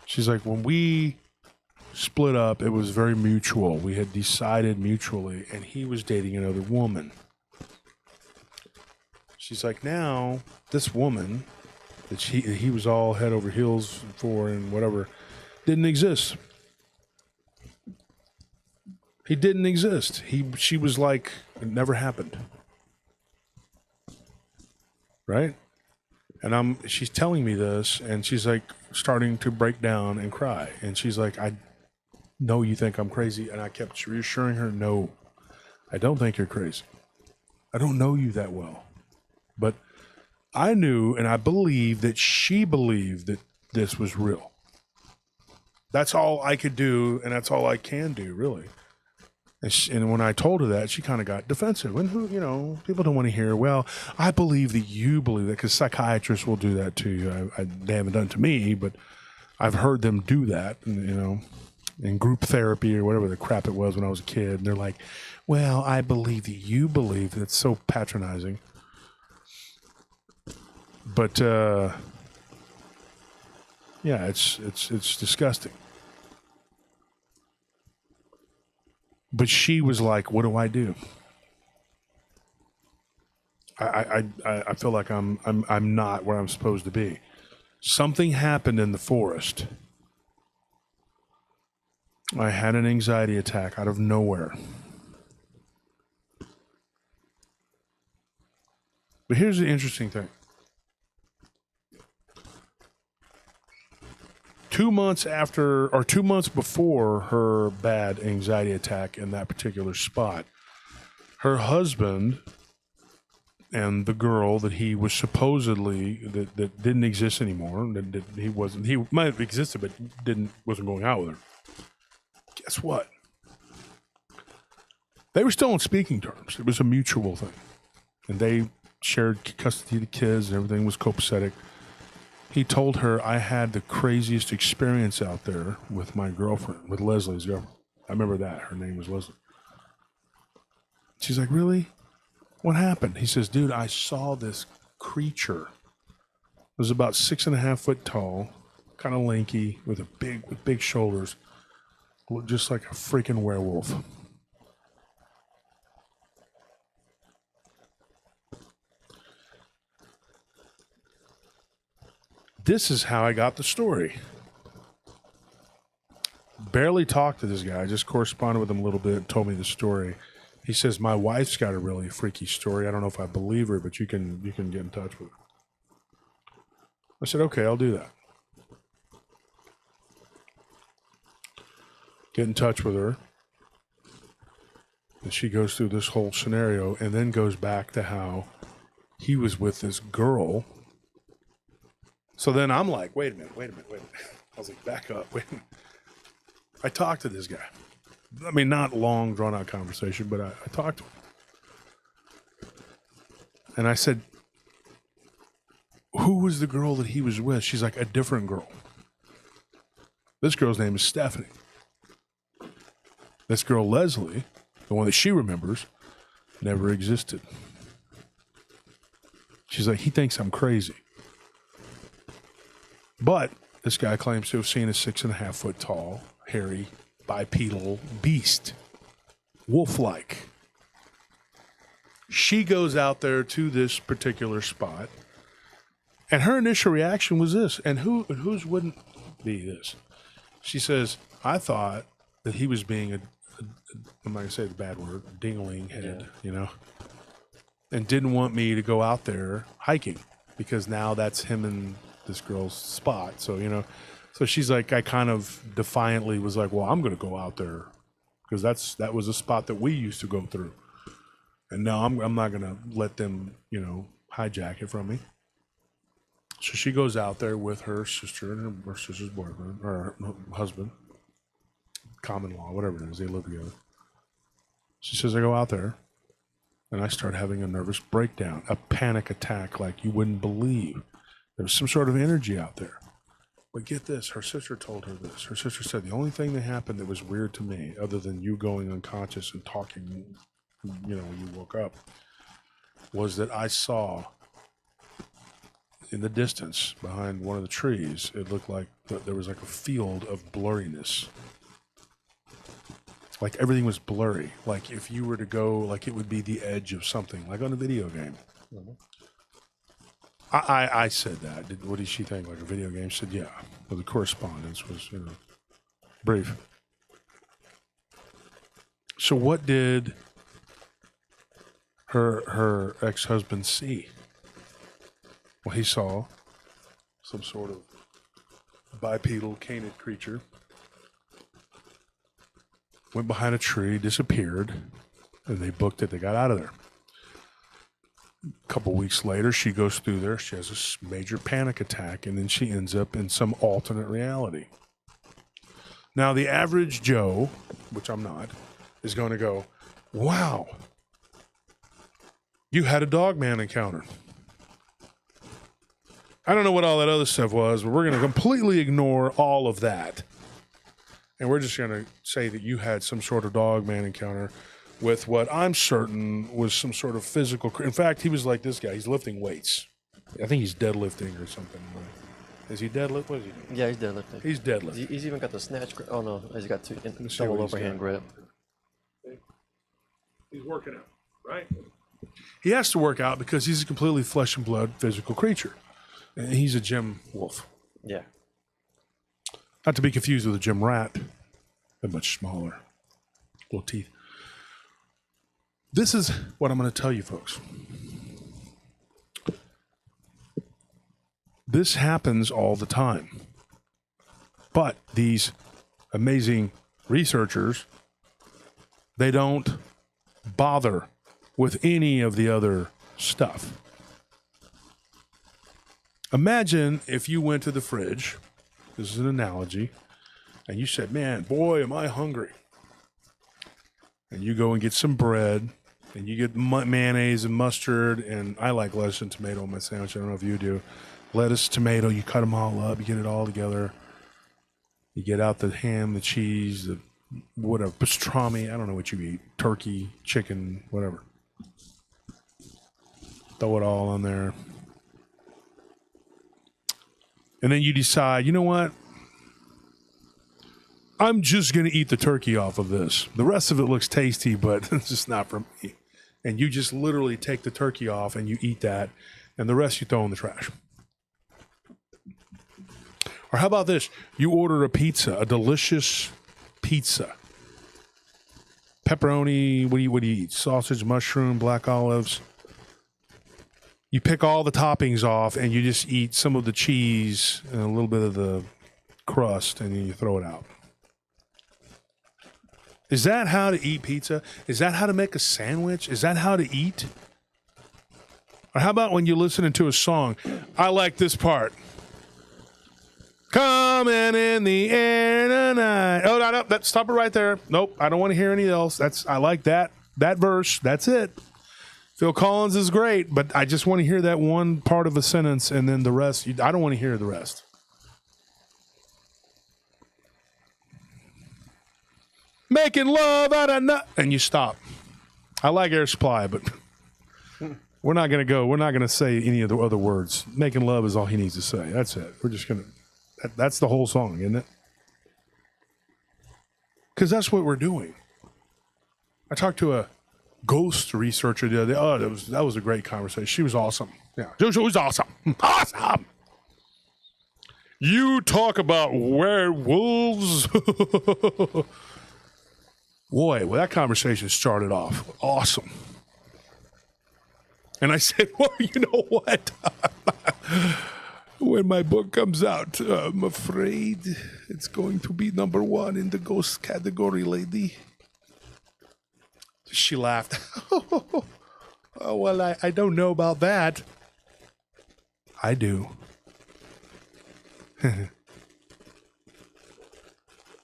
Speaker 1: she's like, when we split up, it was very mutual. We had decided mutually, and he was dating another woman. She's like, now, this woman that he was all head over heels for and whatever, didn't exist. He didn't exist. She was like, it never happened. Right? And she's telling me this, and she's like starting to break down and cry. And she's like, I know you think I'm crazy. And I kept reassuring her, no, I don't think you're crazy. I don't know you that well. But I knew and I believed that she believed that this was real. That's all I could do, and that's all I can do, really. And when I told her that, she kind of got defensive. And people don't want to hear, well, I believe that you believe that, because psychiatrists will do that to you. They haven't done it to me, but I've heard them do that, in group therapy or whatever the crap it was when I was a kid. And they're like, well, I believe that you believe. That's so patronizing. But, yeah, it's disgusting. But she was like, what do I do? I feel like I'm not where I'm supposed to be. Something happened in the forest. I had an anxiety attack out of nowhere. But here's the interesting thing. 2 months before her bad anxiety attack in that particular spot, her husband and the girl that he was supposedly that didn't exist anymore, he might have existed but wasn't going out with her. Guess what? They were still on speaking terms. It was a mutual thing, and they shared custody of the kids, and everything was copacetic. He told her, I had the craziest experience out there with my girlfriend, with Leslie's girlfriend. I remember that. Her name was Leslie. She's like, really? What happened? He says, dude, I saw this creature. It was about 6.5 foot tall, kind of lanky, with big shoulders. Looked just like a freaking werewolf. This is how I got the story. Barely talked to this guy. I just corresponded with him a little bit, told me the story. He says, my wife's got a really freaky story. I don't know if I believe her, but you can get in touch with her. I said, okay, I'll do that. Get in touch with her. And she goes through this whole scenario and then goes back to how he was with this girl. So then I'm like, wait a minute. I was like, back up, wait a minute. I talked to this guy. I mean, not long, drawn-out conversation, but I talked to him. And I said, who was the girl that he was with? She's like, a different girl. This girl's name is Stephanie. This girl, Leslie, the one that she remembers, never existed. She's like, he thinks I'm crazy. But this guy claims to have seen a 6.5 foot tall, hairy, bipedal beast, wolf-like. She goes out there to this particular spot, and her initial reaction was this, and whose wouldn't be this? She says, I thought that he was being I'm not going to say the bad word, dingling head, you know, and didn't want me to go out there hiking because now that's him and this girl's spot. So, you know, so she's like, I kind of defiantly was like, well, I'm going to go out there because that was a spot that we used to go through. And now I'm not going to let them, you know, hijack it from me. So she goes out there with her sister and her sister's boyfriend or her husband, common law, whatever it is, they live together. She says, I go out there and I start having a nervous breakdown, a panic attack like you wouldn't believe. There was some sort of energy out there. But get this, her sister told her this. Her sister said, the only thing that happened that was weird to me, other than you going unconscious and talking, you know, when you woke up, was that I saw in the distance behind one of the trees, it looked like there was like a field of blurriness. Like everything was blurry. Like if you were to go, like it would be the edge of something, like on a video game. Mm-hmm. I said that. What did she think? Like a video game? She said, yeah. Well, the correspondence was, you know, brief. So what did her ex-husband see? Well, he saw some sort of bipedal canid creature, went behind a tree, disappeared, and they booked it. They got out of there. A couple weeks later, she goes through there. She has this major panic attack, and then she ends up in some alternate reality. Now, the average Joe, which I'm not, is going to go, wow, you had a Dogman encounter. I don't know what all that other stuff was, but we're going to completely ignore all of that. And we're just going to say that you had some sort of Dogman encounter with what I'm certain was some sort of physical. In fact, he was like this guy. He's lifting weights. I think he's deadlifting or something. Is he deadlift? What is he doing?
Speaker 2: Yeah, he's deadlifting.
Speaker 1: He's deadlifting.
Speaker 2: He's even got the snatch grip. Oh, no. He's got double overhand grip.
Speaker 1: He's working out, right? He has to work out because he's a completely flesh and blood physical creature. And he's a gym wolf.
Speaker 2: Yeah.
Speaker 1: Not to be confused with a gym rat. They're much smaller. Little teeth. This is what I'm going to tell you, folks. This happens all the time. But these amazing researchers, they don't bother with any of the other stuff. Imagine if you went to the fridge, this is an analogy, and you said, man, boy, am I hungry. And you go and get some bread, and you get mayonnaise and mustard, and I like lettuce and tomato on my sandwich. I don't know if you do. Lettuce, tomato, you cut them all up, you get it all together. You get out the ham, the cheese, the whatever, pastrami, I don't know what you eat, turkey, chicken, whatever. Throw it all on there. And then you decide, you know what? I'm just going to eat the turkey off of this. The rest of it looks tasty, but it's just not for me. And you just literally take the turkey off and you eat that, and the rest you throw in the trash. Or how about this? You order a pizza, a delicious pizza. Pepperoni, what do you eat? Sausage, mushroom, black olives. You pick all the toppings off and you just eat some of the cheese and a little bit of the crust and then you throw it out. Is that how to eat pizza? Is that how to make a sandwich? Is that how to eat? Or how about when you're listening to a song? I like this part. Coming in the air tonight. Oh, no, stop it right there. Nope, I don't want to hear anything else. I like that verse. That's it. Phil Collins is great, but I just want to hear that one part of a sentence, and then the rest. I don't want to hear the rest. Making love out of nut, and you stop. I like Air Supply, but we're not going to go. We're not going to say any of the other words. Making love is all he needs to say. That's it. We're just going to. That's the whole song, isn't it? Because that's what we're doing. I talked to a ghost researcher the other day. Oh, that was a great conversation. She was awesome. Yeah, she was awesome. Awesome. You talk about werewolves. Boy, well, that conversation started off awesome. And I said, well, you know what? When my book comes out, I'm afraid it's going to be #1 in the ghost category, lady. She laughed. Oh, well, I don't know about that. I do.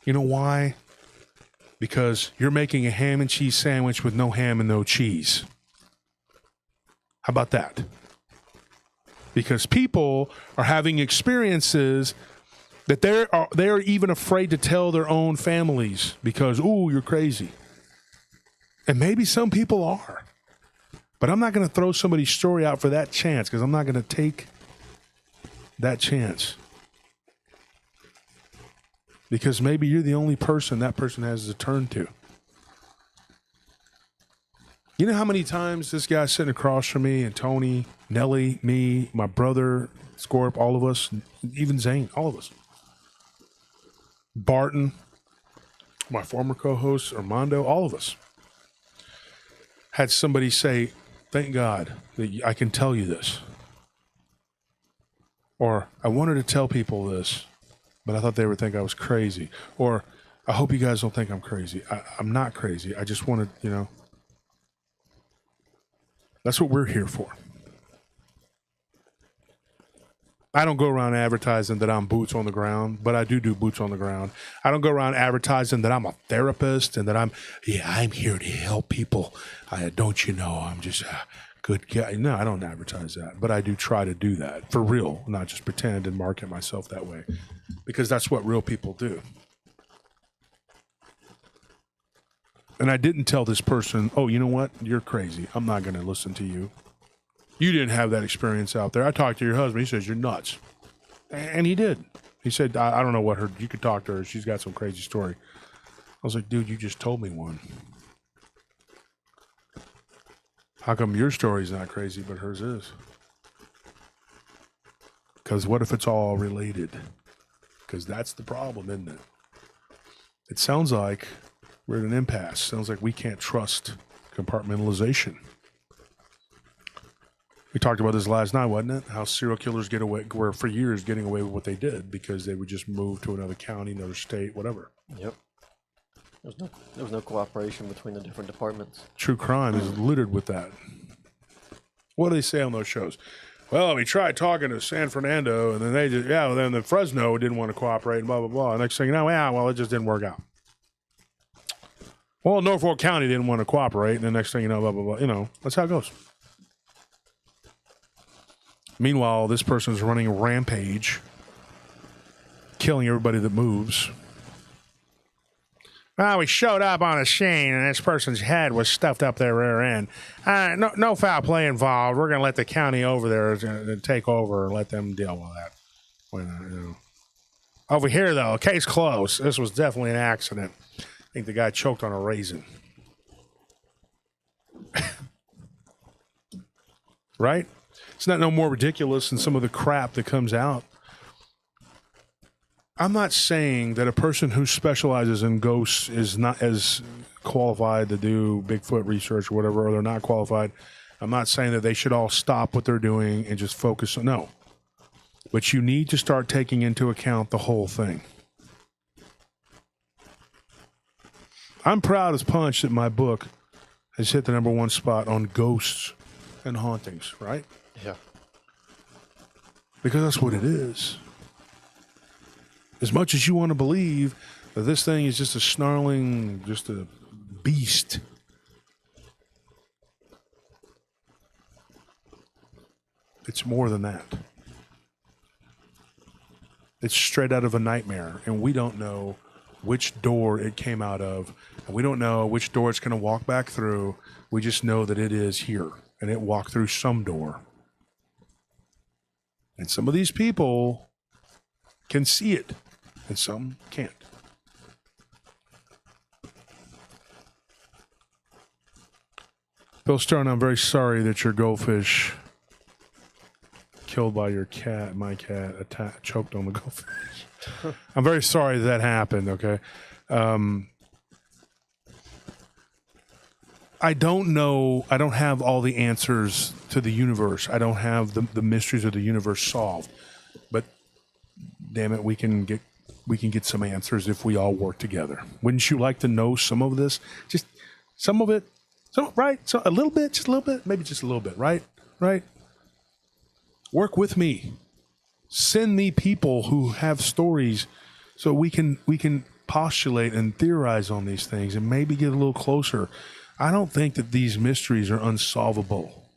Speaker 1: You know why? Because you're making a ham and cheese sandwich with no ham and no cheese. How about that? Because people are having experiences that they're even afraid to tell their own families because, ooh, you're crazy. And maybe some people are. But I'm not going to throw somebody's story out for that chance because I'm not going to take that chance. Because maybe you're the only person that person has to turn to. You know how many times this guy's sitting across from me and Tony, Nelly, me, my brother, Scorp, all of us, even Zane, all of us. Barton, my former co-host, Armando, all of us. Had somebody say, thank God that I can tell you this. Or I wanted to tell people this, but I thought they would think I was crazy. Or I hope you guys don't think I'm crazy. I'm not crazy. I just wanted, that's what we're here for. I don't go around advertising that I'm boots on the ground, but I do boots on the ground. I don't go around advertising that I'm a therapist and that I'm here to help people. Don't you know, I'm just a good guy. No, I don't advertise that, but I do try to do that for real, not just pretend and market myself that way, because that's what real people do. And I didn't tell this person, oh, you know what? You're crazy. I'm not going to listen to you. You didn't have that experience out there. I talked to your husband. He says, you're nuts. And he did. He said, I don't know what you could talk to her. She's got some crazy story. I was like, dude, you just told me one. How come your story's not crazy, but hers is? Because what if it's all related? Because that's the problem, isn't it? It sounds like we're at an impasse. Sounds like we can't trust compartmentalization. We talked about this last night, wasn't it? How serial killers were for years getting away with what they did because they would just move to another county, another state, whatever.
Speaker 2: Yep. There was no cooperation between the different departments.
Speaker 1: True crime is littered with that. What do they say on those shows? Well, we tried talking to San Fernando, and then then the Fresno didn't want to cooperate, and blah, blah, blah. Next thing you know, it just didn't work out. Well, Norfolk County didn't want to cooperate, and the next thing you know, blah, blah, blah. That's how it goes. Meanwhile, this person's running a rampage, killing everybody that moves. Well, we showed up on a scene, and this person's head was stuffed up their rear end. No foul play involved. We're going to let the county over there take over and let them deal with that. Over here, though, case closed. This was definitely an accident. I think the guy choked on a raisin. Right? It's not no more ridiculous than some of the crap that comes out. I'm not saying that a person who specializes in ghosts is not as qualified to do Bigfoot research or whatever, or they're not qualified. I'm not saying that they should all stop what they're doing and just focus on, no. But you need to start taking into account the whole thing. I'm proud as punch that my book has hit the #1 spot on ghosts and hauntings, right?
Speaker 2: Yeah.
Speaker 1: Because that's what it is. As much as you want to believe that this thing is just a snarling, just a beast, it's more than that. It's straight out of a nightmare, and we don't know which door it came out of, and we don't know which door it's going to walk back through. We just know that it is here, and it walked through some door. And some of these people can see it, and some can't. Bill Stern, I'm very sorry that your goldfish killed by your cat, my cat, choked on the goldfish. I'm very sorry that happened, okay? I don't know. I don't have all the answers to the universe. I don't have the mysteries of the universe solved. But damn it, we can get some answers if we all work together. Wouldn't you like to know some of this? Just some of it, right? So a little bit, just a little bit, maybe just a little bit, right? Right? Work with me. Send me people who have stories so we can postulate and theorize on these things and maybe get a little closer. I don't think that these mysteries are unsolvable.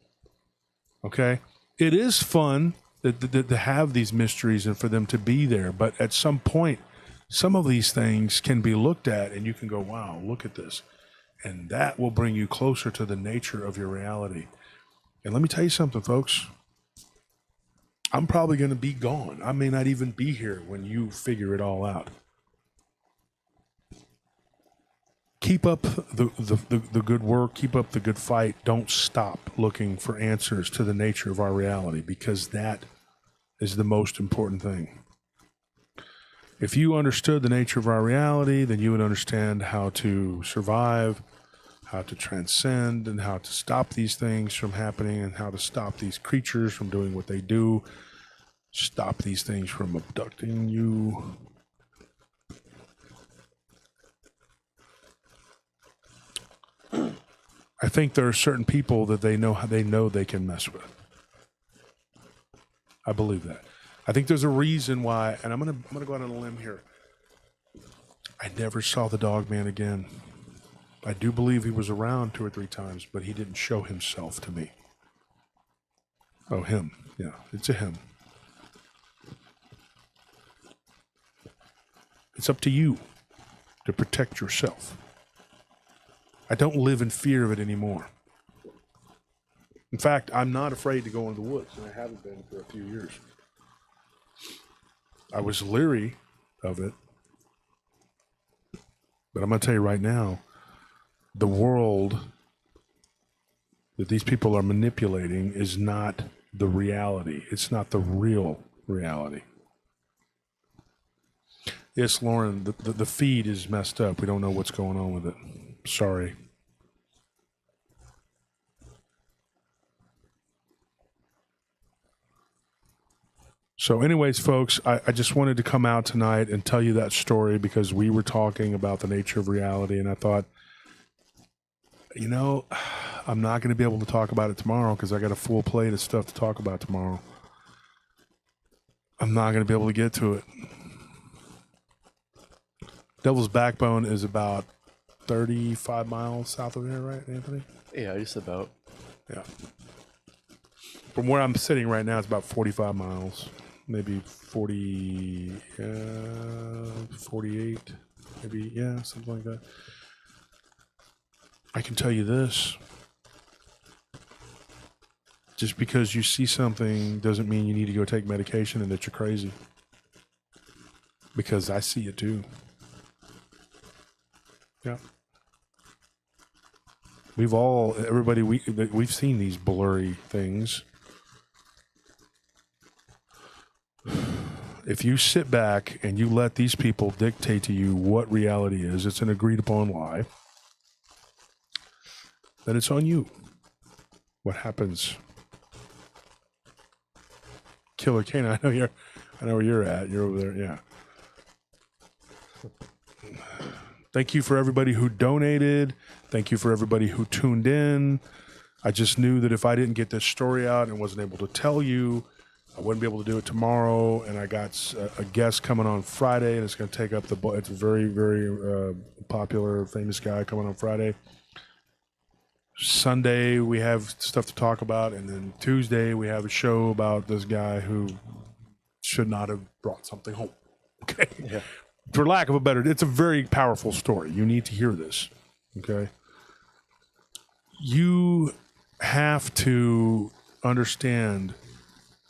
Speaker 1: Okay? It is fun to have these mysteries and for them to be there, but at some point, some of these things can be looked at and you can go, wow, look at this. And that will bring you closer to the nature of your reality. And let me tell you something, folks. I'm probably going to be gone. I may not even be here when you figure it all out. Keep up the good work. Keep up the good fight. Don't stop looking for answers to the nature of our reality, because that is the most important thing. If you understood the nature of our reality, then you would understand how to survive, how to transcend, and how to stop these things from happening, and how to stop these creatures from doing what they do, stop these things from abducting you. I think there are certain people that they know they can mess with. I believe that. I think there's a reason why, and I'm gonna go out on a limb here. I never saw the Dogman again. I do believe he was around 2 or 3 times, but he didn't show himself to me. Oh, him. Yeah, it's a him. It's up to you to protect yourself. I don't live in fear of it anymore. In fact, I'm not afraid to go into the woods, and I haven't been for a few years. I was leery of it, but I'm going to tell you right now, the world that these people are manipulating is not the reality. It's not the real reality. Yes, Lauren, the feed is messed up. We don't know what's going on with it. Sorry. So anyways, folks, I just wanted to come out tonight and tell you that story because we were talking about the nature of reality, and I thought, you know, I'm not going to be able to talk about it tomorrow because I got a full plate of stuff to talk about tomorrow. I'm not going to be able to get to it. Devil's Backbone is about 35 miles south of here, right, Anthony?
Speaker 2: Yeah, just about.
Speaker 1: Yeah. From where I'm sitting right now, it's about 45 miles. Maybe 40, 48, maybe, yeah, something like that. I can tell you this. Just because you see something doesn't mean you need to go take medication and that you're crazy. Because I see it too. Yeah. We've seen these blurry things. if you sit back and you let these people dictate to you what reality is, it's an agreed upon lie, then it's on you. What happens? Killer Kane, I know where you're at. You're over there, yeah. Thank you for everybody who donated. Thank you for everybody who tuned in. I just knew that if I didn't get this story out and wasn't able to tell you, I wouldn't be able to do it tomorrow. And I got a guest coming on Friday, and it's going to take up it's a very, very popular, famous guy coming on Friday. Sunday, we have stuff to talk about. And then Tuesday, we have a show about this guy who should not have brought something home. Okay?
Speaker 2: Yeah.
Speaker 1: For lack of a better, it's a very powerful story. You need to hear this. Okay? You have to understand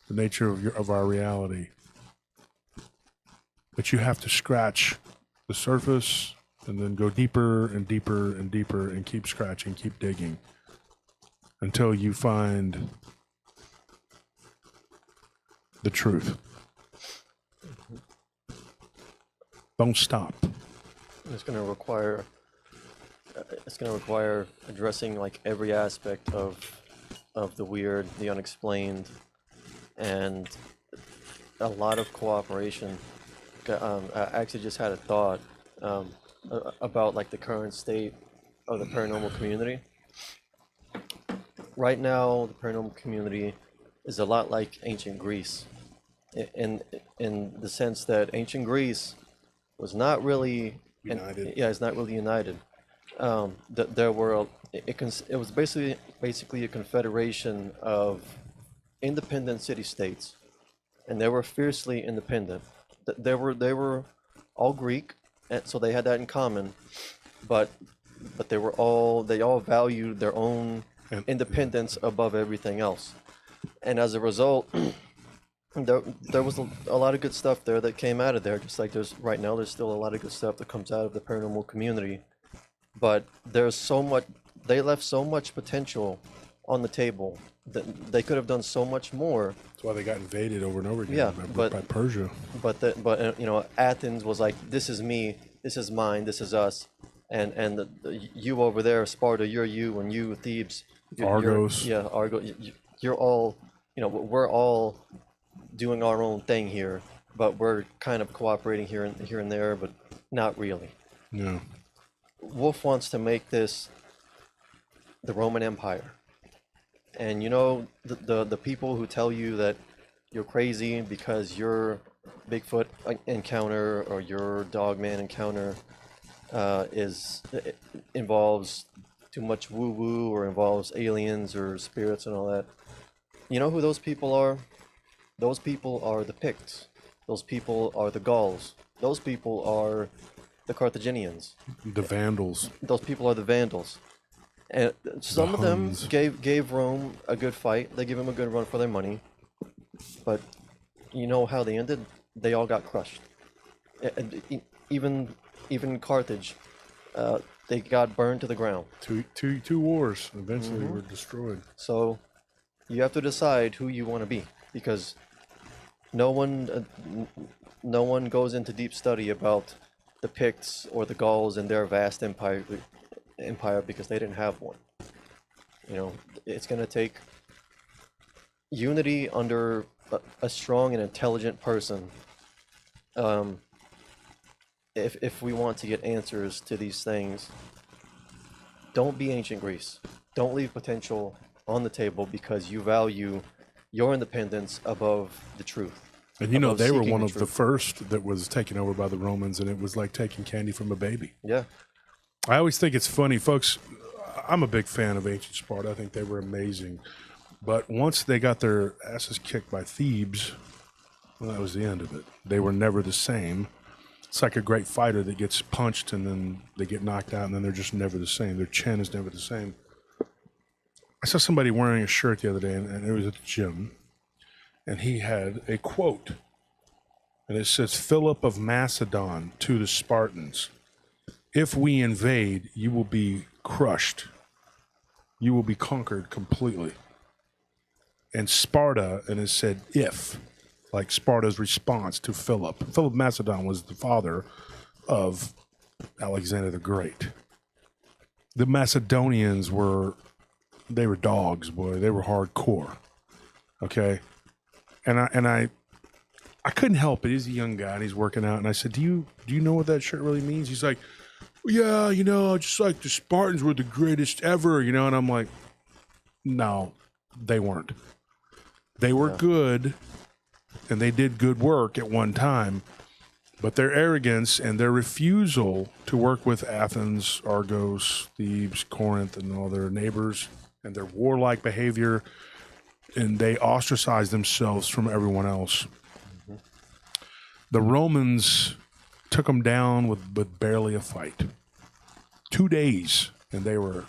Speaker 1: the nature of our reality, but you have to scratch the surface and then go deeper and deeper and deeper and keep scratching, keep digging until you find the truth. Don't stop.
Speaker 2: It's going to require addressing like every aspect of the weird, the unexplained, and a lot of cooperation. I actually just had a thought about like the current state of the paranormal community. Right now, the paranormal community is a lot like ancient Greece, in the sense that ancient Greece was not really
Speaker 1: United.
Speaker 2: it's not really united. There were it was basically a confederation of independent city-states, and they were fiercely independent. They were all Greek, and so they had that in common, but they all valued their own independence above everything else, and as a result, there was a lot of good stuff there that came out of there. Just like there's still a lot of good stuff that comes out of the paranormal community, but there's so much. They left so much potential on the table that they could have done so much more.
Speaker 1: That's why they got invaded over and over again by Persia.
Speaker 2: But Athens was like, this is me, this is mine, this is us, and you over there, Sparta, you're you, and you Thebes,
Speaker 1: Argos.
Speaker 2: Argos. You're all, we're all doing our own thing here, but we're kind of cooperating here and there, but not really.
Speaker 1: Yeah.
Speaker 2: Wolf wants to make this the Roman Empire. And the people who tell you that you're crazy because your Bigfoot encounter or your Dogman encounter involves too much woo-woo or involves aliens or spirits and all that. You know who those people are? Those people are the Picts. Those people are the Gauls. Those people are the Carthaginians.
Speaker 1: The Vandals.
Speaker 2: Those people are the Vandals. And some of them gave Rome a good fight. They gave them a good run for their money. But you know how they ended? They all got crushed. Even Carthage, they got burned to the ground.
Speaker 1: Two wars eventually were destroyed.
Speaker 2: So you have to decide who you want to be, because no one goes into deep study about the Picts or the Gauls and their vast empire because they didn't have one. It's going to take unity under a strong and intelligent person if we want to get answers to these things. Don't be ancient Greece. Don't leave potential on the table because you value your independence above the truth.
Speaker 1: And they were one of the first that was taken over by the Romans, and it was like taking candy from a baby.
Speaker 2: Yeah.
Speaker 1: I always think it's funny, folks. I'm a big fan of ancient Sparta. I think they were amazing. But once they got their asses kicked by Thebes, well, that was the end of it. They were never the same. It's like a great fighter that gets punched and then they get knocked out and then they're just never the same. Their chin is never the same. I saw somebody wearing a shirt the other day, and it was at the gym, and he had a quote. And it says, Philip of Macedon to the Spartans, if we invade, you will be crushed. You will be conquered completely. And Sparta, and it said, if. like Sparta's response to Philip. Philip Macedon was the father of Alexander the Great. The Macedonians were dogs, boy. They were hardcore. Okay. And I couldn't help it. He's a young guy and he's working out. And I said, do you know what that shirt really means? He's like, yeah, just like the Spartans were the greatest ever, And I'm like, no, they weren't. They were good and they did good work at one time. But their arrogance and their refusal to work with Athens, Argos, Thebes, Corinth, and all their neighbors, and their warlike behavior, and they ostracized themselves from everyone else. Mm-hmm. The Romans took them down with barely a fight. 2 days, and they were.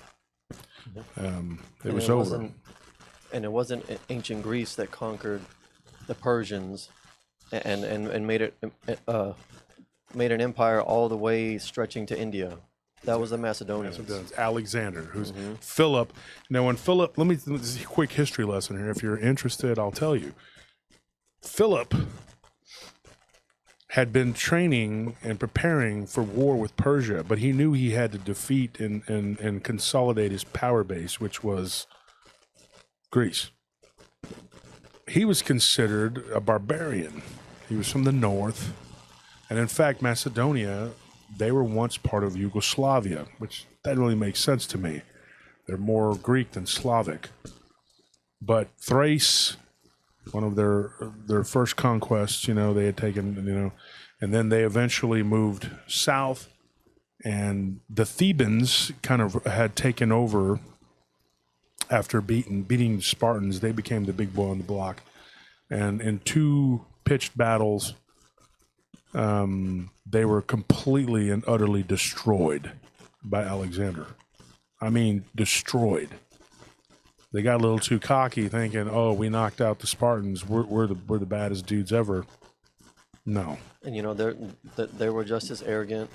Speaker 1: It was over.
Speaker 2: And it wasn't ancient Greece that conquered the Persians. And made an empire all the way stretching to India. That was the Macedonians.
Speaker 1: Alexander, who's Philip. Now, when Philip, this is a quick history lesson here. If you're interested, I'll tell you. Philip had been training and preparing for war with Persia, but he knew he had to defeat and consolidate his power base, which was Greece. He was considered a barbarian. He was from the north. And in fact, Macedonia, they were once part of Yugoslavia, which that really makes sense to me. They're more Greek than Slavic. But Thrace, one of their first conquests, they had taken, and then they eventually moved south. And the Thebans kind of had taken over after beating the Spartans. They became the big boy on the block. And in 2 pitched battles, they were completely and utterly destroyed by Alexander. I mean, destroyed. They got a little too cocky, thinking, "Oh, we knocked out the Spartans. We're the baddest dudes ever." No.
Speaker 2: And they were just as arrogant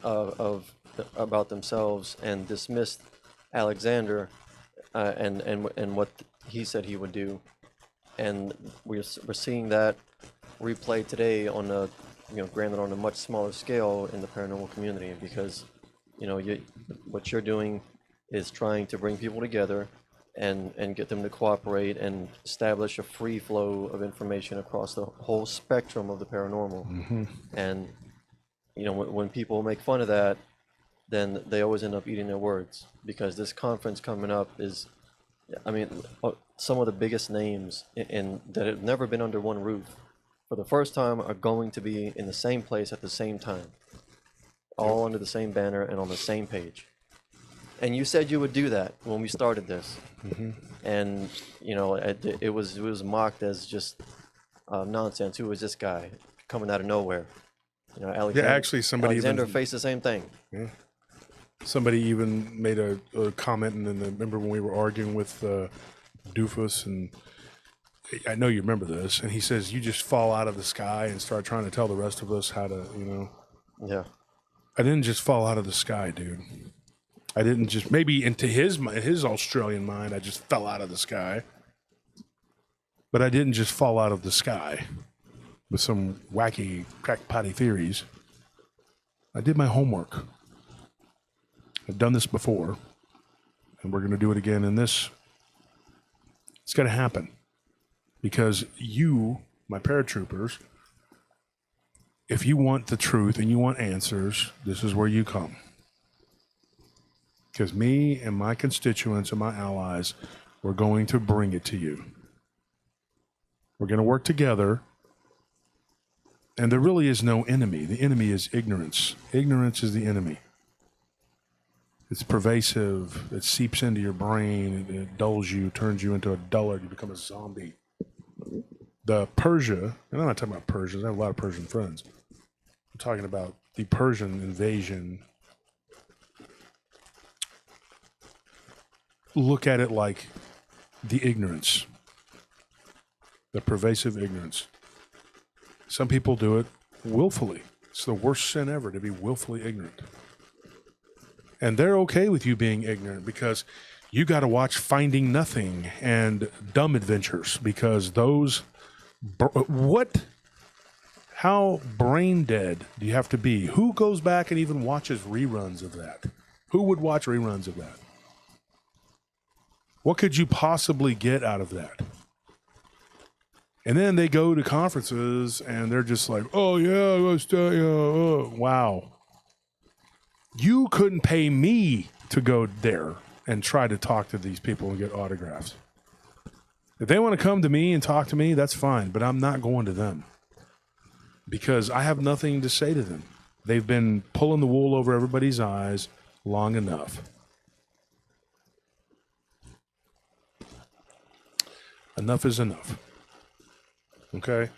Speaker 2: about themselves and dismissed Alexander and what he said he would do. And we're seeing that replayed today on granted on a much smaller scale in the paranormal community, because what you're doing is trying to bring people together and get them to cooperate and establish a free flow of information across the whole spectrum of the paranormal. Mm-hmm. And when people make fun of that, then they always end up eating their words, because this conference coming up is, some of the biggest names that have never been under one roof for the first time are going to be in the same place at the same time, all under the same banner and on the same page. And you said you would do that when we started this. Mm-hmm. And it was mocked as just nonsense. Who is this guy coming out of nowhere? Alexander faced the same thing.
Speaker 1: Yeah. Somebody even made a comment, and then remember when we were arguing with Doofus, and I know you remember this, and he says, you just fall out of the sky and start trying to tell the rest of us how to,
Speaker 2: Yeah.
Speaker 1: I didn't just fall out of the sky, dude. I didn't just, maybe into his Australian mind, I just fell out of the sky. But I didn't just fall out of the sky with some wacky crackpotty theories. I did my homework. I've done this before, and we're going to do it again in this. It's going to happen because you, my paratroopers, if you want the truth and you want answers, this is where you come. Because me and my constituents and my allies, we're going to bring it to you. We're going to work together, and there really is no enemy. The enemy is ignorance. Ignorance is the enemy. It's pervasive. It seeps into your brain. It dulls you, turns you into a dullard. You become a zombie. The Persia, and I'm not talking about Persians. I have a lot of Persian friends. I'm talking about the Persian invasion. Look at it like the ignorance, the pervasive ignorance. Some people do it willfully. It's the worst sin ever to be willfully ignorant. And they're okay with you being ignorant because you got to watch Finding Nothing and Dumb Adventures, because those What? How brain dead do you have to be? Who goes back and even watches reruns of that? Who would watch reruns of that? What could you possibly get out of that? And then they go to conferences and they're just like, oh, yeah, let's wow. You couldn't pay me to go there and try to talk to these people and get autographs. If they want to come to me and talk to me, that's fine, but I'm not going to them because I have nothing to say to them. They've been pulling the wool over everybody's eyes long enough. Enough is enough. Okay?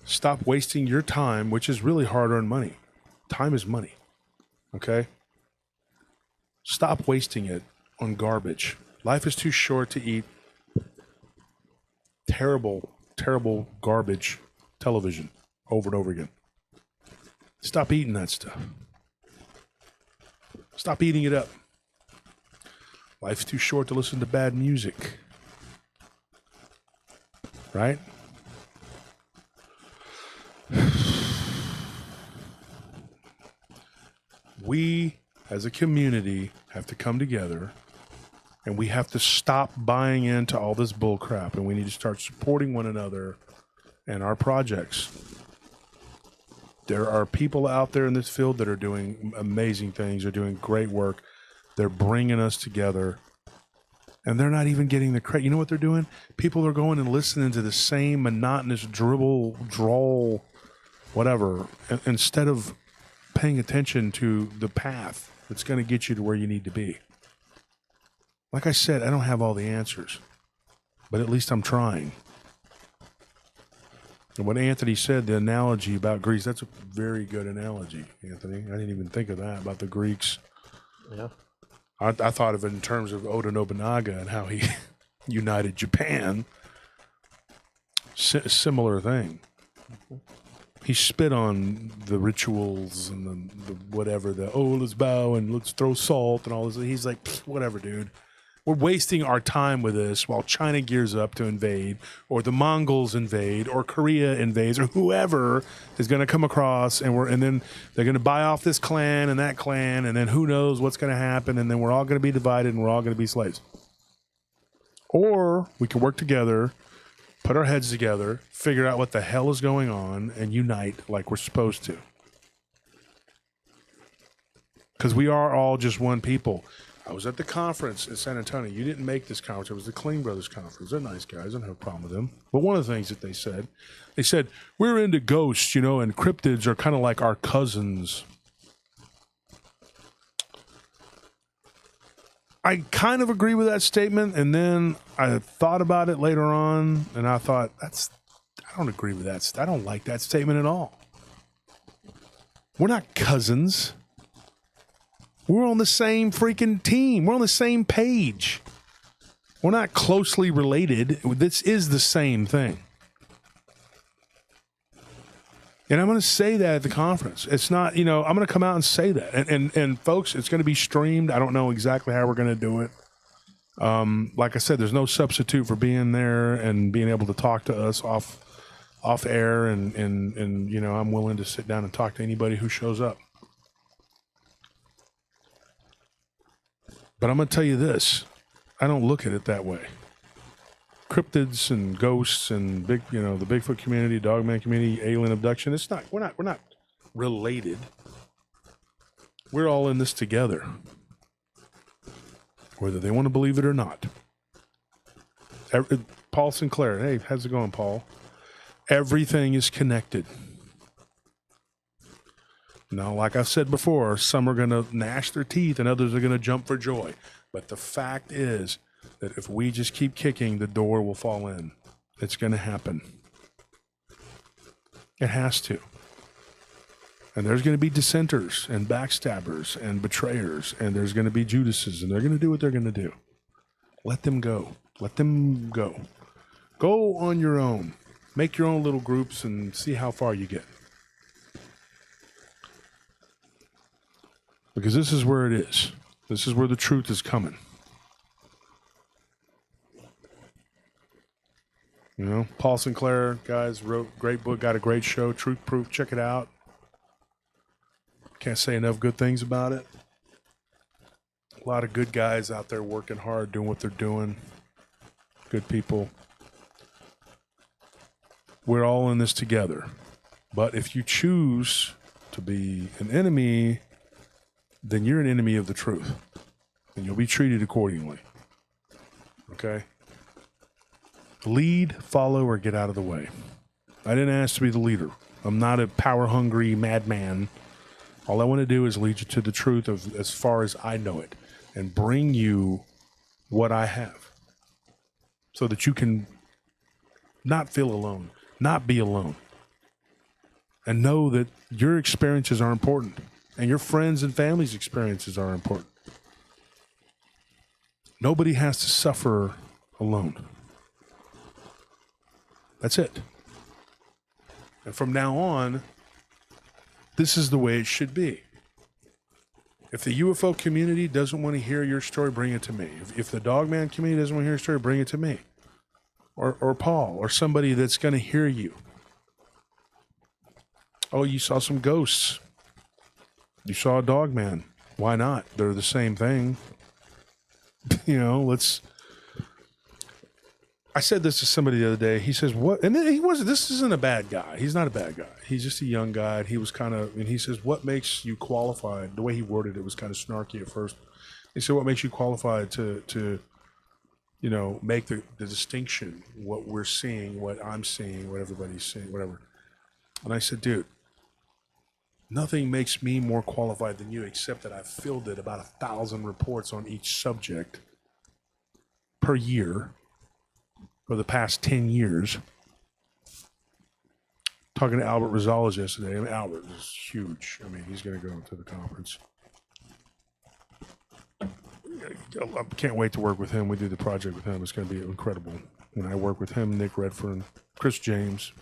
Speaker 1: Stop wasting your time, which is really hard-earned money. Time is money. Okay? Stop wasting it on garbage. Life is too short to eat terrible, terrible garbage television over and over again. Stop eating that stuff. Stop eating it up. Life's too short to listen to bad music. Right? We, as a community, have to come together and we have to stop buying into all this bull crap, and we need to start supporting one another and our projects. There are people out there in this field that are doing amazing things. They're doing great work. They're bringing us together, and they're not even getting the credit. You know what they're doing? People are going and listening to the same monotonous dribble, drawl, whatever, instead of paying attention to the path that's going to get you to where you need to be. Like I said, I don't have all the answers, but at least I'm trying. And what Anthony said, the analogy about Greece, that's a very good analogy, Anthony. I didn't even think of that, about the Greeks.
Speaker 2: Yeah.
Speaker 1: I thought of it in terms of Oda Nobunaga and how he united Japan. Similar thing. He spit on the rituals and the whatever, let's bow and let's throw salt and all this. He's like, whatever, dude. We're wasting our time with this while China gears up to invade, or the Mongols invade, or Korea invades, or whoever is going to come across, and then they're going to buy off this clan and that clan, and then who knows what's going to happen, and then we're all going to be divided and we're all going to be slaves. Or we can work together, put our heads together, figure out what the hell is going on, and unite like we're supposed to. Because we are all just one people. I was at the conference in San Antonio. You didn't make this conference. It was the Clean Brothers conference. They're nice guys. I don't have a problem with them. But one of the things that they said, we're into ghosts, and cryptids are kind of like our cousins. I kind of agree with that statement, and then I thought about it later on, and I thought, I don't agree with that. I don't like that statement at all. We're not cousins. We're on the same freaking team. We're on the same page. We're not closely related. This is the same thing. And I'm going to say that at the conference. It's not, I'm going to come out and say that. And folks, it's going to be streamed. I don't know exactly how we're going to do it. Like I said, there's no substitute for being there and being able to talk to us off air. And I'm willing to sit down and talk to anybody who shows up. But I'm going to tell you this. I don't look at it that way. Cryptids and ghosts and the Bigfoot community, Dogman community, alien abduction, we're not related. We're all in this together. Whether they want to believe it or not. Paul Sinclair, hey, how's it going, Paul? Everything is connected. Now, like I've said before, some are going to gnash their teeth and others are going to jump for joy. But the fact is that if we just keep kicking, the door will fall in. It's going to happen. It has to. And there's going to be dissenters and backstabbers and betrayers, and there's going to be Judases, and they're going to do what they're going to do. Let them go. Let them go. Go on your own. Make your own little groups and see how far you get. Because this is where it is. This is where the truth is coming. You know, Paul Sinclair, guys, wrote a great book, got a great show, Truth Proof. Check it out. Can't say enough good things about it. A lot of good guys out there working hard, doing what they're doing. Good people. We're all in this together. But if you choose to be an enemy, then you're an enemy of the truth. And you'll be treated accordingly. Okay? Lead, follow, or get out of the way. I didn't ask to be the leader. I'm not a power-hungry madman. All I want to do is lead you to the truth of as far as I know it and bring you what I have so that you can not feel alone, not be alone, and know that your experiences are important and your friends' and family's experiences are important. Nobody has to suffer alone. That's it. And from now on, this is the way it should be. If the UFO community doesn't want to hear your story, bring it to me. If the Dogman community doesn't want to hear your story, bring it to me. Or Paul, or somebody that's going to hear you. Oh, you saw some ghosts. You saw a Dogman. Why not? They're the same thing. You know, I said this to somebody the other day. He says, what? And he wasn't, this isn't a bad guy. He's not a bad guy. He's just a young guy. And he was and he says, what makes you qualified? The way he worded it was kind of snarky at first. He said, what makes you qualified to you know, make the distinction, what we're seeing, what I'm seeing, what everybody's seeing, whatever. And I said, dude, nothing makes me more qualified than you, except that I've fielded about 1,000 reports on each subject per year for the past 10 years. Talking to Albert Rosales yesterday. I mean, Albert is huge. I mean, he's going to go to the conference. I can't wait to work with him. We do the project with him. It's going to be incredible. When I work with him, Nick Redfern, Chris James,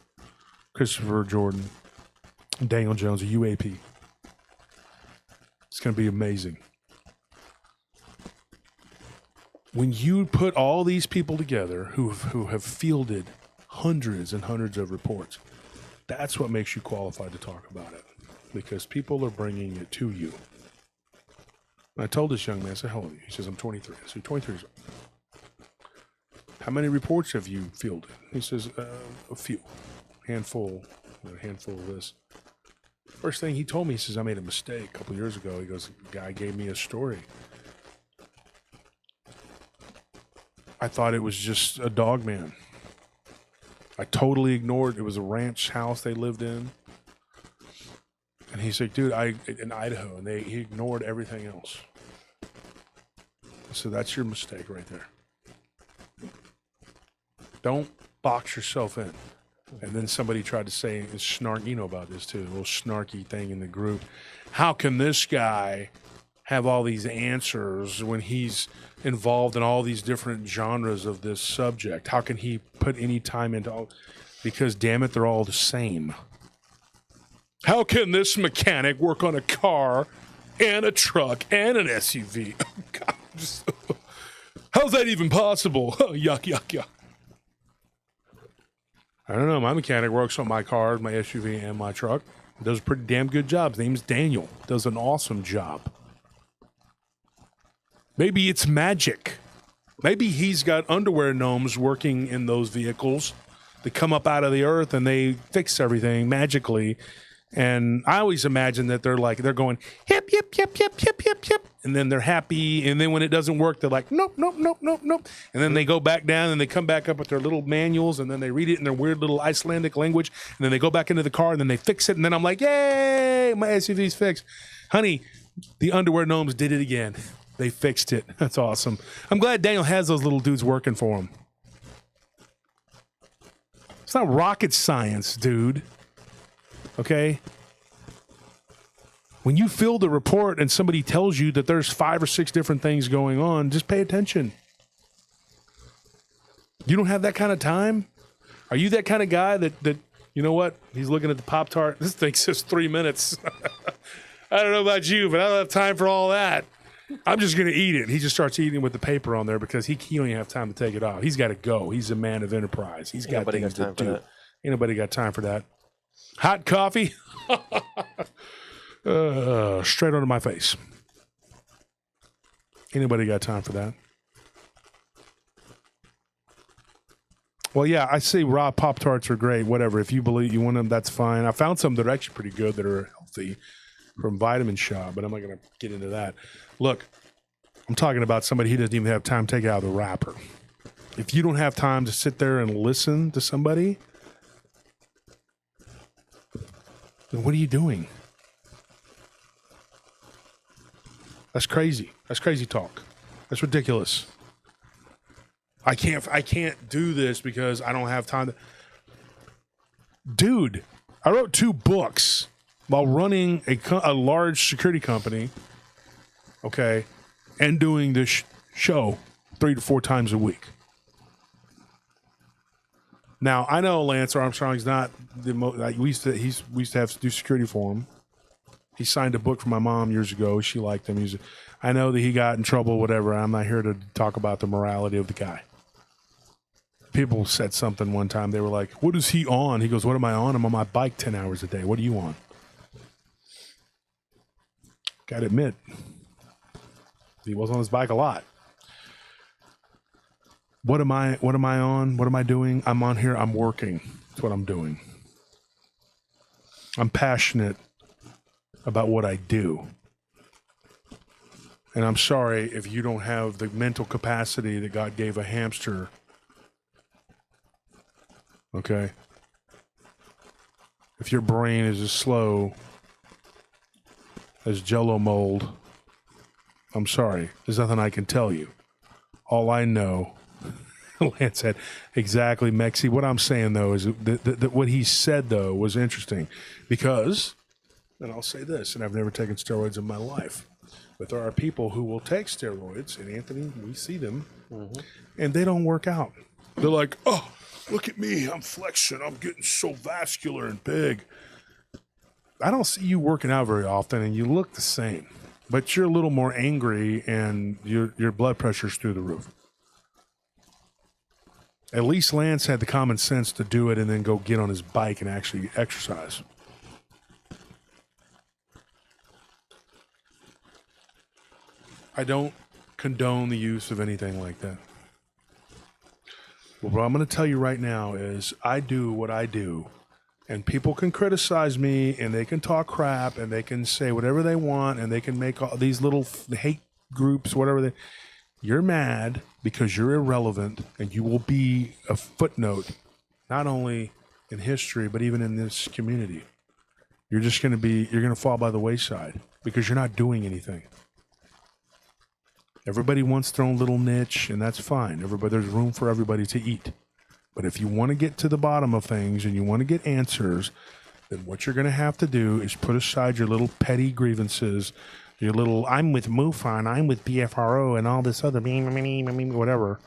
Speaker 1: Christopher Jordan, Daniel Jones, a UAP. It's going to be amazing. When you put all these people together who have fielded hundreds and hundreds of reports, that's what makes you qualified to talk about it, because people are bringing it to you. And I told this young man, I said, how old are you? He says, I'm 23. I said, 23 years old. How many reports have you fielded? He says, a few. A handful of this. First thing he told me, he says, I made a mistake a couple years ago. He goes, a guy gave me a story. I thought it was just a Dogman. I totally ignored. It was a ranch house they lived in. And he's like, dude, in Idaho, and he ignored everything else. So that's your mistake right there. Don't box yourself in. And then somebody tried to say, you know about this too, a little snarky thing in the group. How can this guy have all these answers when he's involved in all these different genres of this subject? How can he put any time into all? Because damn it, they're all the same. How can this mechanic work on a car and a truck and an SUV? God, how's that even possible? Yuck, yuck, yuck. I don't know. My mechanic works on my car, my SUV, and my truck. He does a pretty damn good job. His name's Daniel. Does an awesome job. Maybe it's magic. Maybe he's got underwear gnomes working in those vehicles that come up out of the earth and they fix everything magically. And I always imagine that they're going, hip, hip, hip, hip, hip, hip, hip. And then they're happy. And then when it doesn't work, they're like, nope, nope, nope, nope, nope. And then they go back down and they come back up with their little manuals. And then they read it in their weird little Icelandic language. And then they go back into the car and then they fix it. And then I'm like, yay, my SUV's fixed. Honey, the underwear gnomes did it again. They fixed it. That's awesome. I'm glad Daniel has those little dudes working for him. It's not rocket science, dude. Okay? When you fill the report and somebody tells you that there's 5 or 6 different things going on, just pay attention. You don't have that kind of time? Are you that kind of guy that you know what? He's looking at the Pop-Tart. This thing says 3 minutes. I don't know about you, but I don't have time for all that. I'm just going to eat it. He just starts eating with the paper on there because he don't even have time to take it off. He's got to go. He's a man of enterprise. He's got things to do. Ain't nobody got time for that. Hot coffee? Straight onto my face. Anybody got time for that? Well, yeah, I see raw Pop-Tarts are great. Whatever. If you believe you want them, that's fine. I found some that are actually pretty good that are healthy from Vitamin Shop, but I'm not going to get into that. Look, I'm talking about somebody who doesn't even have time to take it out of the wrapper. If you don't have time to sit there and listen to somebody, then what are you doing? That's crazy. That's crazy talk. That's ridiculous. I can't do this because I don't have time to. Dude, I wrote 2 books while running a large security company, okay, and doing this show 3 to 4 times a week. Now, I know Lance Armstrong's not the most. We used to have to do security for him. He signed a book for my mom years ago. She liked him. I know that he got in trouble, whatever. I'm not here to talk about the morality of the guy. People said something one time. They were like, what is he on? He goes, what am I on? I'm on my bike 10 hours a day. What are you on? Got to admit, he was on his bike a lot. What am I on? What am I doing? I'm on here. I'm working. That's what I'm doing. I'm passionate about what I do. And I'm sorry if you don't have the mental capacity that God gave a hamster. Okay? If your brain is as slow as Jell-O mold, I'm sorry. There's nothing I can tell you. All I know, Lance said, exactly, Mexi. What I'm saying, though, is that what he said, though, was interesting. Because, and I'll say this, and I've never taken steroids in my life, but there are people who will take steroids, and Anthony, we see them, and they don't work out. They're like, oh, look at me, I'm flexing, I'm getting so vascular and big. I don't see you working out very often, and you look the same, but you're a little more angry, and your blood pressure's through the roof. At least Lance had the common sense to do it and then go get on his bike and actually exercise. I don't condone the use of anything like that. Well, what I'm going to tell you right now is I do what I do, and people can criticize me, and they can talk crap, and they can say whatever they want, and they can make all these little hate groups, whatever. You're mad because you're irrelevant, and you will be a footnote, not only in history, but even in this community. You're going to fall by the wayside because you're not doing anything. Everybody wants their own little niche, and that's fine. There's room for everybody to eat. But if you want to get to the bottom of things and you want to get answers, then what you're going to have to do is put aside your little petty grievances, your little, I'm with MUFON, I'm with BFRO, and all this other, whatever,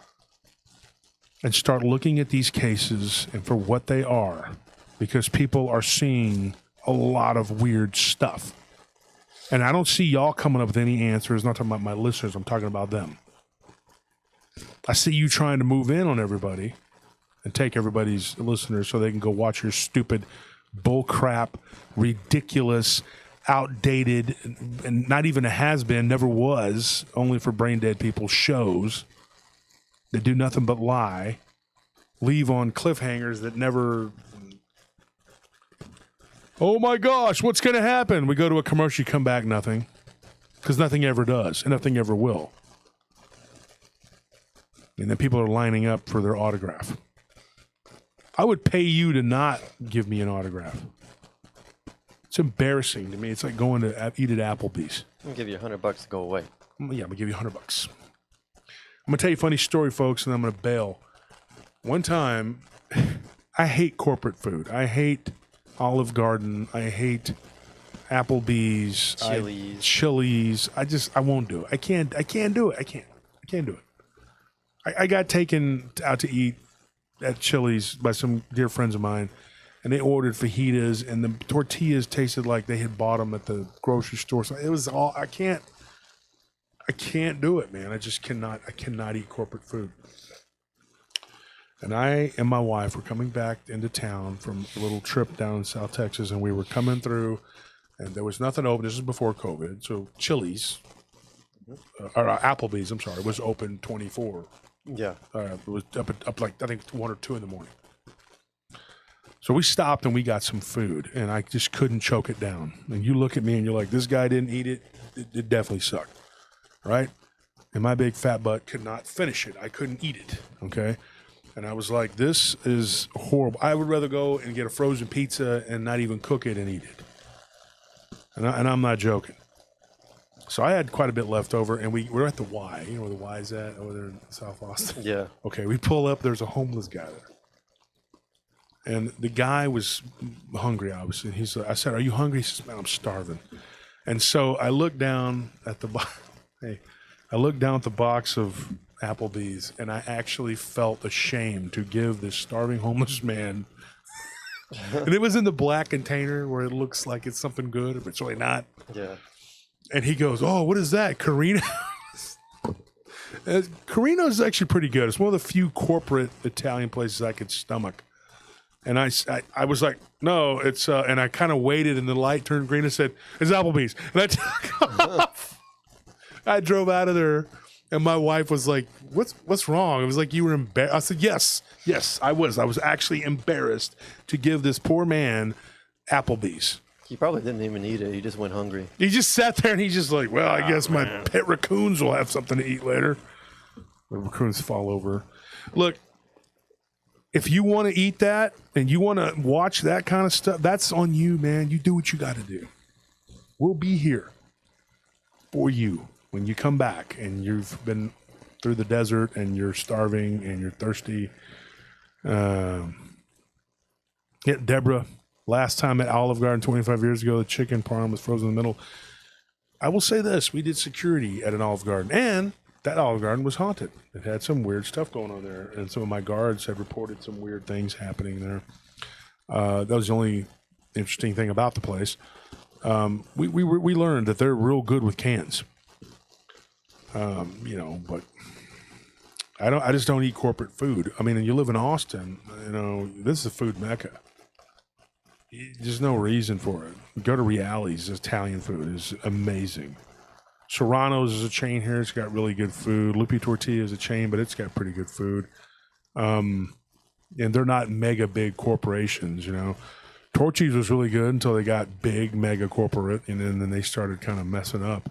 Speaker 1: and start looking at these cases and for what they are, because people are seeing a lot of weird stuff. And I don't see y'all coming up with any answers. I'm not talking about my listeners. I'm talking about them. I see you trying to move in on everybody and take everybody's listeners so they can go watch your stupid bullcrap, ridiculous, outdated, and not even a has-been, never was, only for brain-dead people shows that do nothing but lie, leave on cliffhangers that never... Oh my gosh, what's going to happen? We go to a commercial, you come back, nothing. Because nothing ever does, and nothing ever will. And then people are lining up for their autograph. I would pay you to not give me an autograph. It's embarrassing to me. It's like going to eat at Applebee's.
Speaker 2: I'm going to give you $100 to go away.
Speaker 1: Yeah, I'm going to give you $100. I'm going to tell you a funny story, folks, and I'm going to bail. One time, I hate corporate food. I hate Olive Garden. I hate Applebee's. Chili's. I won't do it. I can't do it. I can't do it. I got taken out to eat at Chili's by some dear friends of mine, and they ordered fajitas, and the tortillas tasted like they had bought them at the grocery store. So it was all, I can't I can't do it, man. I cannot eat corporate food. And I and my wife were coming back into town from a little trip down in South Texas, and we were coming through, and there was nothing open. This is before COVID, so Chili's, or Applebee's, I'm sorry, was open 24.
Speaker 2: Yeah.
Speaker 1: It was up like I think 1 or 2 in the morning. So we stopped and we got some food, and I just couldn't choke it down. And you look at me and you're like, this guy didn't eat it. It definitely sucked, right? And my big fat butt could not finish it. I couldn't eat it, okay? And I was like, this is horrible. I would rather go and get a frozen pizza and not even cook it and eat it. And I'm not joking. So I had quite a bit left over, and we're at the Y. You know where the Y is at over there in South Austin?
Speaker 2: Yeah.
Speaker 1: Okay, we pull up. There's a homeless guy there. And the guy was hungry, obviously. I said, are you hungry? He says, man, I'm starving. And so I looked down at the box of Applebee's, and I actually felt ashamed to give this starving homeless man. And it was in the black container where it looks like it's something good, but it's really not.
Speaker 2: Yeah.
Speaker 1: And he goes, oh, what is that? Carino's? Carino's is actually pretty good. It's one of the few corporate Italian places I could stomach. And I was like, no, it's, and I kind of waited, and the light turned green and said, it's Applebee's. And I took off. I drove out of there, and my wife was like, what's wrong? It was like, you were embarrassed. I said, yes, I was. I was actually embarrassed to give this poor man Applebee's.
Speaker 2: He probably didn't even eat it. He just went hungry.
Speaker 1: He just sat there, and he's just like, well, I guess my pet raccoons will have something to eat later. The raccoons fall over. Look, if you want to eat that and you want to watch that kind of stuff, that's on you, man. You do what you got to do. We'll be here for you when you come back and you've been through the desert and you're starving and you're thirsty. Yeah, Deborah, last time at Olive Garden 25 years ago, the chicken parm was frozen in the middle. I will say this. We did security at an Olive Garden, and that Olive Garden was haunted. It had some weird stuff going on there, and some of my guards had reported some weird things happening there. That was the only interesting thing about the place. We learned that they're real good with cans. But I just don't eat corporate food. I mean, and you live in Austin, this is a food mecca. There's no reason for it. Go to Reali's. Italian food is amazing. Serrano's is a chain here. It's got really good food. Lupi Tortilla is a chain, but it's got pretty good food. And they're not mega big corporations, Torchy's was really good until they got big, mega corporate, and then they started kind of messing up.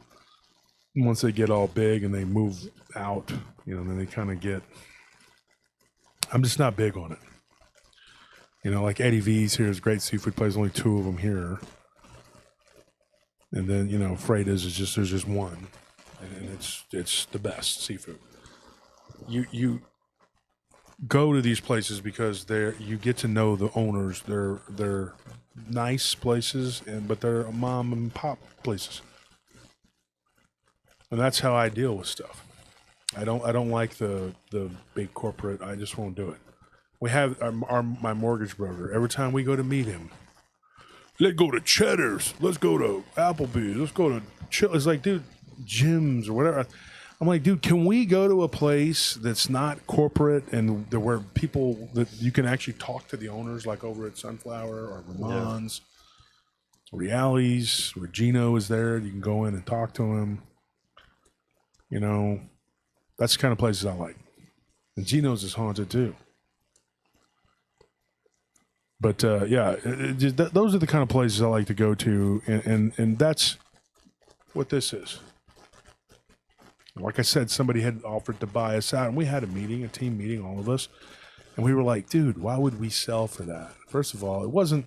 Speaker 1: And once they get all big and they move out, then they kind of get... I'm just not big on it. Like Eddie V's here is a great seafood place. Only 2 of them here. And then, Freitas is there's just one, and it's the best seafood. You go to these places because you get to know the owners. They're nice places, but they're mom and pop places. And that's how I deal with stuff. I don't like the big corporate. I just won't do it. We have my mortgage broker. Every time we go to meet him, let's go to Cheddar's. Let's go to Applebee's. Let's go to Chill. It's like, dude, gyms or whatever. I'm like, dude, can we go to a place that's not corporate and where people that you can actually talk to the owners, like over at Sunflower or Ramon's, Reali's, where Gino is there. You can go in and talk to him. That's the kind of places I like. And Gino's is haunted too. But those are the kind of places I like to go to, and that's what this is. Like I said, somebody had offered to buy us out, and we had a team meeting, all of us, and we were like, dude, why would we sell for that? First of all, it wasn't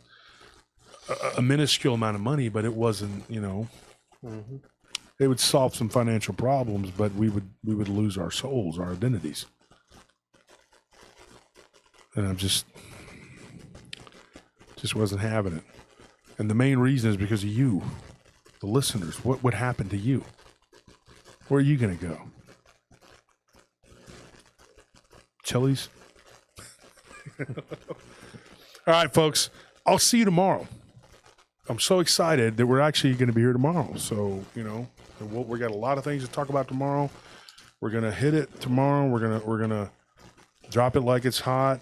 Speaker 1: a minuscule amount of money, but it wasn't, it would solve some financial problems, but we would lose our souls, our identities. And I'm just wasn't having it. And the main reason is because of you, the listeners. What would happen to you? Where are you going to go? Chili's? All right, folks. I'll see you tomorrow. I'm so excited that we're actually going to be here tomorrow. So, you know, we got a lot of things to talk about tomorrow. We're going to hit it tomorrow. We're going to drop it like it's hot.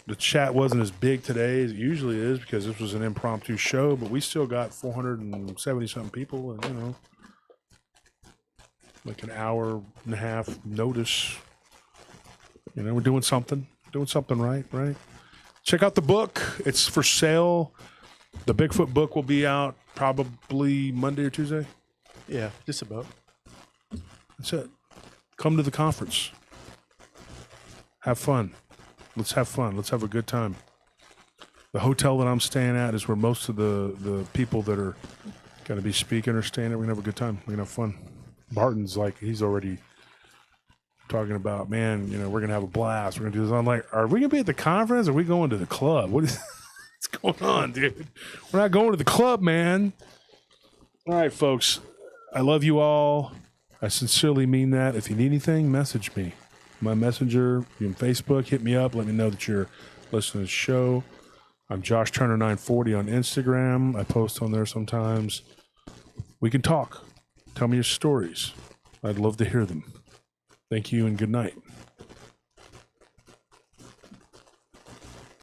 Speaker 1: The chat wasn't as big today as it usually is because this was an impromptu show, but we still got 470 something people, and, you know, like an hour and a half notice. You know, we're doing something right? Check out the book. It's for sale. The Bigfoot book will be out probably Monday or Tuesday.
Speaker 3: Yeah, just about.
Speaker 1: That's it. Come to the conference. Have fun. Let's have fun. Let's have a good time. The hotel that I'm staying at is where most of the people that are going to be speaking are staying at. We're going to have a good time. We're going to have fun. Barton's like, he's already talking about, man, you know, we're going to have a blast. We're going to do this. I'm like, are we going to be at the conference or are we going to the club? What's going on, dude? We're not going to the club, man. All right, folks. I love you all. I sincerely mean that. If you need anything, message me. My messenger, you can Facebook, hit me up. Let me know that you're listening to the show. I'm Josh Turner 940 on Instagram. I post on there sometimes. We can talk. Tell me your stories. I'd love to hear them. Thank you and good night.